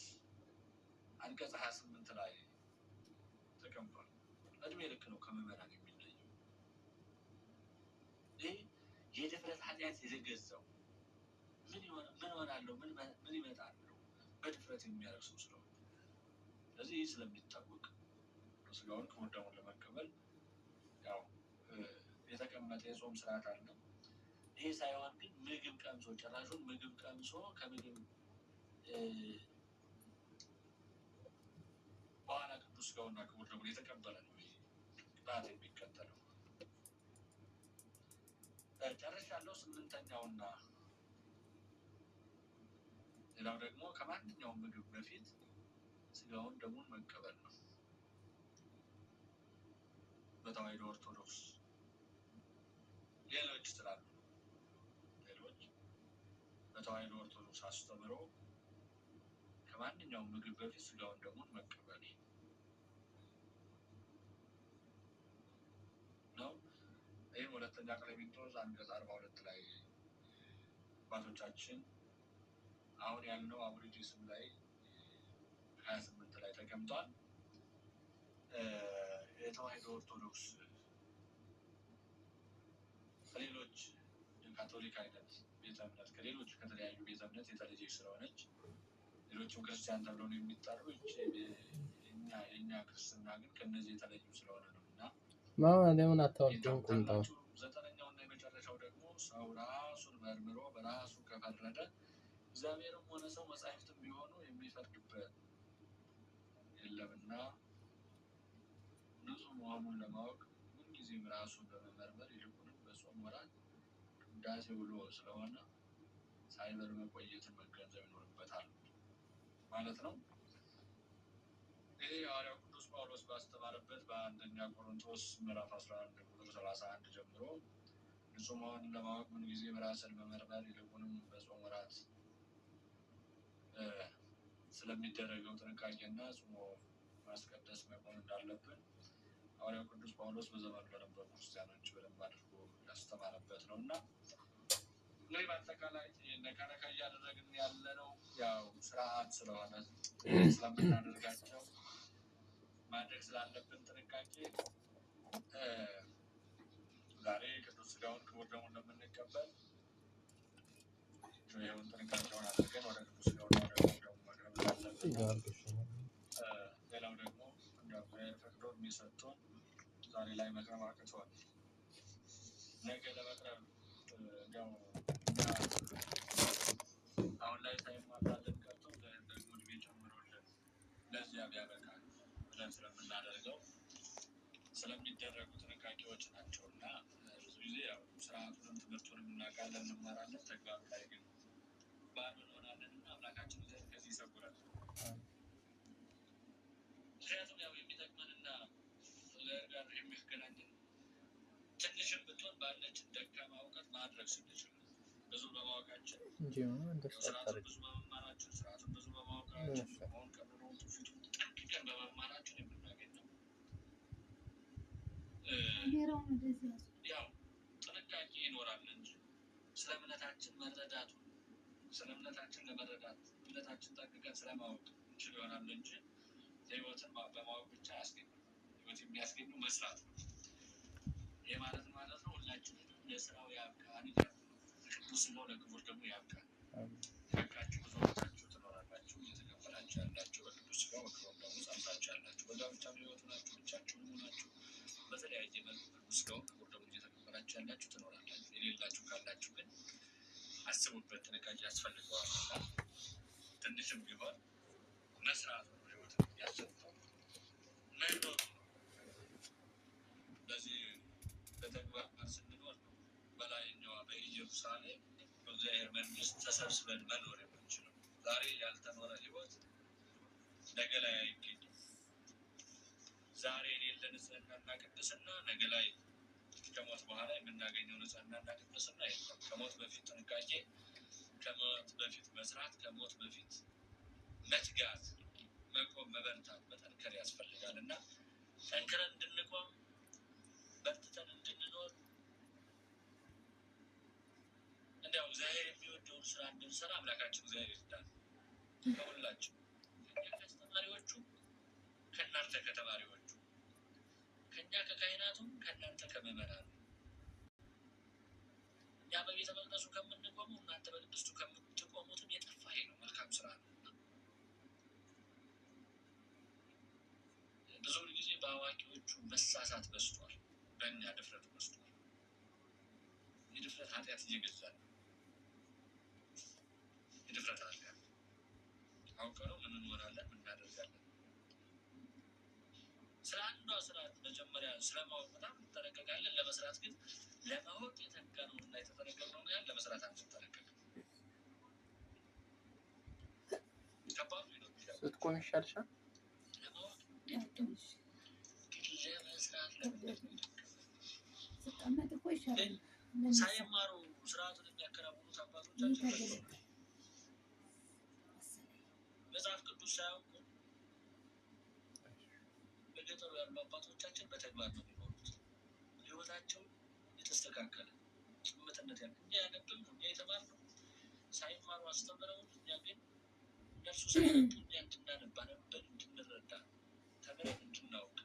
አንቀጽ 28 ላይ ተቀምጧል። ዕድሜ ልክ ነው ከምዕመናን የሚለየው። ይህ የድፍረት ኃጢአት የተገዛው ምን ሆናለሁ ምን ይመጣለሁ በድፍረት የሚያደርግ ሰው ስለሆነ፣ ስለዚህ ይህ ስለሚታወቅ ሥጋውን ክቡር ደሙን ለመቀበል ያው የተቀመጠ የጾም ስርዓት አለ። ይህ ሳይሆን ግን ምግብ ቀምሶ ጭራሹን ምግብ ቀምሶ ከምግብ በኋላ ቅዱስ ሥጋውና ክቡር ደሙን የተቀበለ ነው ይህ ቅጣት የሚከተለው። ጨርሻለሁ። ስምንተኛውና ሌላው ደግሞ ከማንኛውም ምግብ በፊት ሥጋውን ደሙን መቀበል ነው። በተዋሕዶ ኦርቶዶክስ ሌሎች ስላሉ በተዋሕዶ ኦርቶዶክስ አስተምሮ ከማንኛውም ምግብ በፊት ሥጋውን ደሙን መቀበል ነው። ይህም ሁለተኛ ቀሌምንጦስ አንቀጽ 42 ላይ አባቶቻችን አሁን ያልነው አውሊድስም ላይ 28 ላይ ተቀምጧል። የተዋሕዶ ኦርቶዶክስ ከሌሎች ካቶሊክ አይነት ቤተ እምነት ከሌሎች ከተለያዩ ቤተ እምነት የተለየች ስለሆነች ሌሎችም ክርስቲያን ተብለው ነው የሚጠሩ። የእኛ ክርስትና ግን ከእነዚህ የተለዩ ስለሆነ ነው እና ለምን አታወርደውም ቁምጣው? ዘጠነኛውና የመጨረሻው ደግሞ ሰው ራሱን መርምሮ በራሱ ከፈረደ እግዚአብሔርም ሆነ ሰው መጻሕፍትም ቢሆኑ የሚፈርድበት የለምና ንጹሕ መሆኑን ለማወቅ ሁልጊዜም ራሱን በመመርመር ይልቁንም በጾም ወራት ቅዳሴ ውሎ ስለሆነ ሳይበል መቆየትን መገንዘብ ይኖርበታል ማለት ነው። ይህ ሐዋርያው ቅዱስ ጳውሎስ ባስተማረበት በአንደኛ ቆሮንቶስ ምዕራፍ 11 ቁጥር 31 ጀምሮ ንጹሕ መሆኑን ለማወቅ ምንጊዜም ራስን መመርመር ይልቁንም በጾም ወራት ስለሚደረገው ጥንቃቄና ጾሞ ማስቀደስ መቆም እንዳለብን ሐዋርያው ቅዱስ ጳውሎስ በዘመኑ ለነበሩ ክርስቲያኖች በደንብ አድርጎ ያስተማረበት ነው እና እንግዲህ በአጠቃላይ ነካነካ እያደረግን ያለነው ያው ስርዓት ስለሆነ ስለምናደርጋቸው ማድረግ ስላለብን ጥንቃቄ ዛሬ ቅዱስ ሥጋውን ክቡር ደሙን እንደምንቀበል ይኸውን ጥንቃቄውን አድርገን ወደ ቅዱስ ሥጋውና ወደ ክቡር ደሙ መቅረብ እንዳለብን፣ ሌላው ደግሞ እንደ እግዚአብሔር ፈቅዶ የሚሰጡን ዛሬ ላይ መቅረብ አቅቶን ነገ ለመቅረብ ያው አሁን ላይ ሳይማታለን ቀርቶ ደግሞ እድሜ ጨምሮልን ለዚያ ቢያበቃል ብለን ስለምናደርገው ስለሚደረጉ ጥንቃቄዎች ናቸው እና ብዙ ጊዜ ያው ስርዓቱንም ትምህርቱንም እናውቃለን፣ እንማራለን። ተግባሩ ላይ ግን ባዶ እንሆናለን እና አምላካችን ከዚህ ይሰውራል። ምክንያቱም ያው የሚጠቅመንና እግዚአብሔር ጋር የሚያገናኝን ትንሽም ብትሆን ባለችን ደካማ እውቀት ማድረግ ስንችል ብዙ በማወቃችን ስርዓቱን ብዙ በመማራችን ስርዓቱን ብዙ በማወቃችን አሁን ቀምሮውን ትውፊቱን ጠንቅቀን በመማራችን የምናገኘው ያው ጥንቃቄ ይኖራል እንጂ ስለ እምነታችን መረዳቱ ስለ እምነታችን ለመረዳት እምነታችን ጠንቅቀን ስለማወቅ እንችል ይሆናል እንጂ ህይወትን በማወቅ ብቻ አያስገኝም። ህይወት የሚያስገኙ መስራት ነው። ይህ ማለት ነው ሁላችንም ለስራው ያብቃን ይላል። ቅዱስ ነው ለክቡር ደግሞ ያብቃን። ያብቃችሁ ብዙዎቻችሁ ትኖራላችሁ፣ እየተቀበላችሁ ያላችሁ በቅዱስ ስጋው በክቡር ደግሞ ጸንታችሁ ያላችሁ በጋብቻ ህይወት ናችሁ፣ ብቻችሁን ሆናችሁ በተለያየ መልኩ ቅዱስ ስጋው ክቡር ደግሞ እየተቀበላችሁ ያላችሁ ትኖራላችሁ። የሌላችሁ ካላችሁ ግን አስቡበት፣ ጥንቃቄ ያስፈልገዋል እና ትንሽም ቢሆን መስራት ነው ህይወት ያሰብተው መኖር ነው። በዚህ በተግባር ስንኖር ነው በላይኛዋ በኢየሩሳሌም በእግዚአብሔር መንግስት ተሰብስበን መኖር የምንችለው። ዛሬ ያልተኖረ ህይወት ነገ ላይ አይገኝም። ዛሬ የሌለ ንጽህናና ቅድስና ነገ ላይ ከሞት በኋላ የምናገኘው ንጽህናና ቅድስና የለም። ከሞት በፊት ጥንቃቄ፣ ከሞት በፊት መስራት፣ ከሞት በፊት መትጋት፣ መቆም፣ መበርታት፣ መጠንከር ያስፈልጋል እና ጠንክረን እንድንቆም በርትተን እንድንኖር እንዲያው እግዚአብሔር የሚወደውን ስራ እንድንሰራ አምላካችን እግዚአብሔር ይርዳል። ከሁላችሁ ከእኛ ከአስተማሪዎቹ፣ ከእናንተ ከተማሪዎቹ፣ ከእኛ ከካህናቱ፣ ከእናንተ ከምዕመናኑ፣ እኛ በቤተ መቅደሱ ከምንቆሙ እናንተ በቅድስቱ ከምትቆሙትም የጠፋ ይሄ ነው መልካም ስራ ነው። ብዙ ጊዜ በአዋቂዎቹ መሳሳት በዝቷል፣ በእኛ ድፍረት በዝቷል። የድፍረት ኃጢአት እየገዛል ነው። የድፍረት ኃጢአት አውቀነው ምን እንሆናለን፣ ምን እናደርጋለን። ስለ አንዷ ስርዓት መጀመሪያ ስለማወቅ በጣም እንጠነቀቃለን። ለመስራት ግን ለማወቅ የተነገርነውና የተጠነቀቅነውን ያህል ለመስራት አንጠነቀቅም። ከባዱ ነው። ስትቆም ይሻልሻል። ለማወቅ ለመስራት ሳይማሩ ስርዓቱን የሚያከናውኑት አባቶቻችን መጽሐፍ ቅዱስ ሳያውቁ በገጠሩ ያሉ አባቶቻችን በተግባር ነው የሚኖሩት። ህይወታቸው የተስተካከለ ጭምትነት ያለ እኛ ያነበብን እኛ የተማርነው ሳይማሩ አስተምረውን፣ እኛ ግን እነርሱ ሳይነቱ እኛ እንድናነባ ነበር፣ እንድንረዳ ተምረን እንድናውቅ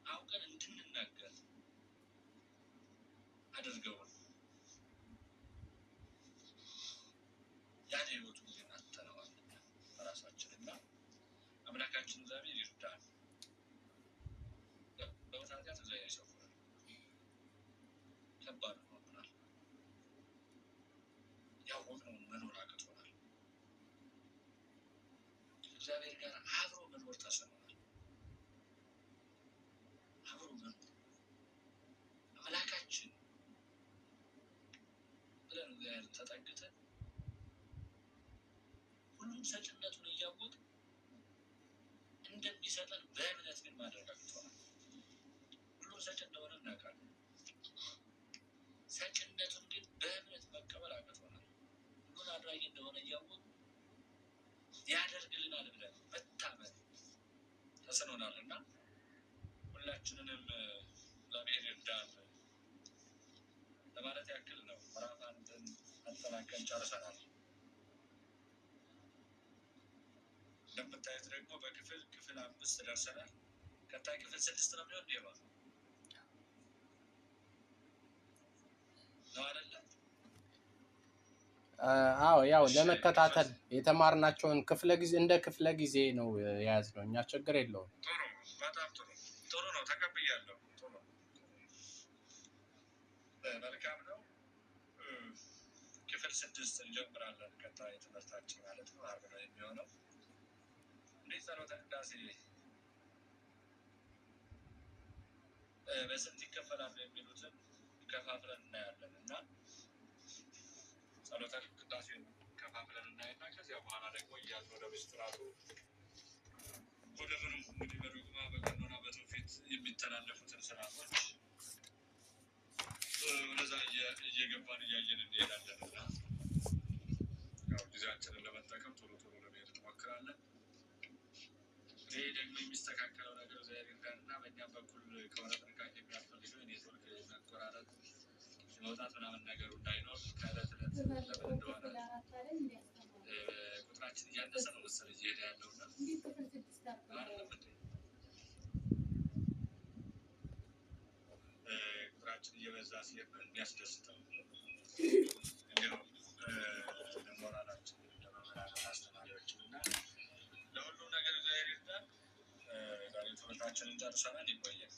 አውቀን እንድንናገር አድርገውን ያን ህይወቱ ግን አጥተነዋል በራሳችን እና አምላካችን እግዚአብሔር ይርዳል። በመታዚያት እግዚአብሔር ይሰውራል። ከባድ ሆኖብናል። ያወቅነውን መኖር አቅቶናል። እግዚአብሔር ጋር አብሮ መኖር ተስኖናል። አብሮ መኖር አምላካችን ብለን እግዚአብሔር ተጠግተን ሁሉም ሰጭነቱን እያወቅ እንደሚሰጠን በእምነት ግን ማድረግ አቅቶናል። ሁሉም ሰጭ እንደሆነ እናውቃለን። ሰጭነቱን ግን በእምነት መቀበል አቅቶናል። ሁሉን አድራጊ እንደሆነ እያወቅ ያደርግልናል ብለን መታመን ተስኖናል እና ሁላችንንም እግዚአብሔር ይርዳን ለማለት ያክል ነው። ምዕራፍ አንድን አጠናቀን ጨርሰናል። እንደምታዩት ደግሞ በክፍል 5 ደርሰናል። ቀጣይ ክፍል 6 ነው የሚሆን ዴባ ነው አይደለ? አዎ ያው ለመከታተል የተማርናቸውን ክፍለ ጊዜ እንደ ክፍለ ጊዜ ነው የያዝነው። እኛ ችግር የለውም። ጥሩ፣ በጣም ጥሩ። ጥሩ ነው፣ ተቀብያለሁ። ጥሩ መልካም ነው። ክፍል 6 እንጀምራለን። ቀጣይ ትምህርታችን ማለት ነው ዓርብ ነው የሚሆነው። እንዴት ጸሎተ ቅዳሴ በስንት ይከፈላሉ የሚሉትን ከፋፍለን እናያለን እና ጸሎተ ቅዳሴን ከፋፍለን እናይና ከዚያ በኋላ ደግሞ እያልን ወደ ምስጢራቱ ወደ ምኑ እንግዲህ በዶግማ በቀኖና በትውፊት የሚተላለፉትን ስርዓቶች ወደዛ እየገባን እያየን እንሄዳለን እና ያው ጊዜያችንን ለመጠቀም ቶሎ ለመሄድ እንሞክራለን። ይህ ደግሞ የሚስተካከለው ነገር እግዚአብሔር ይርዳንና በእኛም በኩል ከሆነ ጥንቃቄ የሚያስፈልገው የኔትወርክ መቆራረጥ መውጣት ምናምን ነገሩ እንዳይኖር ከዕለት ዕለት ለምን እንደሆነ ቁጥራችን እያነሰ ነው መሰለኝ እየሄደ ያለውና ቁጥራችን እየበዛ ሲሄድ የሚያስደስተው እንዲሁም ለሞራላችን ለመምህራን አስተማሪዎችን እና ለሁሉም ነገር እግዚአብሔር ይርዳን። ዛሬ ትምህርታችንን ጨርሰናል። ይቆያል።